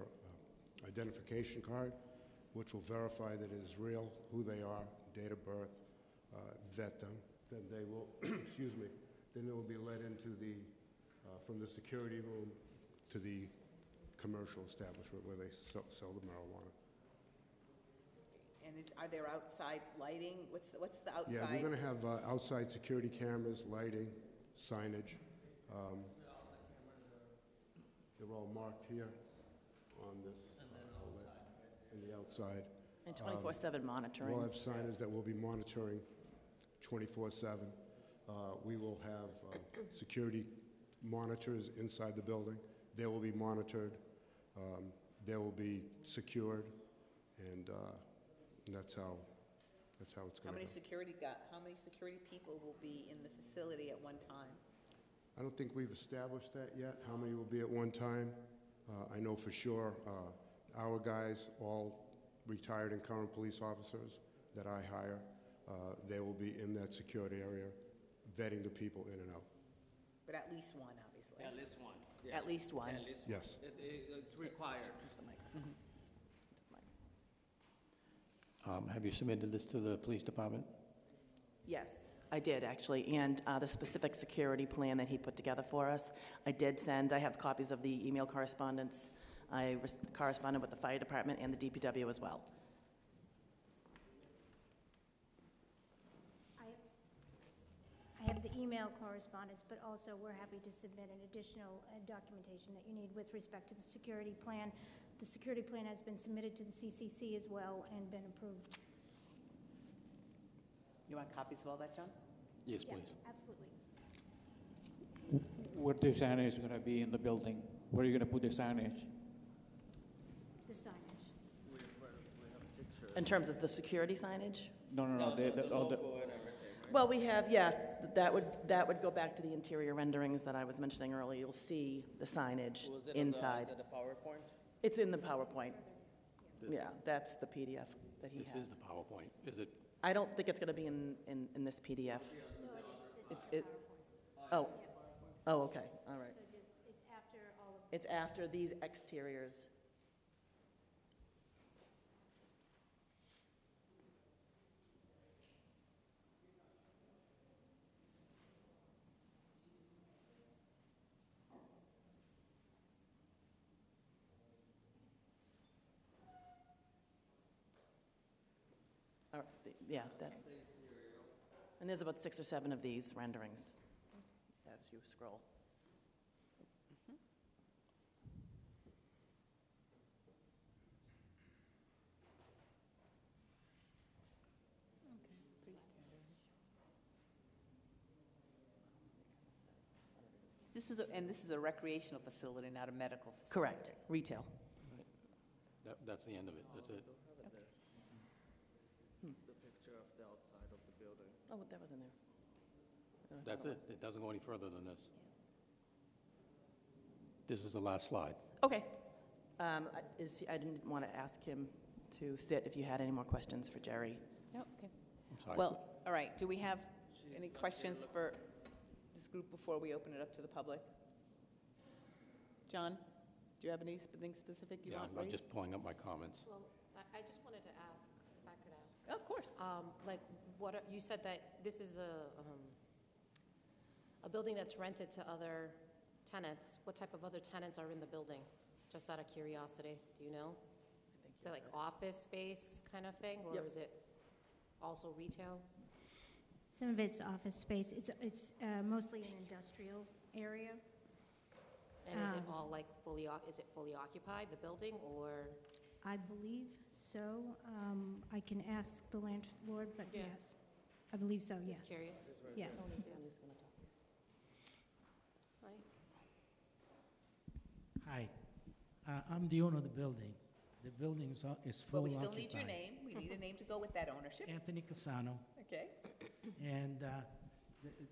identification card, which will verify that it is real, who they are, date of birth, vet them. Then they will, excuse me, then they will be led into the, from the security room to the commercial establishment where they sell the marijuana. And are there outside lighting? What's the outside? Yeah, we're going to have outside security cameras, lighting, signage. They're all marked here on this outlet and the outside. And 24/7 monitoring. We'll have signage that will be monitoring 24/7. We will have security monitors inside the building. They will be monitored. They will be secured, and that's how it's going to go. How many security people will be in the facility at one time? I don't think we've established that yet, how many will be at one time. I know for sure our guys, all retired and current police officers that I hire, they will be in that security area, vetting the people in and out. But at least one, obviously. At least one. At least one. At least Yes. one. It's required. Have you submitted this to the police department? Yes, I did, actually, and the specific security plan that he put together for us, I did send. I have copies of the email correspondence. I corresponded with the fire department and the DPW as well. I have the email correspondence, but also we're happy to submit an additional documentation that you need with respect to the security plan. The security plan has been submitted to the CCC as well and been approved. You want copies of all that, John? Yes, Yeah, please. absolutely. What the signage is gonna be in the building? Where are you gonna put the signage? The signage. In terms of the security signage? No, all the, Well, we have, yeah, that would go back to the interior renderings that I was mentioning earlier. You'll see the signage inside. Is it a PowerPoint? It's in the PowerPoint. Yeah, that's the PDF that he has. This is the PowerPoint. Is it? I don't think it's going to be in this PDF. Oh, okay, all right. So it's after all of. It's after these exteriors. All right, yeah, that. And there's about 6 or 7 of these renderings as you scroll. This is a recreational facility, not a medical facility. Correct, retail. That's the end of it. That's it. The picture of the outside of the building. Oh, that was in there. That's it. It doesn't go any further than this. This is the last slide. Okay. I didn't want to ask him to sit if you had any more questions for Jerry. No, okay. I'm sorry. Well, all right, do we have any questions for this group before we open it up to the public? John, do you have anything specific you want I'm raised? just pulling up my comments. Well, I just wanted to ask, if I could ask. Of course. Like, you said that this is a building that's rented to other tenants. What type of other tenants are in the building? Just out of curiosity, do you know? Is it like office space kind of thing, or Yep. is it also retail? Some of it's office space. It's mostly an industrial area. And is it all like is it fully occupied, the building, or? I believe so. I can ask the landlord, but Yeah. yes. I believe so, yes. Just curious. Yeah. Hi, I'm the owner of the building. The building is Well, full we occupied. still need your name. We need a name to go with that ownership. Anthony Casano, Okay. and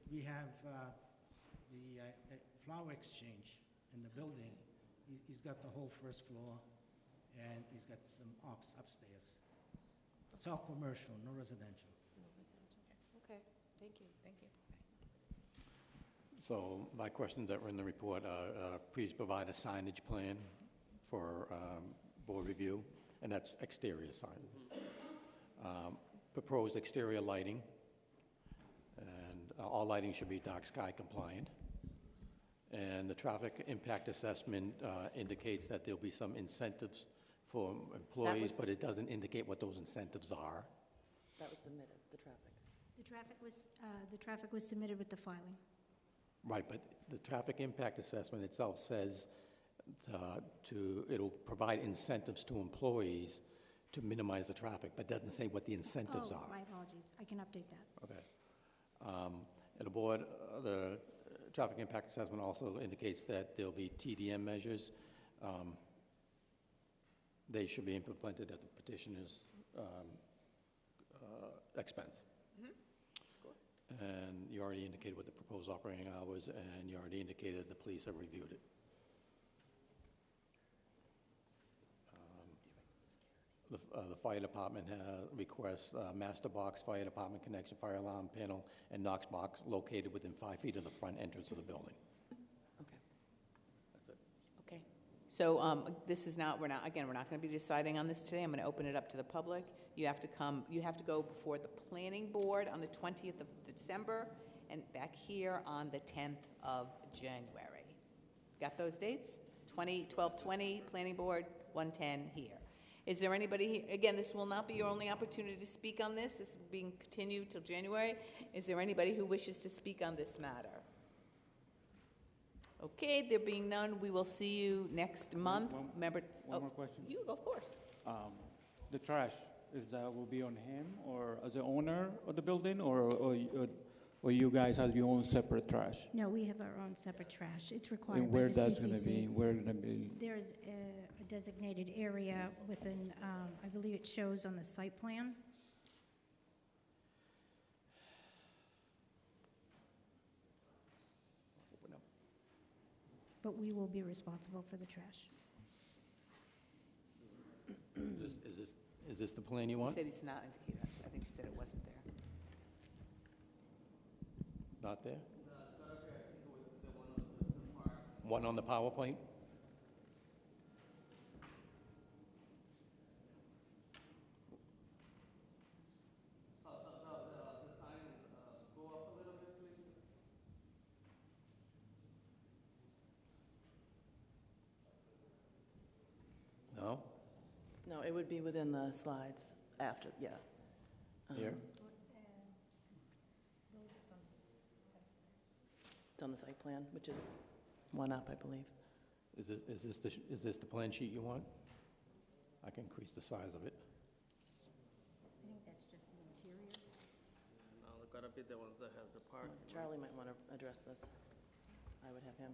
we have the flower exchange in the building. He's got the whole first floor, and he's got some upstairs. It's all commercial, no residential. Okay, thank you. Thank you. So my questions that were in the report are, please provide a signage plan for board review, and that's exterior sign. Proposed exterior lighting, and all lighting should be dark sky compliant. And the traffic impact assessment indicates that there'll be some incentives for employees, but was- it doesn't indicate what those incentives are. That was submitted, the traffic. The traffic was submitted with the filing. Right, but the traffic impact assessment itself says it'll provide incentives to employees to minimize the traffic, but doesn't say what the incentives Oh, are. my apologies. I can update that. Okay. And the board, the traffic impact assessment also indicates that there'll be TDM measures. They should be implemented at the petitioner's expense. And you already indicated what the proposed operating hours, and you already indicated the police have reviewed it. The fire department requests master box, fire department connection, fire alarm panel, and Knox box located within 5 feet of the front entrance of the building. Okay. That's it. Okay. So this is not, we're not going to be deciding on this today. I'm going to open it up to the public. You have to go before the planning board on the 20th of December and back here on the 10th of January. Got those dates? 12/20, planning board, 1/10 here. Is there anybody here? Again, this will not be your only opportunity to speak on this. This is being continued till January. Is there anybody who wishes to speak on this matter? Okay, there being none, we will see you next month. Remember, One more question. You, of course. The trash, will be on him or as the owner of the building, or you guys have your own separate trash? No, we have our own separate trash. It's required And by where the that's gonna CCC. be, where gonna be? There's a designated area within, I believe it shows on the site plan. But we will be responsible for the trash. Is this the plan you He want? said he's not indicated us. I think he said it wasn't there. Not there? One on the PowerPoint? No? No, it would be within the slides after, yeah. Here? It's on the site plan, which is one up, I believe. Is this the plan sheet you want? I can increase the size of it. I think that's just the interior. No, they've got to be the ones that has the park. Charlie might want to address this. I would have him.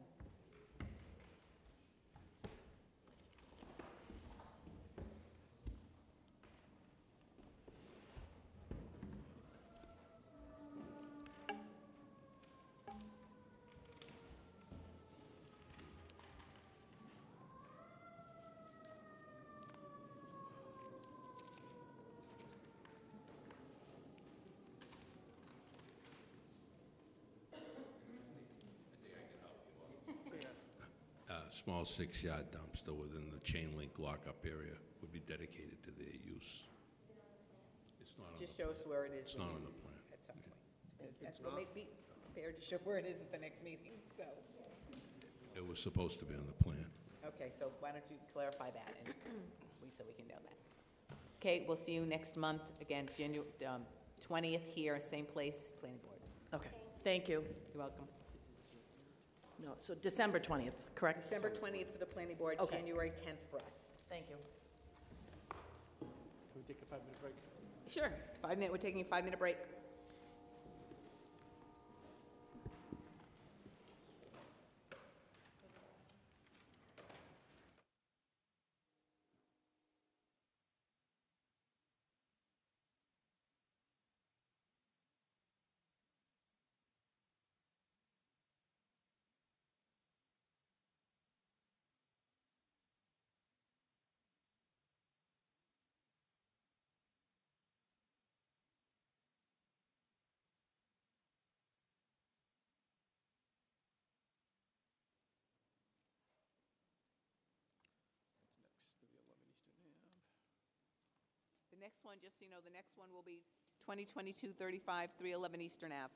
Small 6-yard dumpster within the chain link lockup area would be dedicated to their use. It's not on Just the show us where it is. It's not on the plan. At some point. That's what make me prepared to show where it is at the next meeting, so. It was supposed to be on the plan. Okay, so why don't you clarify that, and so we can know that. Okay, we'll see you next month, again, January 20th here, same place, planning board. Okay, thank you. You're welcome. No, so December 20th, correct? December 20th for the planning board, Okay. January 10th for us. Thank you. Can we take a 5-minute break? Sure, 5 minute, we're taking a 5-minute break. The next one, just so you know, the next one will be 2022-35, 311 Eastern Ave.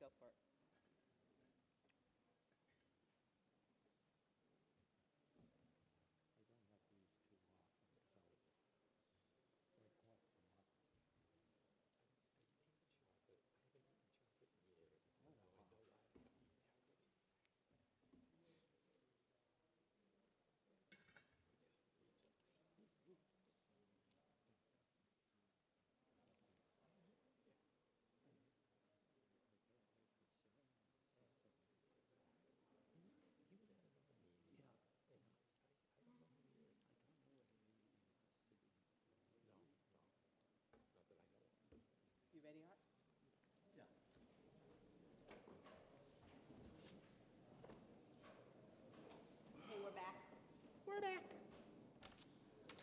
Go for it. You ready, Art? Okay, we're back. We're back.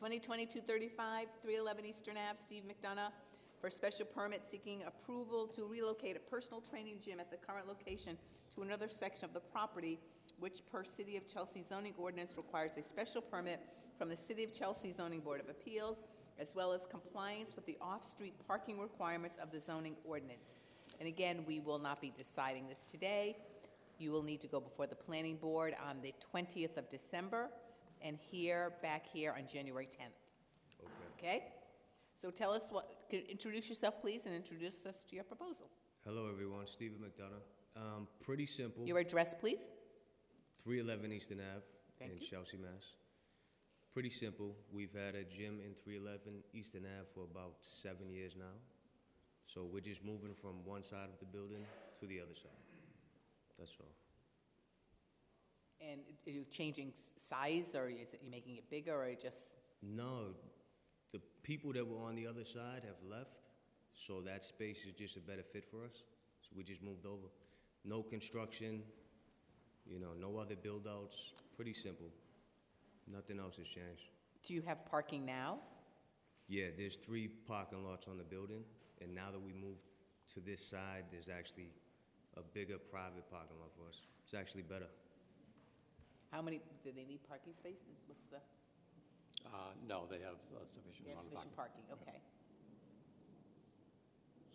2022-35, 311 Eastern Ave, Steve McDonough, for a special permit seeking approval to relocate a personal training gym at the current location to another section of the property, which per City of Chelsea zoning ordinance requires a special permit from the City of Chelsea Zoning Board of Appeals, as well as compliance with the off-street parking requirements of the zoning ordinance. And again, we will not be deciding this today. You will need to go before the planning board on the 20th of December and back here on January 10th. Okay? So tell us introduce yourself, please, and introduce us to your proposal. Hello, everyone. Stephen McDonough. Pretty simple. Your address, please. 311 Eastern Ave Thank in you. Chelsea, Mass. Pretty simple. We've had a gym in 311 Eastern Ave for about 7 years now. So we're just moving from one side of the building to the other side. That's all. And are you changing size, or is it you making it bigger, or just? No, the people that were on the other side have left, so that space is just a better fit for us. So we just moved over. No construction, no other build-outs. Pretty simple. Nothing else has changed. Do you have parking now? Yeah, there's 3 parking lots on the building, and now that we moved to this side, there's actually a bigger private parking lot for us. It's actually better. How many, do they need parking spaces? What's the? No, they have sufficient They have amount of sufficient parking. parking, okay.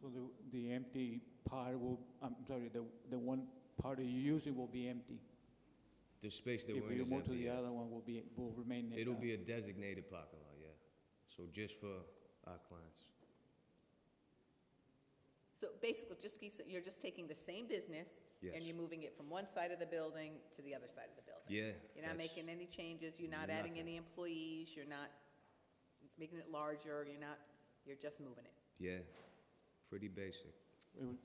So the empty part will, I'm sorry, the one part that you're using will be empty. The space that we're If in you is move to empty, the yeah. other one, will remain. It'll be a designated parking lot, yeah. So just for our clients. So basically, you're just taking the same business Yes. and you're moving it from one side of the building to the other side of the building. Yeah. You're not that's- making any changes, you're not adding Nothing. any employees, you're not making it larger, you're just moving it. Yeah, pretty basic.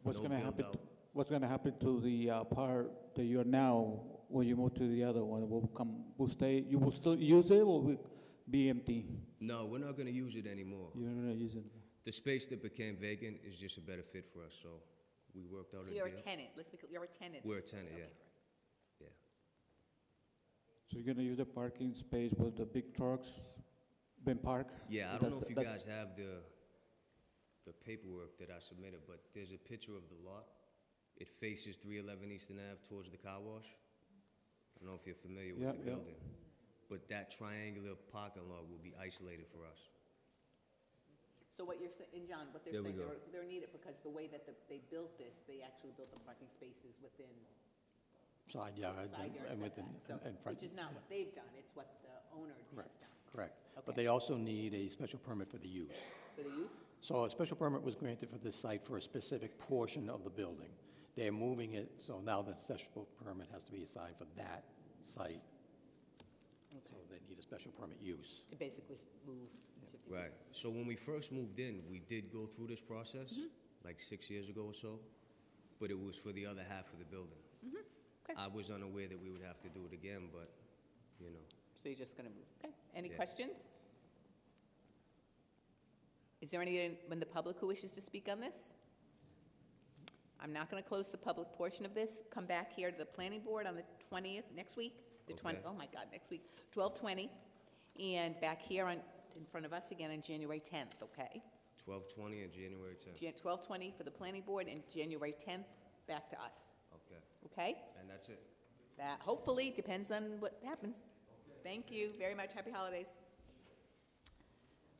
What's No gonna happen? build-out. What's gonna happen to the part that you're now when you move to the other one? Will stay. You will still use it, or will be empty? No, we're not gonna use it anymore. You're not gonna use it. The space that became vacant is just a better fit for us, so we worked out a So deal. you're a tenant, you're a tenant. We're a tenant, Okay, yeah. right. Yeah. So you're gonna use the parking space where the big trucks been parked? Yeah, I don't know if you guys have the paperwork that I submitted, but there's a picture of the lot. It faces 311 Eastern Ave towards the car wash. I don't know if you're familiar with Yeah, the yeah. building. But that triangular parking lot will be isolated for us. So what you're saying, and John, what they're There we saying, go. they're needed because the way that they built this, they actually built the parking spaces within Side yards side yard and within, setbacks, so, and front. which is not what they've done, it's what the owner has done. Correct. Okay. But they also need a special permit for the use. For the use? So a special permit was granted for this site for a specific portion of the building. They're moving it, so now the special permit has to be assigned for that site. So they need a special permit use. To basically move 50 feet. Right. So when we first moved in, we did go through this process, like 6 years ago or so, but it was for the other half of the building. Okay. I was unaware that we would have to do it again, but, So you're just gonna move, okay. Any Yeah. questions? Is there anyone in the public who wishes to speak on this? I'm not gonna close the public portion of this. Come back here to the planning board on the 20th, next week, the 20, Okay. oh my God, next week, 12/20, and back here in front of us again on January 10th, okay? 12/20 and January 10th. 12/20 for the planning board and January 10th back to us, Okay. okay? And that's it. That hopefully depends on what happens. Thank you very much. Happy holidays.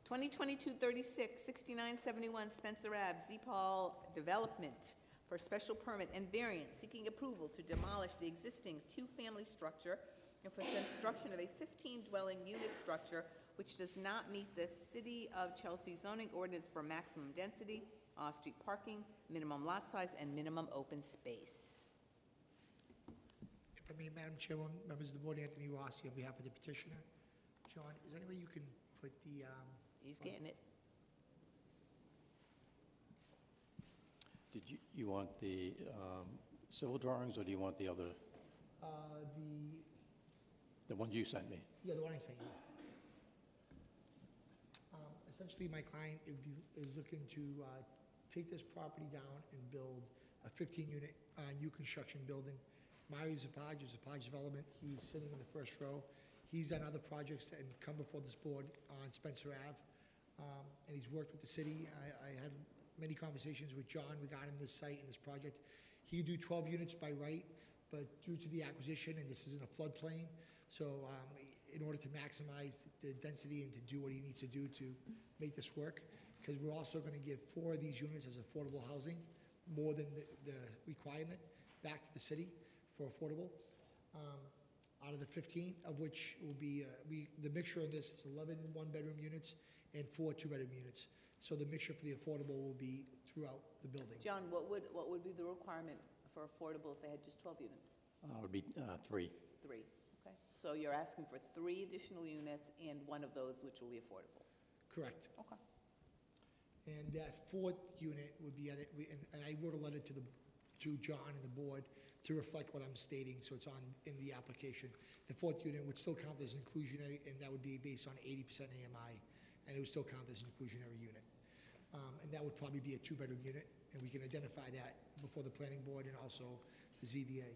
2022-36, 6971 Spencer Ave, Z-Paul Development, for special permit and variance seeking approval to demolish the existing two-family structure and for construction of a 15-dwelling unit structure which does not meet the City of Chelsea zoning ordinance for maximum density, off-street parking, minimum lot size, and minimum open space. If I may, Madam Chairman, members of the board, Anthony Rossi on behalf of the petitioner. John, is there any way you can put the, He's getting it. Did you want the civil drawings, or do you want the other, the ones you sent me? yeah, the one I sent you. Essentially, my client is looking to take this property down and build a 15-unit new construction building. Mario Zapage of Zapage Development, he's sitting in the first row. He's done other projects that come before this board on Spencer Ave, and he's worked with the city. I had many conversations with John regarding this site and this project. He could do 12 units by right, but due to the acquisition, and this is in a floodplain, so in order to maximize the density and to do what he needs to do to make this work, because we're also going to give 4 of these units as affordable housing, more than the requirement, back to the city for affordable. Out of the 15, of which will be, the mixture of this is 11 one-bedroom units and 4 two-bedroom units. So the mixture for the affordable will be throughout the building. John, what would be the requirement for affordable if they had just 12 units? It would be 3. 3, okay. So you're asking for 3 additional units and one of those which will be affordable? Correct. Okay. And that 4th unit would be, and I wrote a letter to John and the board to reflect what I'm stating, so it's in the application. The 4th unit would still count as inclusionary, and that would be based on 80% AMI, and it would still count as an inclusionary unit. And that would probably be a 2-bedroom unit, and we can identify that before the planning board and also the ZBA.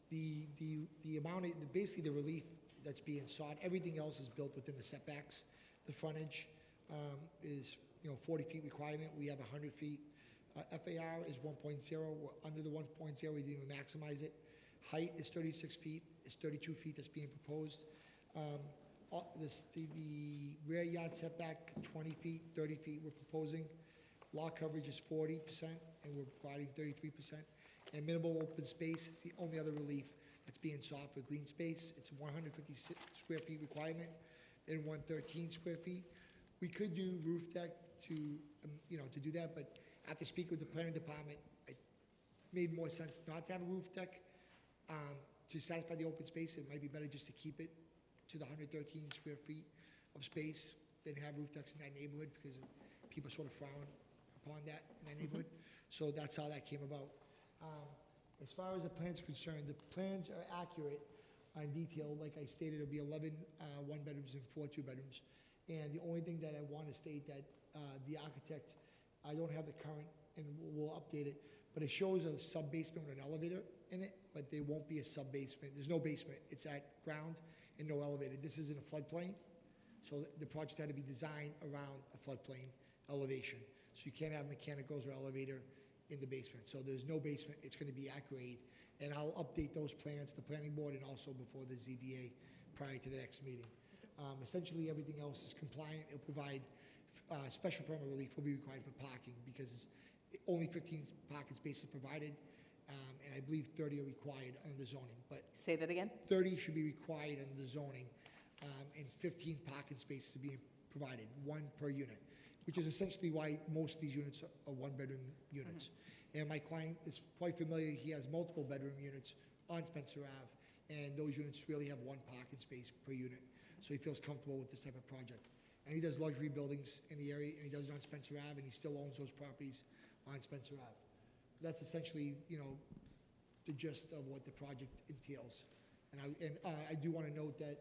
The amount of, basically the relief that's being sought, everything else is built within the setbacks. The frontage is 40 feet requirement. We have 100 feet. FAR is 1.0. We're under the 1.0. We didn't even maximize it. Height is 36 feet. It's 32 feet that's being proposed. The rear yard setback, 20 feet, 30 feet we're proposing. Lot coverage is 40%, and we're providing 33%. And minimal open space is the only other relief that's being sought for green space. It's a 150 square feet requirement and 113 square feet. We could do roof deck to do that, but after speaking with the planning department, it made more sense not to have a roof deck. To satisfy the open space, it might be better just to keep it to the 113 square feet of space than have roof decks in that neighborhood, because people sort of frown upon that in that neighborhood. So that's how that came about. As far as the plans are concerned, the plans are accurate on detail. Like I stated, it'll be 11 one-bedrooms and 4 two-bedrooms. And the only thing that I want to state that the architect, I don't have the current, and we'll update it, but it shows a sub-basement with an elevator in it, but there won't be a sub-basement. There's no basement. It's at ground and no elevator. This is in a floodplain, so the project had to be designed around a floodplain elevation. So you can't have mechanicals or elevator in the basement. So there's no basement. It's going to be at grade. And I'll update those plans to the planning board and also before the ZBA prior to the next meeting. Essentially, everything else is compliant. It'll provide special permit relief will be required for parking because only 15 parking spaces provided, and I believe 30 are required under the zoning. But say that again? 30 should be required under the zoning, and 15 parking spaces are being provided, 1 per unit, which is essentially why most of these units are one-bedroom units. And my client is quite familiar. He has multiple bedroom units on Spencer Ave, and those units really have 1 parking space per unit. So he feels comfortable with this type of project. And he does luxury buildings in the area, and he does it on Spencer Ave, and he still owns those properties on Spencer Ave. That's essentially, the gist of what the project entails. And I do want to note that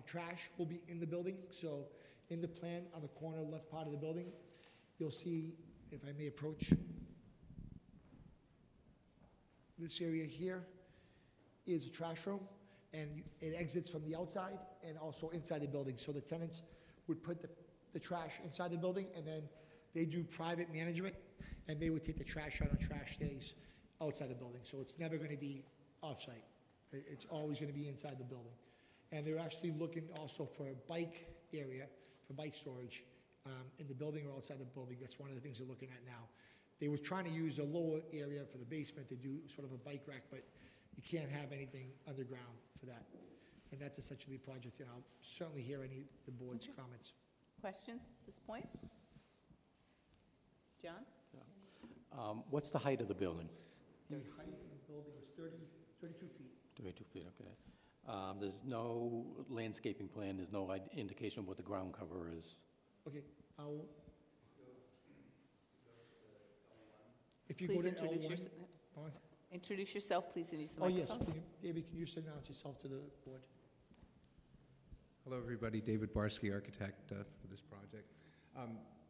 trash will be in the building. So in the plan on the corner left part of the building, you'll see, if I may approach, this area here is a trash room, and it exits from the outside and also inside the building. So the tenants would put the trash inside the building, and then they do private management, and they would take the trash out on trash days outside the building. So it's never going to be off-site. It's always going to be inside the building. And they're actually looking also for a bike area, for bike storage in the building or outside the building. That's one of the things they're looking at now. They were trying to use the lower area for the basement to do sort of a bike rack, but you can't have anything underground for that. And that's essentially the project, and I'll certainly hear any of the board's comments. Questions at this point? John? What's the height of the building? The height of the building is 32 feet. 32 feet, okay. There's no landscaping plan, there's no indication of what the ground cover is. Okay, if you go Please to L1. Introduce yourself, please, and use the Oh, yes, microphone. David, can you just announce yourself to the board? Hello, everybody. David Barsky, architect for this project.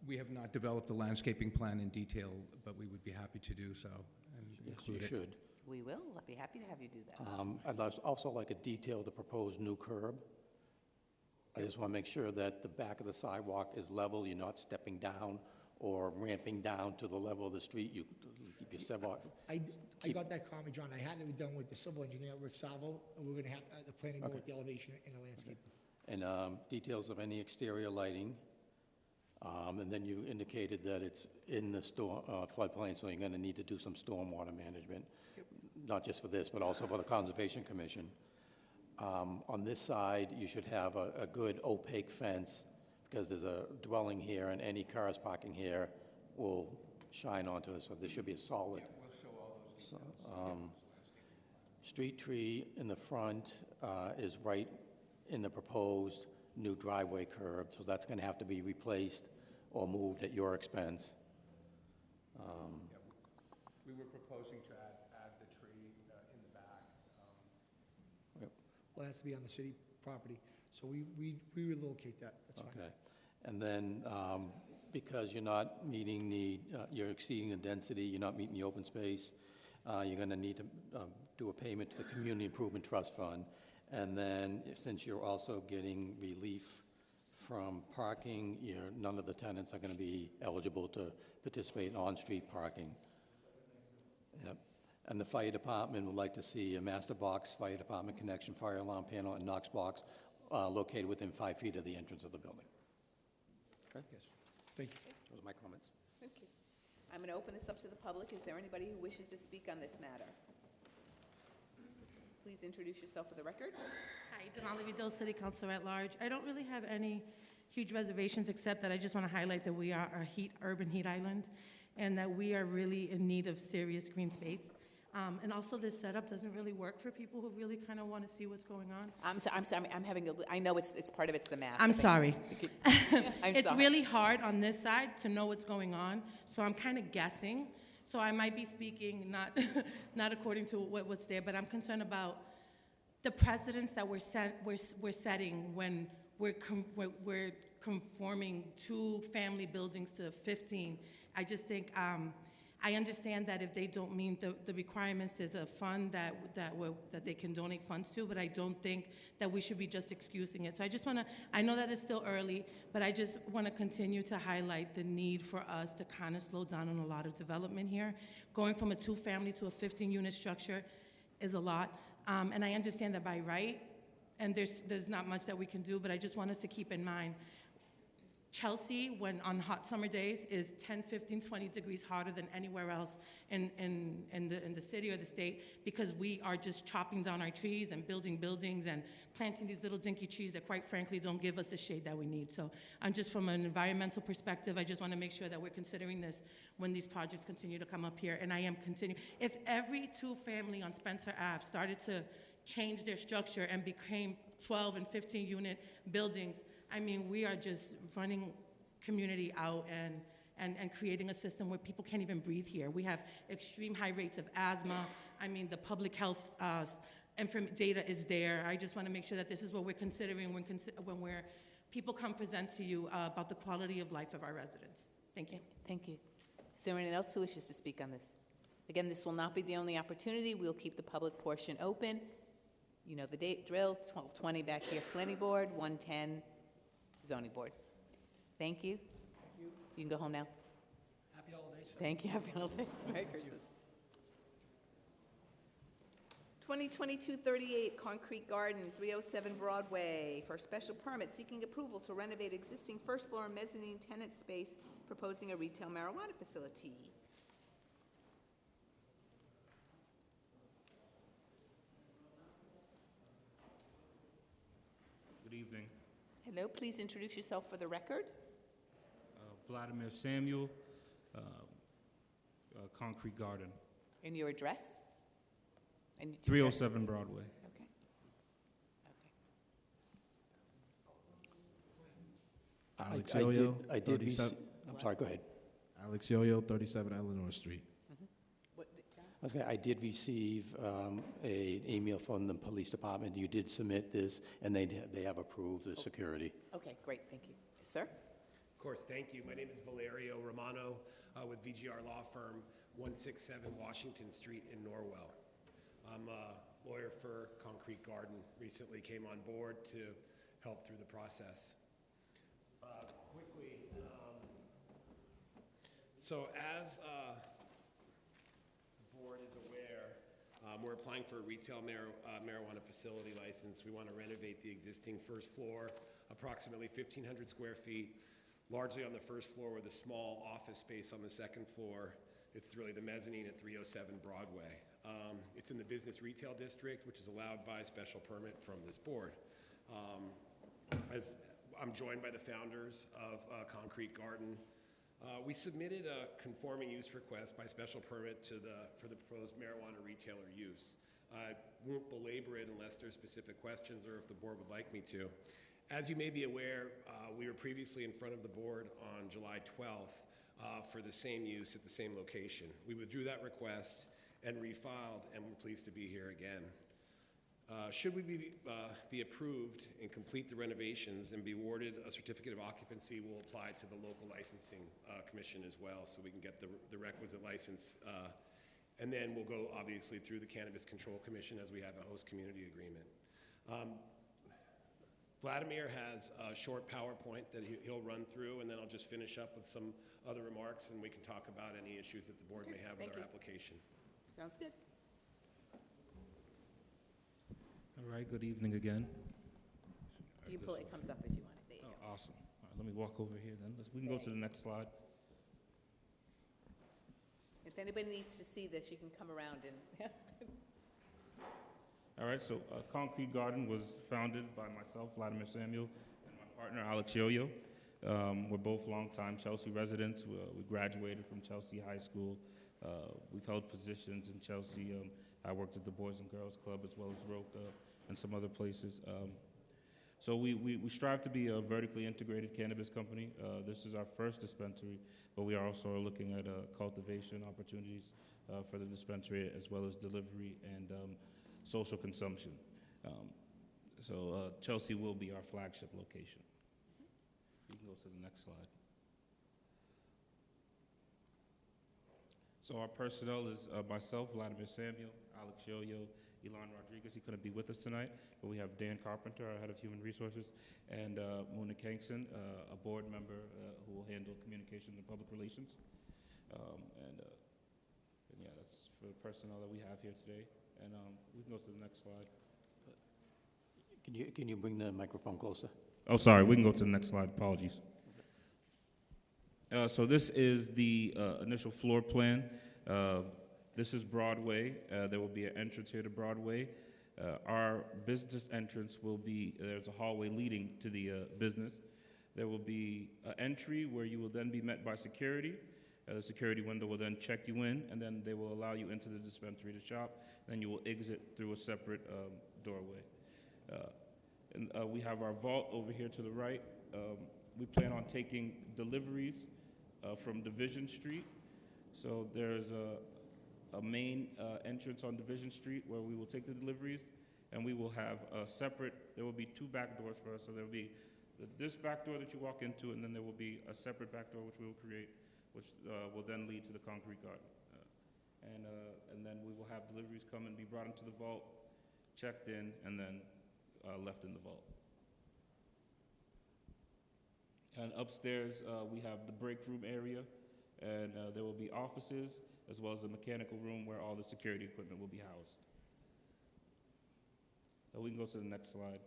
We have not developed a landscaping plan in detail, but we would be happy to do so and include it. Yes, you should. We will. I'd be happy to have you do that. I'd also like a detail of the proposed new curb. I just want to make sure that the back of the sidewalk is level, you're not stepping down or ramping down to the level of the street. You keep your sidewalk. I got that comment, John. I had it done with the civil engineer, Rick Salvo, and we're going to have the planning board with the elevation and the landscape. And details of any exterior lighting. And then you indicated that it's in the floodplain, so you're going to need to do some stormwater management, not just for this, but also for the Conservation Commission. On this side, you should have a good opaque fence, because there's a dwelling here, and any cars parking here will shine onto it, so there should be a solid. Yeah, we'll show all those details. Street tree in the front is right in the proposed new driveway curb, so that's going to have to be replaced or moved at your expense. We were proposing to add the tree in the back. Well, it has to be on the city property, so we relocate that. That's fine. Okay. And then, because you're not meeting you're exceeding the density, you're not meeting the open space, you're going to need to do a payment to the Community Improvement Trust Fund. And then, since you're also getting relief from parking, none of the tenants are going to be eligible to participate in on-street parking. Yep. And the fire department would like to see a master box, fire department connection, fire alarm panel, and Knox box located within 5 feet of the entrance of the building. Okay? Yes, thank you. Those are my comments. Thank you. I'm going to open this up to the public. Is there anybody who wishes to speak on this matter? Please introduce yourself for the record. Hi, Denali Vidal, City Councilor at Large. I don't really have any huge reservations, except that I just want to highlight that we are a urban heat island, and that we are really in need of serious green space. And also, this setup doesn't really work for people who really kind of want to see what's going on. I'm sorry. I'm having I know it's part of it's the math. I'm sorry. It's sorry. really hard on this side to know what's going on, so I'm kind of guessing. So I might be speaking not according to what's there, but I'm concerned about the precedents that we're setting when we're conforming 2 family buildings to 15. I just think I understand that if they don't meet the requirements, there's a fund that they can donate funds to, but I don't think that we should be just excusing it. So I just want to, I know that it's still early, but I just want to continue to highlight the need for us to kind of slow down on a lot of development here. Going from a 2-family to a 15-unit structure is a lot, and I understand that by right, and there's not much that we can do, but I just want us to keep in mind Chelsea, when on hot summer days, is 10, 15, 20 degrees hotter than anywhere else in the city or the state, because we are just chopping down our trees and building buildings and planting these little dinky trees that, quite frankly, don't give us the shade that we need. So I'm just, from an environmental perspective, I just want to make sure that we're considering this when these projects continue to come up here, and I am continuing. If every 2-family on Spencer Ave started to change their structure and became 12 and 15-unit buildings, I mean, we are just running community out and creating a system where people can't even breathe here. We have extreme high rates of asthma. I mean, the public health data is there. I just want to make sure that this is what we're considering when people come present to you about the quality of life of our residents. Thank you. Thank you. Is there anyone else who wishes to speak on this? Again, this will not be the only opportunity. We'll keep the public portion open. You know the date drill, 12:20 back here, Planning Board, 1:10 Zoning Board. Thank you. You can go home now. Happy holidays. Thank you. Happy holidays. Merry Christmas. 2022-38 Concrete Garden, 307 Broadway, for a special permit seeking approval to renovate existing first floor mezzanine tenant space, proposing a retail marijuana facility. evening. Hello, please introduce yourself for the record. Vladimir Samuel, Concrete Garden, And your address? And 307 Broadway. Okay. Alex Yo-Yo, I did 37 I'm sorry, go ahead. Alex Yo-Yo, 37 Eleanor Street. I did receive an email from the police department. You did submit this, and they have approved the security. Okay, great, thank you. Yes, sir? Of course, thank you. My name is Valerio Romano with VGR Law Firm, 167 Washington Street in Norwell. I'm a lawyer for Concrete Garden. Recently came on board to help through the process. Quickly, so as the board is aware, we're applying for a retail marijuana facility license. We want to renovate the existing first floor, approximately 1,500 square feet, largely on the first floor with a small office space on the second floor. It's really the mezzanine at 307 Broadway. It's in the business retail district, which is allowed by special permit from this board. As I'm joined by the founders of Concrete Garden. We submitted a conforming use request by special permit for the proposed marijuana retailer use. I won't belabor it unless there's specific questions or if the board would like me to. As you may be aware, we were previously in front of the board on July 12th for the same use at the same location. We withdrew that request and refiled, and we're pleased to be here again. Should we be approved and complete the renovations and be awarded a certificate of occupancy, we'll apply to the local licensing commission as well, so we can get the requisite license. And then we'll go, obviously, through the Cannabis Control Commission as we have a host community agreement. Vladimir has a short PowerPoint that he'll run through, and then I'll just finish up with some other remarks, and we can talk about any issues that the board may have with our application. Sounds good. All right, good evening again. You can pull it, comes up if you want it. There you go. Awesome. All right, let me walk over here then. We can go to the next slide. If anybody needs to see this, you can come around and. All right, so Concrete Garden was founded by myself, Vladimir Samuel, and my partner, Alex Yo-Yo. We're both longtime Chelsea residents. We graduated from Chelsea High School. We've held positions in Chelsea. I worked at the Boys and Girls Club as well as Roca and some other places. So we strive to be a vertically integrated cannabis company. This is our first dispensary, but we are also looking at cultivation opportunities for the dispensary as well as delivery and social consumption. So Chelsea will be our flagship location. You can go to the next slide. So our personnel is myself, Vladimir Samuel, Alex Yo-Yo, Elon Rodriguez. He couldn't be with us tonight, but we have Dan Carpenter, our head of human resources, and Muna Kangson, a board member who will handle communications and public relations. And yeah, that's for the personnel that we have here today. And we can go to the next slide. Can you bring the microphone closer? Oh, sorry, we can go to the next slide. Apologies. So this is the initial floor plan. This is Broadway. There will be an entrance here to Broadway. Our business entrance will be, there's a hallway leading to the business. There will be an entry where you will then be met by security. The security window will then check you in, and then they will allow you into the dispensary to shop. Then you will exit through a separate doorway. And we have our vault over here to the right. We plan on taking deliveries from Division Street. So there's a main entrance on Division Street where we will take the deliveries, and we will have a separate, there will be two back doors for us. So there will be this back door that you walk into, and then there will be a separate back door which we will create, which will then lead to the Concrete Garden. And then we will have deliveries come and be brought into the vault, checked in, and then left in the vault. And upstairs, we have the break room area, and there will be offices, as well as a mechanical room where all the security equipment will be housed. We can go to the next slide.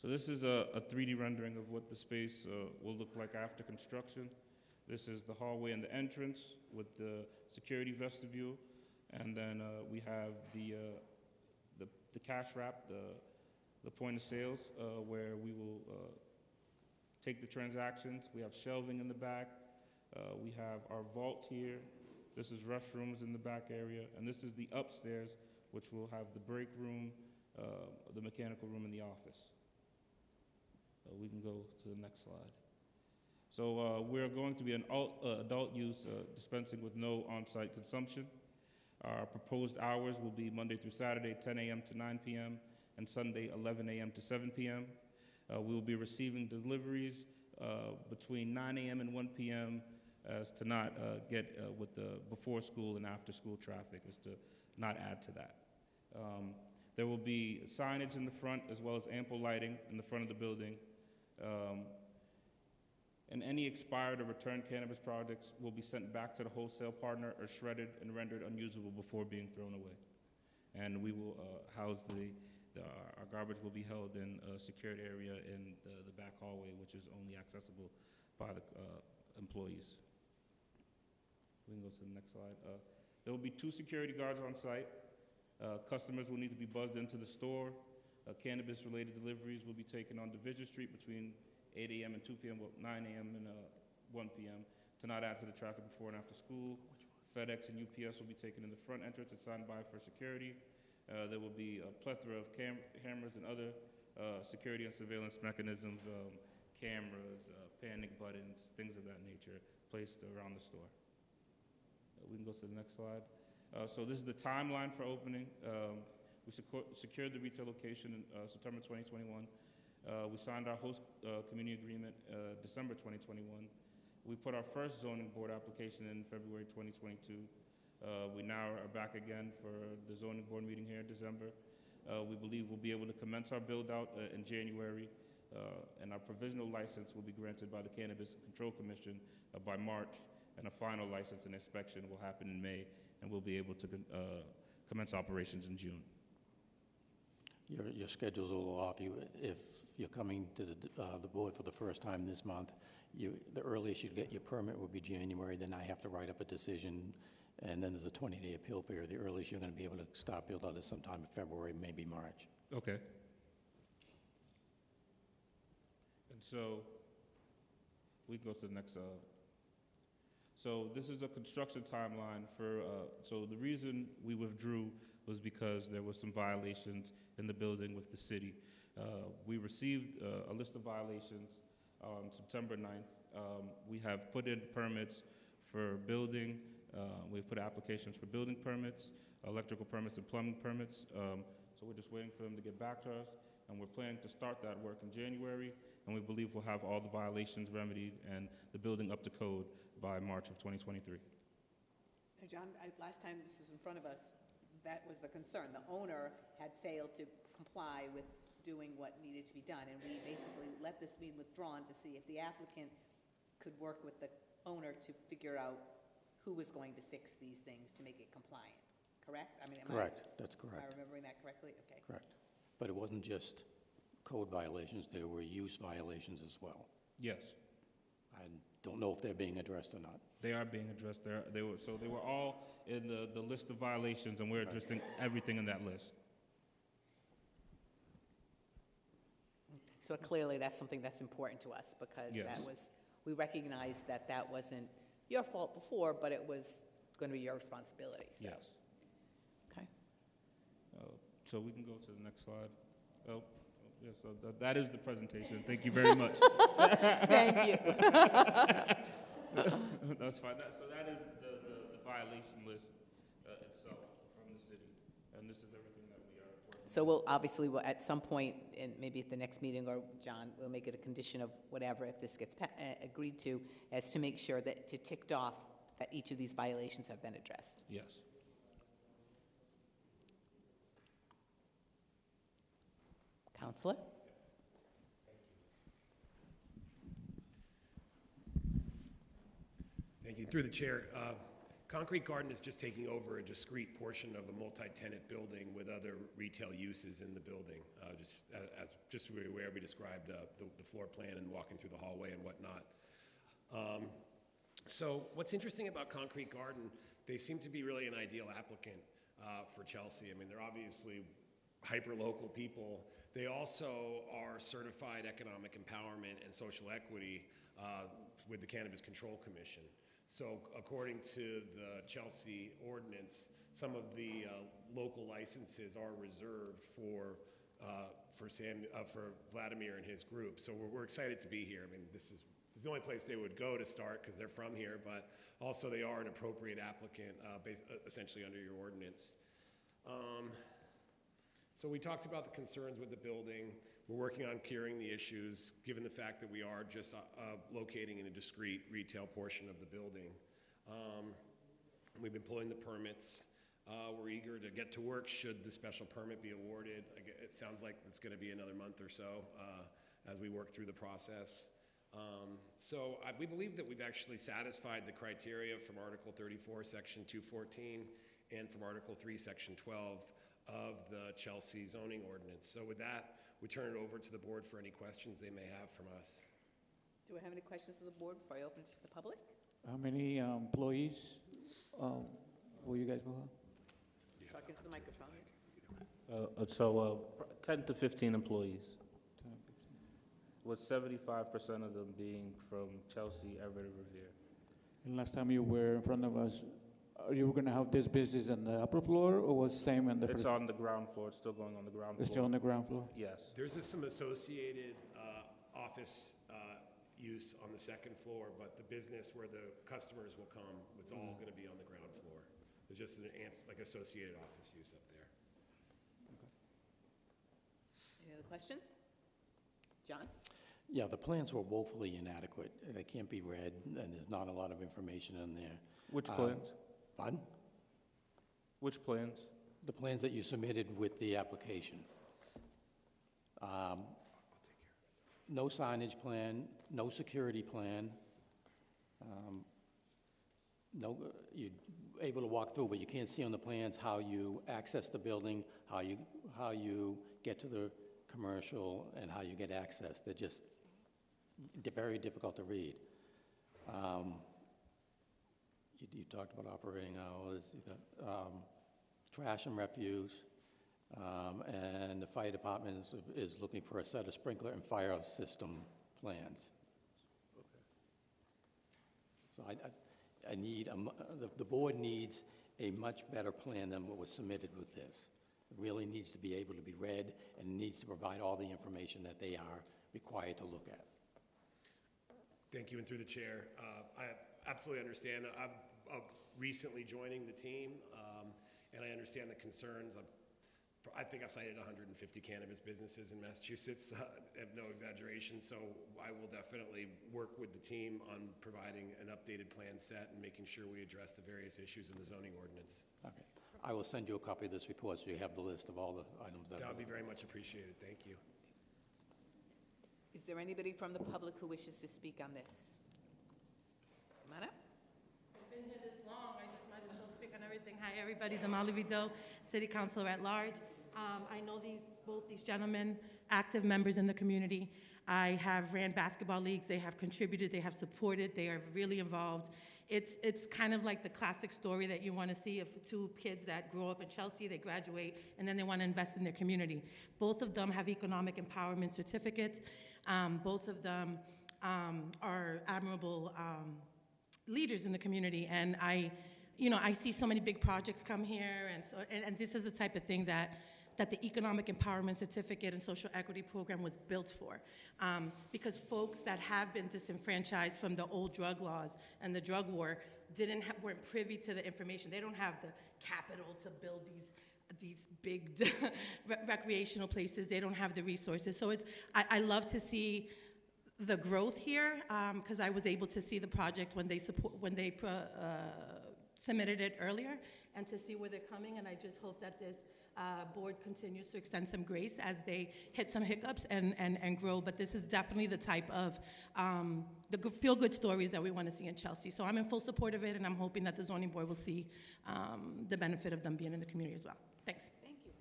So this is a 3D rendering of what the space will look like after construction. This is the hallway and the entrance with the security vestibule, and then we have the cash wrap, the point of sales, where we will take the transactions. We have shelving in the back. We have our vault here. This is restrooms in the back area. And this is the upstairs, which will have the break room, the mechanical room, and the office. We can go to the next slide. So we're going to be an adult use dispensing with no on-site consumption. Our proposed hours will be Monday through Saturday, 10 a.m. to 9 p.m., and Sunday, 11 a.m. to 7 p.m. We will be receiving deliveries between 9 a.m. and 1 p.m. as to not get with the before school and after school traffic, as to not add to that. There will be signage in the front as well as ample lighting in the front of the building. And any expired or returned cannabis products will be sent back to the wholesale partner or shredded and rendered unusable before being thrown away. And we will house our garbage will be held in a secured area in the back hallway, which is only accessible by the employees. We can go to the next slide. There will be 2 security guards on site. Customers will need to be buzzed into the store. Cannabis-related deliveries will be taken on Division Street between 8 a.m. and 2 p.m., well, 9 a.m. and 1 p.m. to not add to the traffic before and after school. FedEx and UPS will be taken in the front entrance and signed by for security. There will be a plethora of cameras and other security and surveillance mechanisms, cameras, panic buttons, things of that nature, placed around the store. We can go to the next slide. So this is the timeline for opening. We secured the retail location in September 2021. We signed our host community agreement December 2021. We put our first zoning board application in February 2022. We now are back again for the zoning board meeting here in December. We believe we'll be able to commence our build out in January, and our provisional license will be granted by the Cannabis Control Commission by March, and a final license and inspection will happen in May, and we'll be able to commence operations in June. Your schedule's a little off. If you're coming to the board for the first time this month, the earliest you'd get your permit would be January, then I have to write up a decision, and then there's a 20-day appeal period. The earliest you're going to be able to start build out is sometime in February, maybe March. Okay. And so we go to the next. So this is a construction timeline for, so the reason we withdrew was because there were some violations in the building with the city. We received a list of violations on September 9th. We have put in permits for building. We've put applications for building permits, electrical permits, and plumbing permits. So we're just waiting for them to get back to us, and we're planning to start that work in January, and we believe we'll have all the violations remedied and the building up to code by March of 2023. John, last time this was in front of us, that was the concern. The owner had failed to comply with doing what needed to be done, and we basically let this be withdrawn to see if the applicant could work with the owner to figure out who was going to fix these things to make it compliant, correct? I mean, Correct, that's correct. Am I remembering that correctly? Okay. Correct. But it wasn't just code violations, there were use violations as well. Yes. I don't know if they're being addressed or not. They are being addressed. They were all in the list of violations, and we're addressing everything in that list. So clearly, that's something that's important to us, because Yes. we recognized that that wasn't your fault before, but it was going to be your responsibility, so. Yes. Okay. So we can go to the next slide. Oh, yes, so that is the presentation. Thank you very much. Thank you. That's fine. So that is the violation list itself from the city, and this is everything that we are working on. So we'll, obviously, at some point, and maybe at the next meeting, or John, we'll make it a condition of whatever, if this gets agreed to, as to make sure that, to ticked off, that each of these violations have been addressed. Yes. Counselor? Thank you. Through the chair, Concrete Garden is just taking over a discrete portion of a multi-tenant building with other retail uses in the building. Just where we described the floor plan and walking through the hallway and whatnot. So what's interesting about Concrete Garden, they seem to be really an ideal applicant for Chelsea. I mean, they're obviously hyper-local people. They also are certified economic empowerment and social equity with the Cannabis Control Commission. So according to the Chelsea ordinance, some of the local licenses are reserved for Vladimir and his group. So we're excited to be here. I mean, this is the only place they would go to start because they're from here, but also they are an appropriate applicant essentially under your ordinance. So we talked about the concerns with the building. We're working on curing the issues, given the fact that we are just locating in a discrete retail portion of the building. We've been pulling the permits. We're eager to get to work should the special permit be awarded. It sounds like it's going to be another month or so as we work through the process. We believe that we've actually satisfied the criteria from Article 34, Section 214, and from Article 3, Section 12 of the Chelsea zoning ordinance. So with that, we turn it over to the board for any questions they may have from us. Do I have any questions of the board before I open it to the public? How many employees will you guys will have? Talking to the microphone. 10 to 15 employees, with 75% of them being from Chelsea, Everett, and Revere. And last time you were in front of us, you were going to have this business on the upper floor, or was same on the It's first? on the ground floor. It's still going on the ground floor. It's still on the ground floor? Yes. There's some associated office use on the second floor, but the business where the customers will come, it's all going to be on the ground floor. There's just like associated office use up there. Any other questions? John? Yeah, the plans were woefully inadequate. They can't be read, and there's not a lot of information in there. Which plans? Pardon? Which plans? The plans that you submitted with the application. No signage plan, no security plan. You're able to walk through, but you can't see on the plans how you access the building, how you get to the commercial, and how you get access. They're just very difficult to read. You talked about operating hours. You got trash and refuse, and the fire department is looking for a set of sprinkler and fire system plans. So I need the board needs a much better plan than what was submitted with this. It really needs to be able to be read and needs to provide all the information that they are required to look at. Thank you, and through the chair, I absolutely understand. I'm recently joining the team, and I understand the concerns. I think I've cited 150 cannabis businesses in Massachusetts, no exaggeration, so I will definitely work with the team on providing an updated plan set and making sure we address the various issues in the zoning ordinance. Okay. I will send you a copy of this report so you have the list of all the items that That would be very much appreciated. Thank you. Is there anybody from the public who wishes to speak on this? Come on up. I've been here this long, I just might as well speak on everything. Hi, everybody, Damali Vido, City Councilor at Large. I know both these gentlemen, active members in the community. I have ran basketball leagues, they have contributed, they have supported, they are really involved. It's kind of like the classic story that you want to see of two kids that grow up in Chelsea, they graduate, and then they want to invest in their community. Both of them have economic empowerment certificates. Both of them are admirable leaders in the community, and I see so many big projects come here, and this is the type of thing that the Economic Empowerment Certificate and Social Equity Program was built for. Because folks that have been disenfranchised from the old drug laws and the drug war weren't privy to the information. They don't have the capital to build these big recreational places. They don't have the resources. So I love to see the growth here, because I was able to see the project when they submitted it earlier, and to see where they're coming, and I just hope that this board continues to extend some grace as they hit some hiccups and grow, but this is definitely the type of the feel-good stories that we want to see in Chelsea. So I'm in full support of it, and I'm hoping that the zoning board will see the benefit of them being in the community as well. Thanks. Thank you.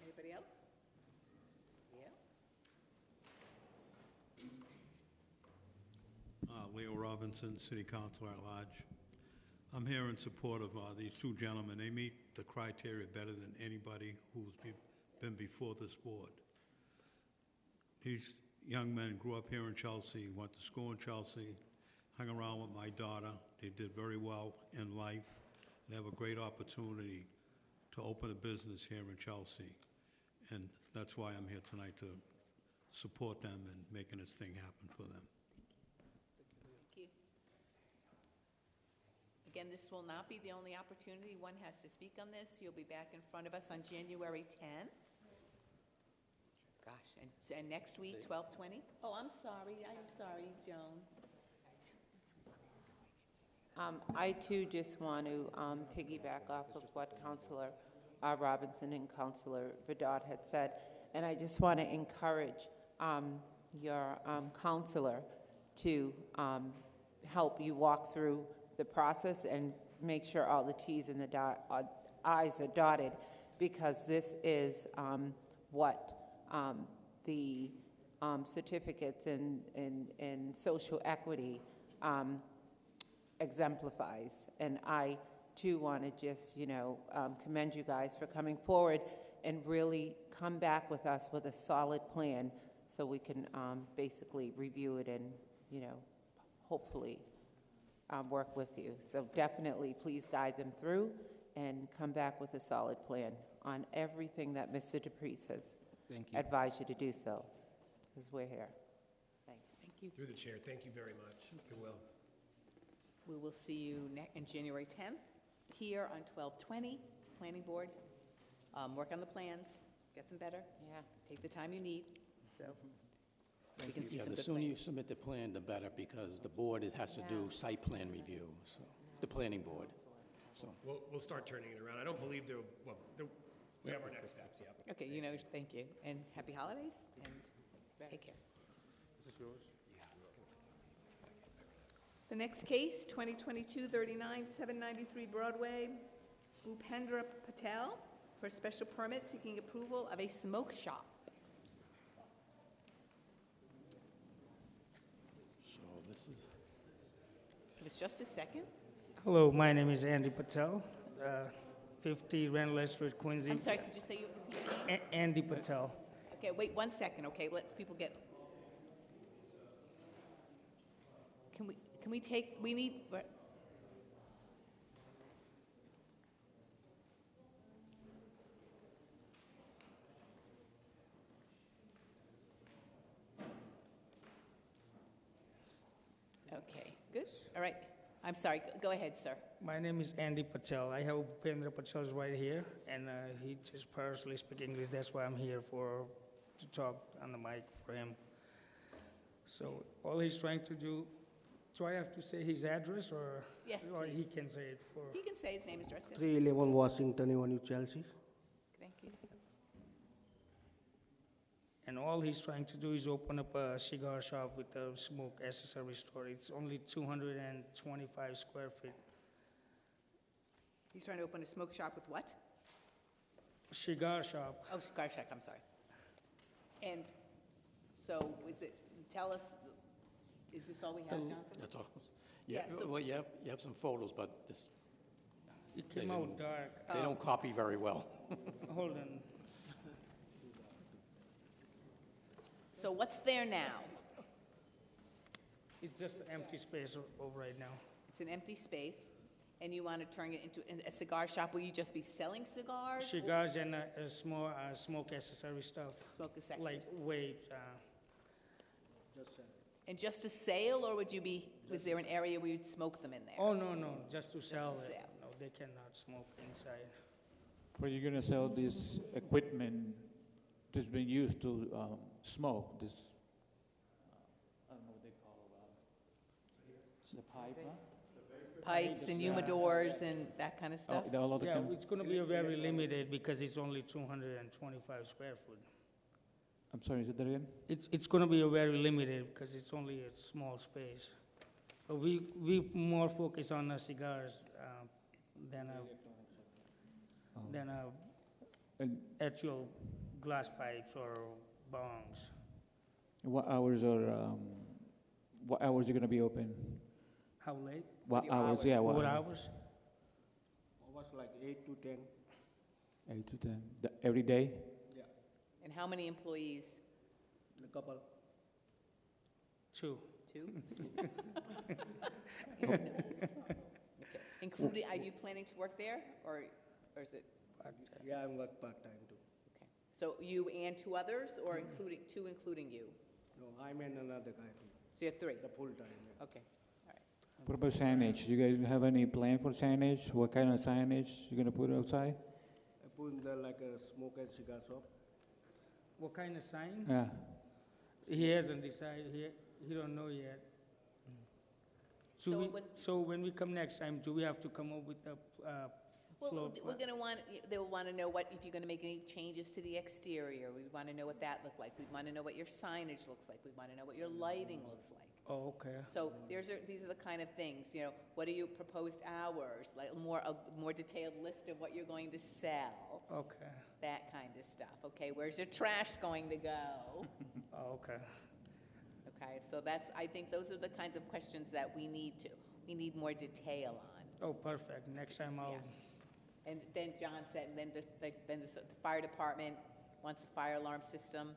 Anybody else? Yeah. Leo Robinson, City Councilor at Large. I'm here in support of these two gentlemen. They meet the criteria better than anybody who's been before this board. These young men grew up here in Chelsea, went to school in Chelsea, hung around with my daughter. They did very well in life. They have a great opportunity to open a business here in Chelsea. And that's why I'm here tonight, to support them and making this thing happen for them. Thank you. Again, this will not be the only opportunity one has to speak on this. You'll be back in front of us on January 10th. Gosh, and next week, 12/20? Oh, I'm sorry, Joan. I too just want to piggyback off of what Councilor Robinson and Councilor Vedot had said, and I just want to encourage your counselor to help you walk through the process and make sure all the T's and the I's are dotted, because this is what the certificates in social equity exemplifies. And I too want to just, commend you guys for coming forward and really come back with us with a solid plan so we can basically review it and, hopefully work with you. So definitely please guide them through and come back with a solid plan on everything that Mr. DePriest has advised you to do so, because we're here. Thanks. Thank you. Through the chair, thank you very much. I will. We will see you in January 10th here on 12/20, Planning Board. Work on the plans, get them better. Yeah. Take the time you need, so we can see Yeah, some the good sooner you plans. submit the plan, the better, because the board has to do site plan review, so, the planning board. So, We'll start turning it around. I don't believe we have our next steps, yeah. Okay, thank you. And happy holidays, and take care. Is this yours? The next case, 2022-39, 793 Broadway, Bhupendra Patel, for special permit seeking approval of a smoke shop. so this is, Give us just a second. Hello, my name is Andy Patel, 50 Randall Street, Quincy. I'm sorry, could you say your name? Andy Patel. Okay, wait 1 second, okay? Let's people get... Can we take, we need... Okay, good. All right. I'm sorry. Go ahead, sir. My name is Andy Patel. I have Bhupendra Patel right here, and he just personally speaks English. That's why I'm here to talk on the mic for him. So all he's trying to do, do I have to say his address, or Yes, or please. he can say it for? He can say his name, address. yes. 311 Washington Avenue, Chelsea. Thank you. And all he's trying to do is open up a cigar shop with a smoke accessory store. It's only 225 square feet. He's trying to open a smoke shop with what? Cigar shop. Oh, cigar shack, I'm sorry. And so tell us, is this all we have, Jonathan? that's all. Yeah, Yeah, so- well, you have some photos, but this, It they came out didn't- dark. they don't copy very well. Hold on. So what's there now? It's just empty space over right now. It's an empty space, and you want to turn it into a cigar shop. Will you just be selling cigars? Cigars and a small smoke accessory stuff. Smoke accessories. Like weight. And just a sale, or was there an area where you'd smoke them in there? Oh, no, just to sell to it. sell. No, they cannot smoke inside. But you're gonna sell this equipment that's been used to smoke, this, I don't know what they call it, the pipe, huh? Pipes and humidors and that kind of stuff? all of the Yeah, kind- it's gonna be very limited because it's only 225 square foot. I'm sorry, is it that again? It's gonna be very limited because it's only a small space. But we more focus on the cigars than And actual glass pipes or bongs. what hours are gonna be open? How late? What Your hours, yeah, What what hours? Almost like 8 to 10. 8 to 10, every day? Yeah. And how many employees? A couple. 2. 2? Including, are you planning to work there, or is it? Yeah, I work part-time too. Okay. So you and 2 others, or including, 2 including you? No, I'm and another guy too. So you have 3? The full-time, yeah. Okay, all right. What about signage? Do you guys have any plan for signage? What kind of signage you're gonna put outside? I put in there like a smoke and cigar shop. What kind of sign? Yeah. He hasn't decided, he don't know yet. So So, it was- so when we come next time, do we have to come up with a floor Well, we're plan? gonna want, they'll wanna know what, if you're gonna make any changes to the exterior, we wanna know what that looked like. We wanna know what your signage looks like. We wanna know what your lighting looks like. Oh, okay. So these are the kind of things, what are your proposed hours? Like a more detailed list of what you're going to sell, Okay. that kind of stuff, okay? Where's your trash going to go? Oh, okay. Okay, so I think those are the kinds of questions that we need more detail on. Oh, perfect. Next time I'll, And then John said, and then the fire department wants a fire alarm system.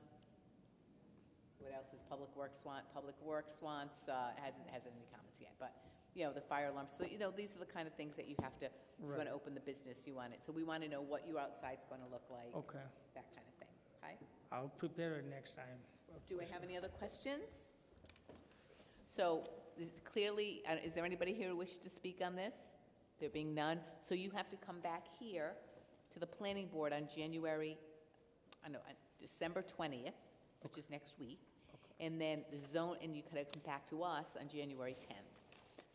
What else does Public Works want? Public Works wants, hasn't any comments yet, but, the fire alarm. So, these are the kind of things that you have to, if you want Right. to open the business, you want it. So we want to know what your outside's going to look like. okay. That kind of thing, okay? I'll prepare it next time. Do I have any other questions? So, is there anybody here who wishes to speak on this? There being none, so you have to come back here to the planning board on December 20th, which is next week. And then and you could come back to us on January 10th.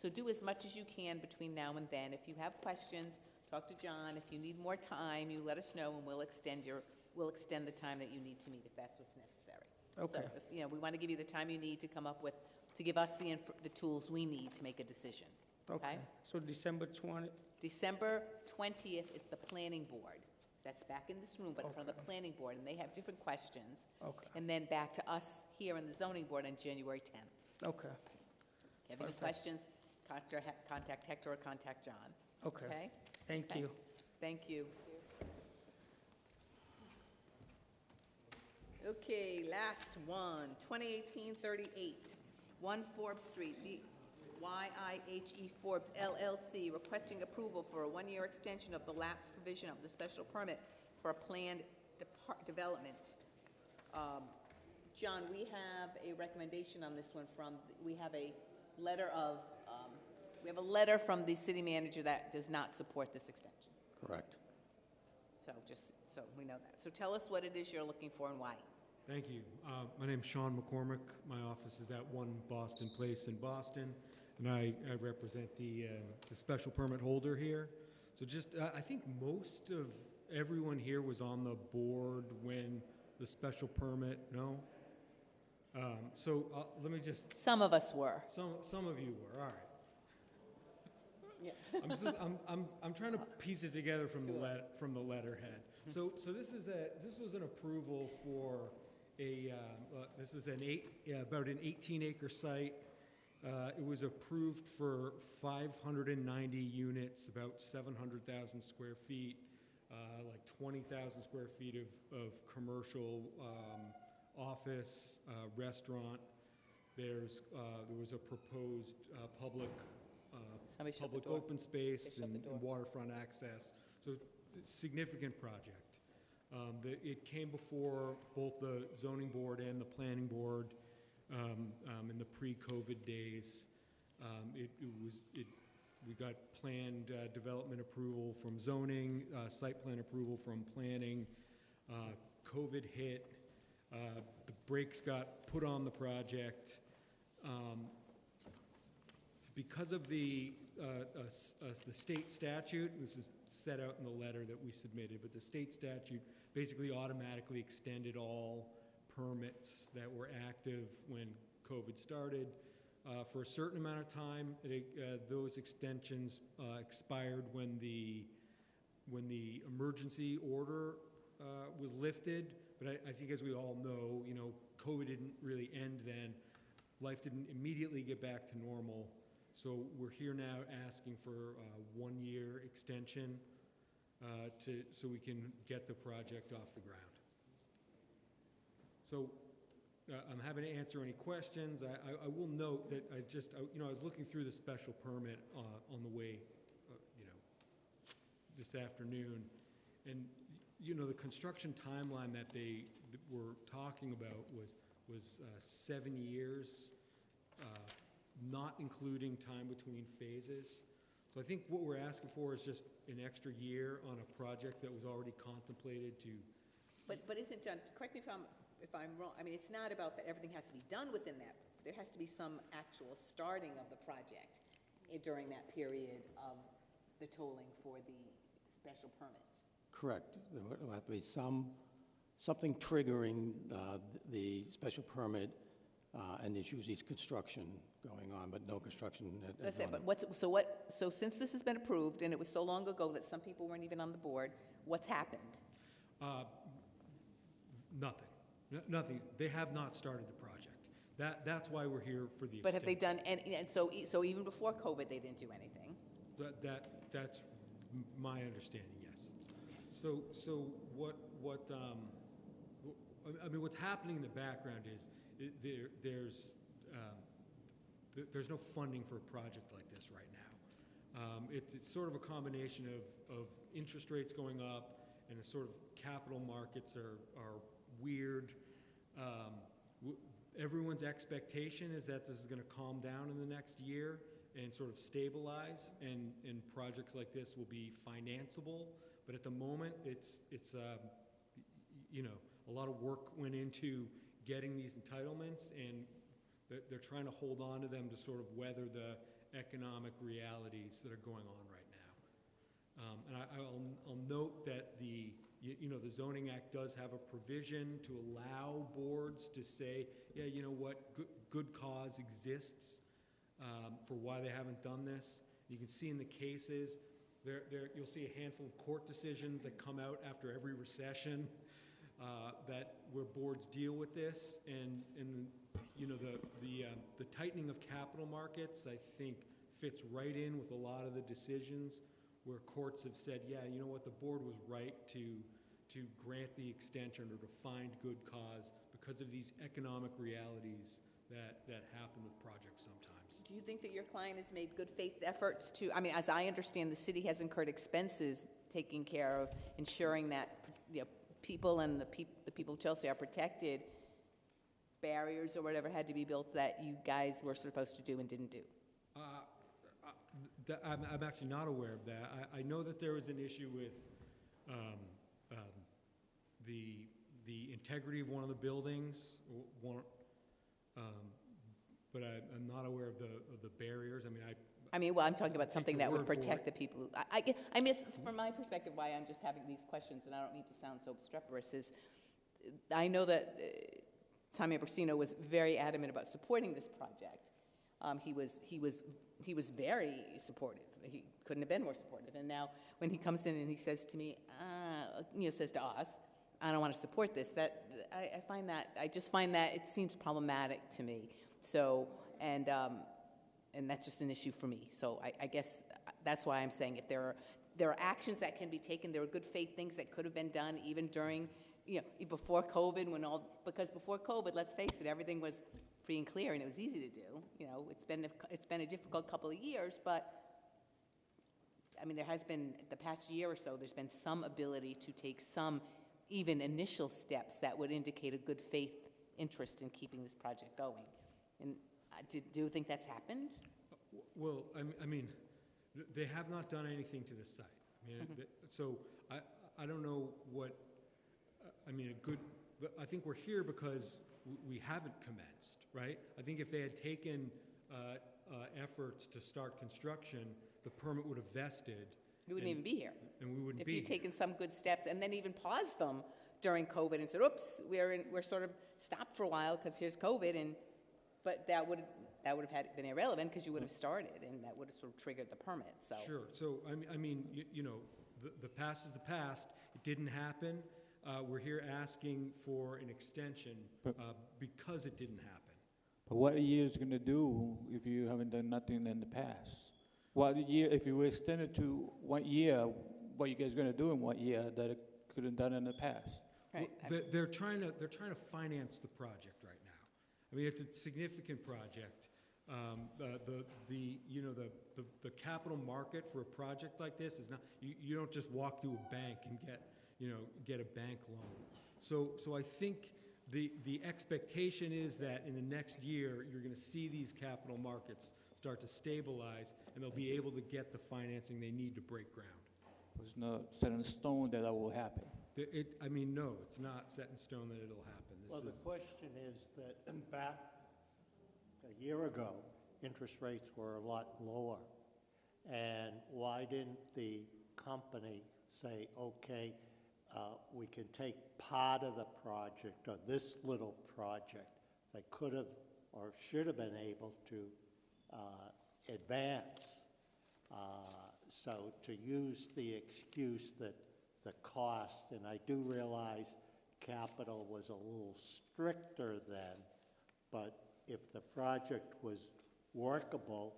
So do as much as you can between now and then. If you have questions, talk to John. If you need more time, you let us know, and we'll extend the time that you need to meet if that's what's necessary. Okay. So, we want to give you the time you need to come up with, to give us the tools we need to make a decision. Okay? So December 20, December 20th is the planning board. That's back in this room, but from the planning board, and they have different questions. okay, And then back to us here in the zoning board on January 10th. okay, If you have any Perfect. questions, contact Hector or contact John. okay. Okay? Thank Okay. you. Thank you. Okay, last one, 2018-38, 1 Forbes Street, YIHE Forbes LLC, requesting approval for a 1-year extension of the lapse provision of the special permit for a planned development. John, we have a recommendation on this one we have a letter from the city manager that does not support this extension. Correct. So just so we know that. So tell us what it is you're looking for and why. Thank you. My name's Sean McCormick. My office is at 1 Boston Place in Boston, and I represent the special permit holder here. So just, I think most of everyone here was on the board when the special permit, no? So let me just, Some of us were. some of you were, all right. Yeah. I'm trying to piece it together from the letterhead. So this was an approval for this is about an 18-acre site. It was approved for 590 units, about 700,000 square feet, like 20,000 square feet of commercial office, restaurant. There was a proposed public open space and waterfront access. So significant project. It came before both the zoning board and the planning board in the pre-COVID days. We got planned development approval from zoning, site plan approval from planning. COVID hit. The brakes got put on the project. Because of the state statute, this is set out in the letter that we submitted, but the state statute basically automatically extended all permits that were active when COVID started. For a certain amount of time, those extensions expired when the emergency order was lifted. But I think, as we all know, COVID didn't really end then. Life didn't immediately get back to normal. So we're here now asking for a 1-year extension so we can get the project off the ground. So I'm happy to answer any questions. I will note that I was looking through the special permit on the way, this afternoon, and, the construction timeline that they were talking about was 7 years, not including time between phases. So I think what we're asking for is just an extra year on a project that was already contemplated to. But isn't, John, correct me if I'm wrong, I mean, it's not about that everything has to be done within that. There has to be some actual starting of the project during that period of the tolling for the special permit. Correct. There will have to be something triggering the special permit, and there's usually construction going on, but no construction. So I said, so since this has been approved, and it was so long ago that some people weren't even on the board, what's happened? Nothing. Nothing. They have not started the project. That's why we're here for the extension. But have they done, and so even before COVID, they didn't do anything? That's my understanding, yes. So what's happening in the background is there's no funding for a project like this right now. It's sort of a combination of interest rates going up and the sort of capital markets are weird. Everyone's expectation is that this is going to calm down in the next year and sort of stabilize, and projects like this will be financeable. But at the moment, it's a lot of work went into getting these entitlements, and they're trying to hold on to them to sort of weather the economic realities that are going on right now. And I'll note that the Zoning Act does have a provision to allow boards to say, yeah, you know what, good cause exists for why they haven't done this. You can see in the cases, you'll see a handful of court decisions that come out after every recession where boards deal with this, and the tightening of capital markets, I think, fits right in with a lot of the decisions where courts have said, yeah, you know what, the board was right to grant the extension or to find good cause because of these economic realities that happen with projects sometimes. Do you think that your client has made good faith efforts to, I mean, as I understand, the city has incurred expenses taking care of ensuring that people and the people of Chelsea are protected, barriers or whatever had to be built that you guys were supposed to do and didn't do? I'm actually not aware of that. I know that there was an issue with the integrity of one of the buildings, but I'm not aware of the barriers. Well, I'm talking about something that would protect the people. I miss, from my perspective, why I'm just having these questions, and I don't need to sound so obstreperous, is I know that Tommy Brasino was very adamant about supporting this project. He was very supportive. He couldn't have been more supportive. And now when he comes in and he says to me, says to us, I don't want to support this, I just find that it seems problematic to me. So, and that's just an issue for me. So I guess that's why I'm saying if there are actions that can be taken, there are good faith things that could have been done even during, before COVID, because before COVID, let's face it, everything was free and clear and it was easy to do. It's been a difficult couple of years, but there has been, the past year or so, there's been some ability to take some even initial steps that would indicate a good faith interest in keeping this project going. And do you think that's happened? Well, they have not done anything to the site. So I don't know what, I think we're here because we haven't commenced, right? I think if they had taken efforts to start construction, the permit would have vested. We wouldn't even be here. And we wouldn't be here. If you'd taken some good steps and then even paused them during COVID and said, oops, we're sort of stopped for a while because here's COVID, but that would have been irrelevant because you would have started and that would have sort of triggered the permit. So. Sure. So, the past is the past. It didn't happen. We're here asking for an extension because it didn't happen. But what are you guys going to do if you haven't done nothing in the past? If you extend it to 1 year, what are you guys going to do in 1 year that it couldn't done in the past? Right. They're trying to finance the project right now. I mean, it's a significant project. The capital market for a project like this is not, you don't just walk to a bank and get a bank loan. So I think the expectation is that in the next year, you're gonna see these capital markets start to stabilize, and they'll be able to get the financing they need to break ground. There's no set in stone that will happen. No, it's not set in stone that it'll happen. Well, the question is that back a year ago, interest rates were a lot lower. And why didn't the company say, okay, we can take part of the project, or this little project? They could have or should have been able to advance. So to use the excuse that the cost, and I do realize capital was a little stricter then, but if the project was workable,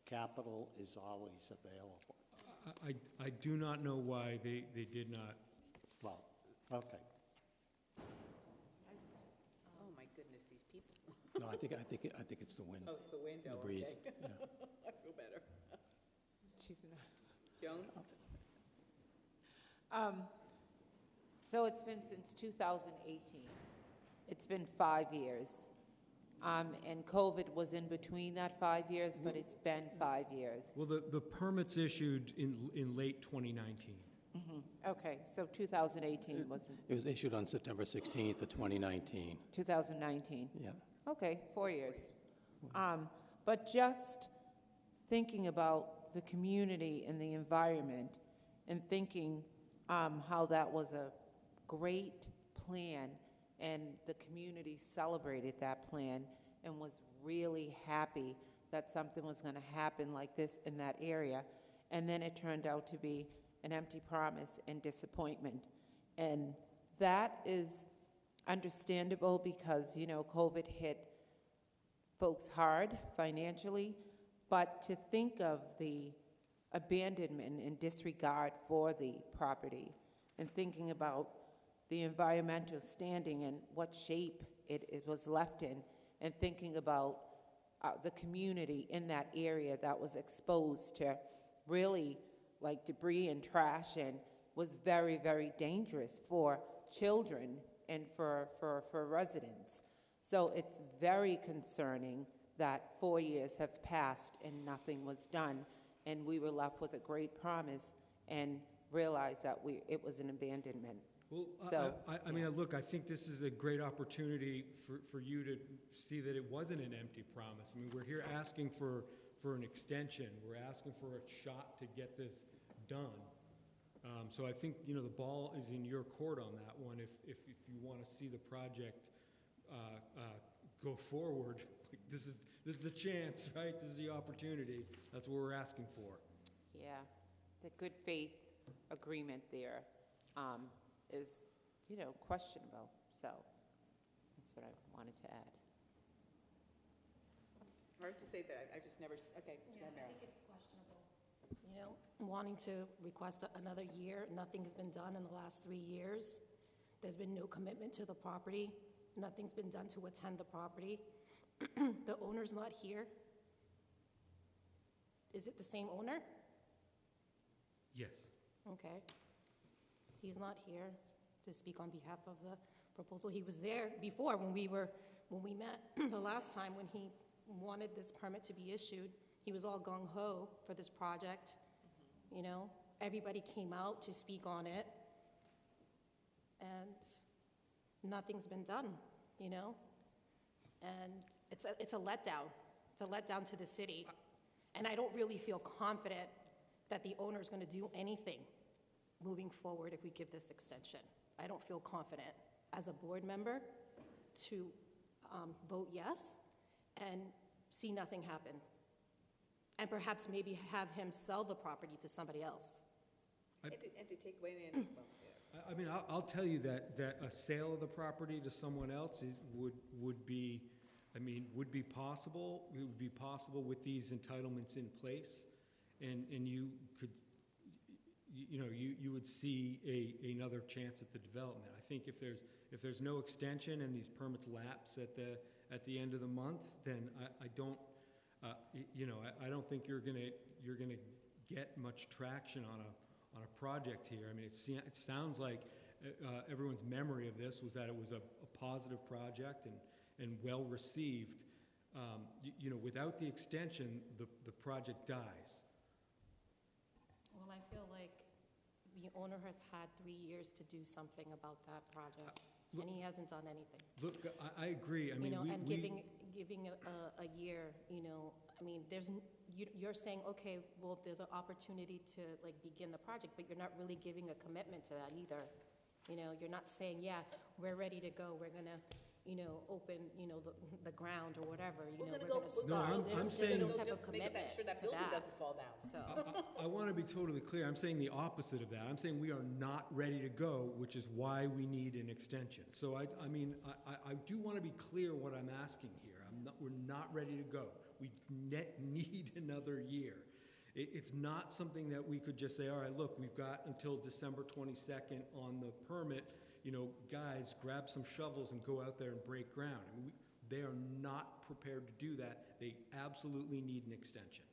capital is always available. I do not know why they did not. Well, okay. Oh, my goodness, these people. No, I think it's the wind. Oh, it's the wind, The oh, breeze, okay. yeah. I feel better. She's not. Joan? So it's been since 2018. It's been 5 years. And COVID was in between that 5 years, but it's been 5 years. Well, the permits issued in late 2019. Okay, so 2018 was It was issued on September 16th of 2019. 2019. Yeah. Okay, 4 years. But just thinking about the community and the environment and thinking how that was a great plan and the community celebrated that plan and was really happy that something was going to happen like this in that area. And then it turned out to be an empty promise and disappointment. And that is understandable because, COVID hit folks hard financially, but to think of the abandonment and disregard for the property and thinking about the environmental standing and what shape it was left in, and thinking about the community in that area that was exposed to really like debris and trash and was very, very dangerous for children and for residents. So it's very concerning that 4 years have passed and nothing was done, and we were left with a great promise and realized that it was an abandonment. Well, So, I mean, look, I think this is a great opportunity for you to see that it wasn't an empty promise. I mean, we're here asking for an extension. We're asking for a shot to get this done. So I think, the ball is in your court on that one. If you want to see the project go forward, this is the chance, right? This is the opportunity. That's what we're asking for. Yeah, the good faith agreement there is, questionable. So that's what I wanted to add. Hard to say that, I just never, okay. Yeah, I think it's questionable. Wanting to request another year, nothing's been done in the last 3 years. There's been no commitment to the property. Nothing's been done to attend the property. The owner's not here. Is it the same owner? Yes. Okay. He's not here to speak on behalf of the proposal. He was there before when we met the last time when he wanted this permit to be issued. He was all gung-ho for this project. Everybody came out to speak on it, and nothing's been done, and it's a letdown. It's a letdown to the city, and I don't really feel confident that the owner's going to do anything moving forward if we give this extension. I don't feel confident as a board member to vote yes and see nothing happen, and perhaps maybe have him sell the property to somebody else. And to take away in. I mean, I'll tell you that a sale of the property to someone else would be possible. It would be possible with these entitlements in place, and you you would see another chance at the development. I think if there's no extension and these permits lapse at the end of the month, then I don't, I don't think you're gonna get much traction on a project here. I mean, it sounds like everyone's memory of this was that it was a positive project and well received. Without the extension, the project dies. Well, I feel like the owner has had 3 years to do something about that project, and he hasn't done anything. Look, I agree. I mean, And giving a year, I mean, you're saying, okay, well, there's an opportunity to like begin the project, but you're not really giving a commitment to that either. You're not saying, yeah, we're ready to go, we're gonna, open, the ground or whatever, we're gonna start. I'm saying- There's no type Just of make commitment sure that to building that. doesn't fall down. So, I want to be totally clear. I'm saying the opposite of that. I'm saying we are not ready to go, which is why we need an extension. So I do want to be clear what I'm asking here. We're not ready to go. We need another year. It's not something that we could just say, all right, look, we've got until December 22nd on the permit. Guys, grab some shovels and go out there and break ground. I mean, they are not prepared to do that. They absolutely need an extension.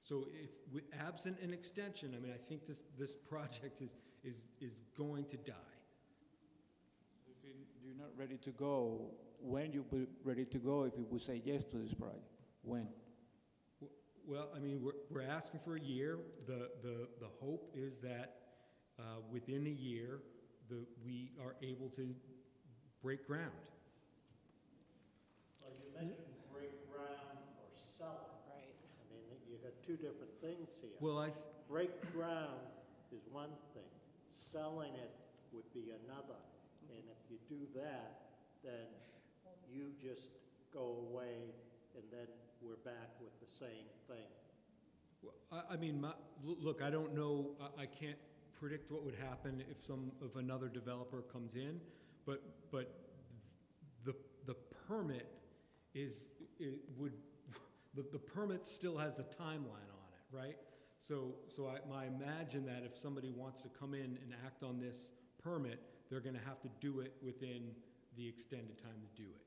So absent an extension, I mean, I think this project is going to die. If you're not ready to go, when you be ready to go if you would say yes to this project? When? Well, I mean, we're asking for a year. The hope is that within a year, we are able to break ground. Well, you mentioned break ground or sell it. right. I mean, you got two different things here. Well, Break ground is one thing, selling it would be another. And if you do that, then you just go away and then we're back with the same thing. Well, I mean, look, I don't know, I can't predict what would happen if another developer comes in, but the permit the permit still has a timeline on it, right? So I imagine that if somebody wants to come in and act on this permit, they're gonna have to do it within the extended time to do it.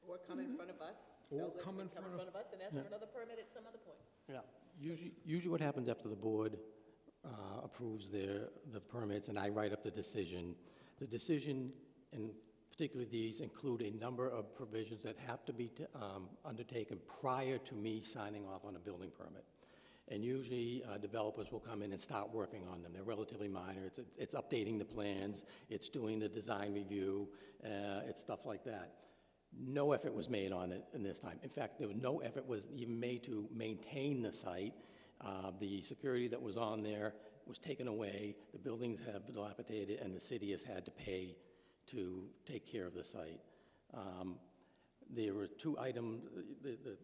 Or come in front of us. Or so that come we in front of- of us and ask for another permit at some other point. Yeah. Usually what happens after the board approves the permits and I write up the decision, and particularly these include a number of provisions that have to be undertaken prior to me signing off on a building permit. And usually developers will come in and start working on them. They're relatively minor. It's updating the plans, it's doing the design review, it's stuff like that. No effort was made on it in this time. In fact, no effort was even made to maintain the site. The security that was on there was taken away. The buildings have been dilapidated, and the city has had to pay to take care of the site. There were two items. The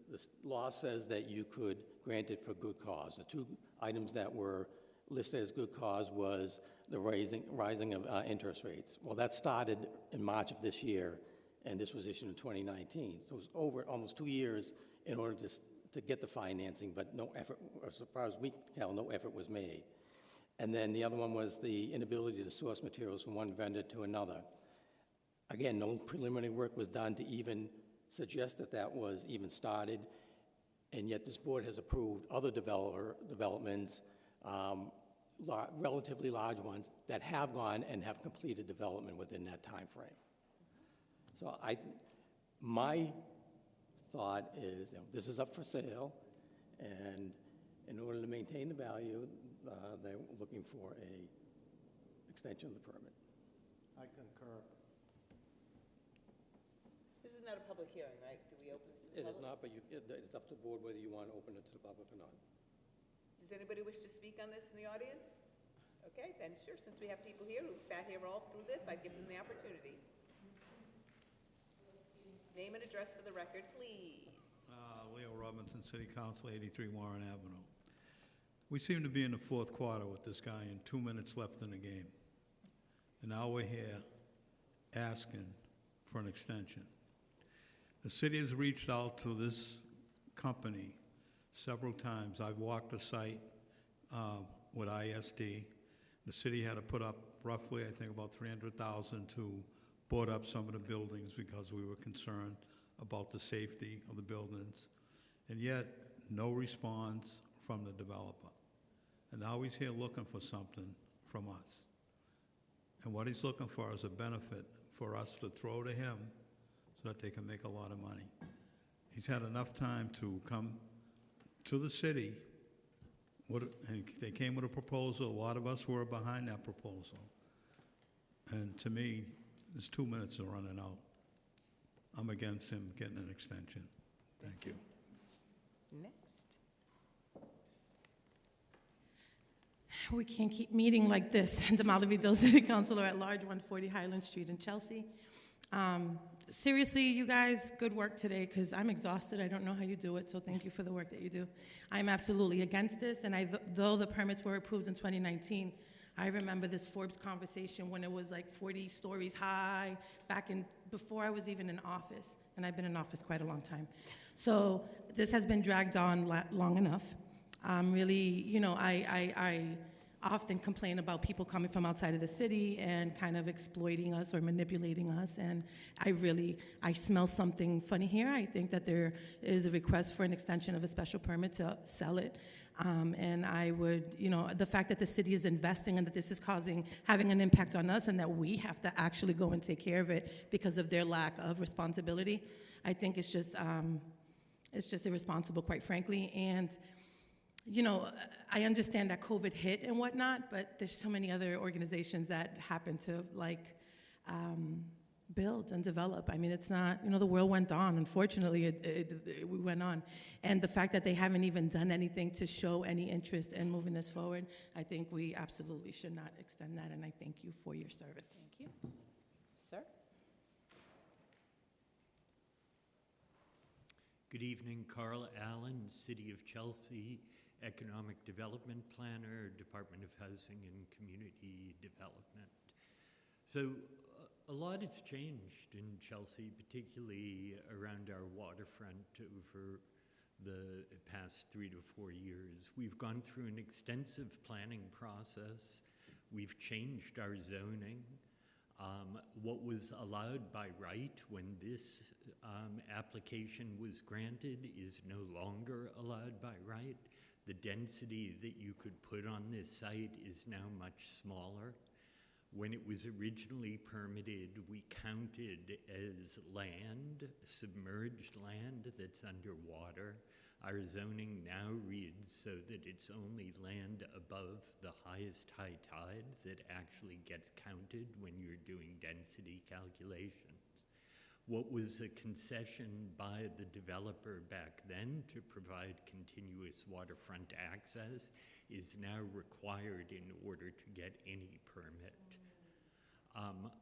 law says that you could grant it for good cause. The two items that were listed as good cause was the rising of interest rates. Well, that started in March of this year, and this was issued in 2019. So it was over almost 2 years in order to get the financing, but no effort, as far as we can tell, no effort was made. And then the other one was the inability to source materials from one vendor to another. Again, no preliminary work was done to even suggest that that was even started, and yet this board has approved other developments, relatively large ones, that have gone and have completed development within that time frame. So my thought is, this is up for sale, and in order to maintain the value, they're looking for a extension of the permit. I concur. This is not a public hearing, right? Do we open this to the It public? is not, but it's up to the board whether you want to open it to the public or not. Does anybody wish to speak on this in the audience? Okay, then sure, since we have people here who've sat here all through this, I'd give them the opportunity. Name and address for the record, please. Leo Robinson, City Council, 83 Warren Avenue. We seem to be in the fourth quarter with this guy and 2 minutes left in the game. And now we're here asking for an extension. The city has reached out to this company several times. I've walked the site with ISD. The city had to put up roughly, I think, about $300,000 to board up some of the buildings because we were concerned about the safety of the buildings. And yet, no response from the developer. And now he's here looking for something from us. And what he's looking for is a benefit for us to throw to him so that they can make a lot of money. He's had enough time to come to the city, and they came with a proposal. A lot of us were behind that proposal. And to me, his 2 minutes are running out. I'm against him getting an extension. Thank you. Next. We can't keep meeting like this. Damali Vidal, City Councilor at Large, 140 Highland Street in Chelsea. Seriously, you guys, good work today, because I'm exhausted. I don't know how you do it, so thank you for the work that you do. I'm absolutely against this, and though the permits were approved in 2019, I remember this Forbes conversation when it was like 40 stories high, before I was even in office, and I've been in office quite a long time. So this has been dragged on long enough. Really, you know, I often complain about people coming from outside of the city and kind of exploiting us or manipulating us, and I smell something funny here. I think that there is a request for an extension of a special permit to sell it, and I would, you know, the fact that the city is investing and that this is having an impact on us and that we have to actually go and take care of it because of their lack of responsibility, I think it's just irresponsible, quite frankly. And you know, I understand that COVID hit and whatnot, but there's so many other organizations that happen to build and develop. I mean, it's not, you know, the world went on. Unfortunately, we went on. And the fact that they haven't even done anything to show any interest in moving this forward, I think we absolutely should not extend that, and I thank you for your service. Thank you. Sir? Good evening, Carl Allen, City of Chelsea, Economic Development Planner, Department of Housing and Community Development. So a lot has changed in Chelsea, particularly around our waterfront over the past 3 to 4 years. We've gone through an extensive planning process. We've changed our zoning. What was allowed by right when this application was granted is no longer allowed by right. The density that you could put on this site is now much smaller. When it was originally permitted, we counted as land, submerged land that's underwater. Our zoning now reads so that it's only land above the highest high tide that actually gets counted when you're doing density calculations. What was a concession by the developer back then to provide continuous waterfront access is now required in order to get any permit.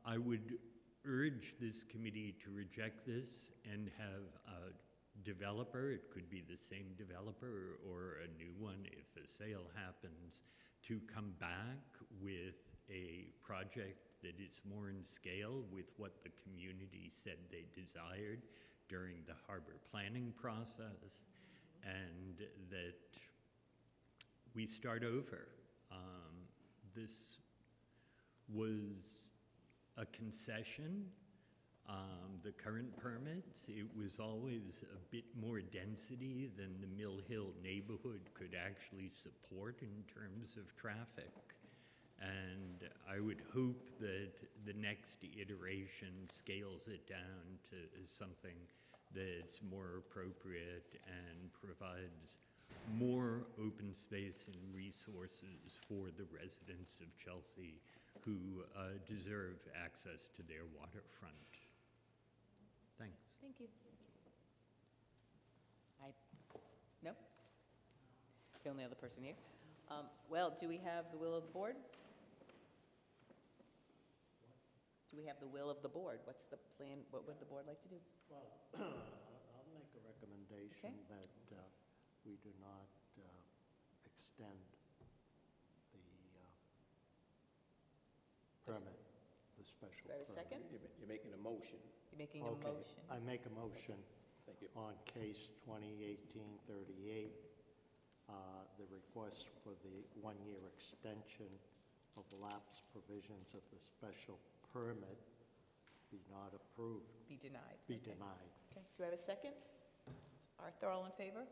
I would urge this committee to reject this and have a developer, it could be the same developer or a new one if a sale happens, to come back with a project that is more in scale with what the community said they desired during the harbor planning process, and that we start over. This was a concession. The current permits, it was always a bit more density than the Mill Hill neighborhood could actually support in terms of traffic. And I would hope that the next iteration scales it down to something that's more appropriate and provides more open space and resources for the residents of Chelsea who deserve access to their waterfront. Thanks. Thank you. No? The only other person here. Well, do we have the will of the board? Do we have the will of the board? What's the plan? What would the board like to do? Well, I'll make a recommendation that we do not extend the permit, the special Do I have a permit. second? You're making a motion. You're making a Okay, motion. I make a motion Thank you. on case 2018-38 the request for the one-year extension of lapse provisions of the special permit be not approved. Be denied. Be Okay. denied. Okay, do I have a second? Arthur, all in favor?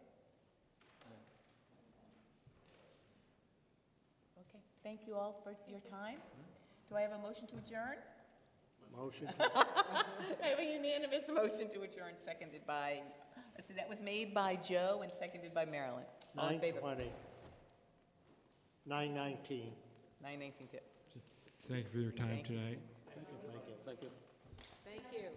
Okay, thank you all for your time. Do I have a motion to adjourn? Motion I have a unanimous motion to adjourn, seconded by, let's see, that was made by Joe and seconded by Marilyn. All in favor? 9:20. 9:19. 9:19 tip. Thank you for your time Thank you. tonight. Thank you. Thank you.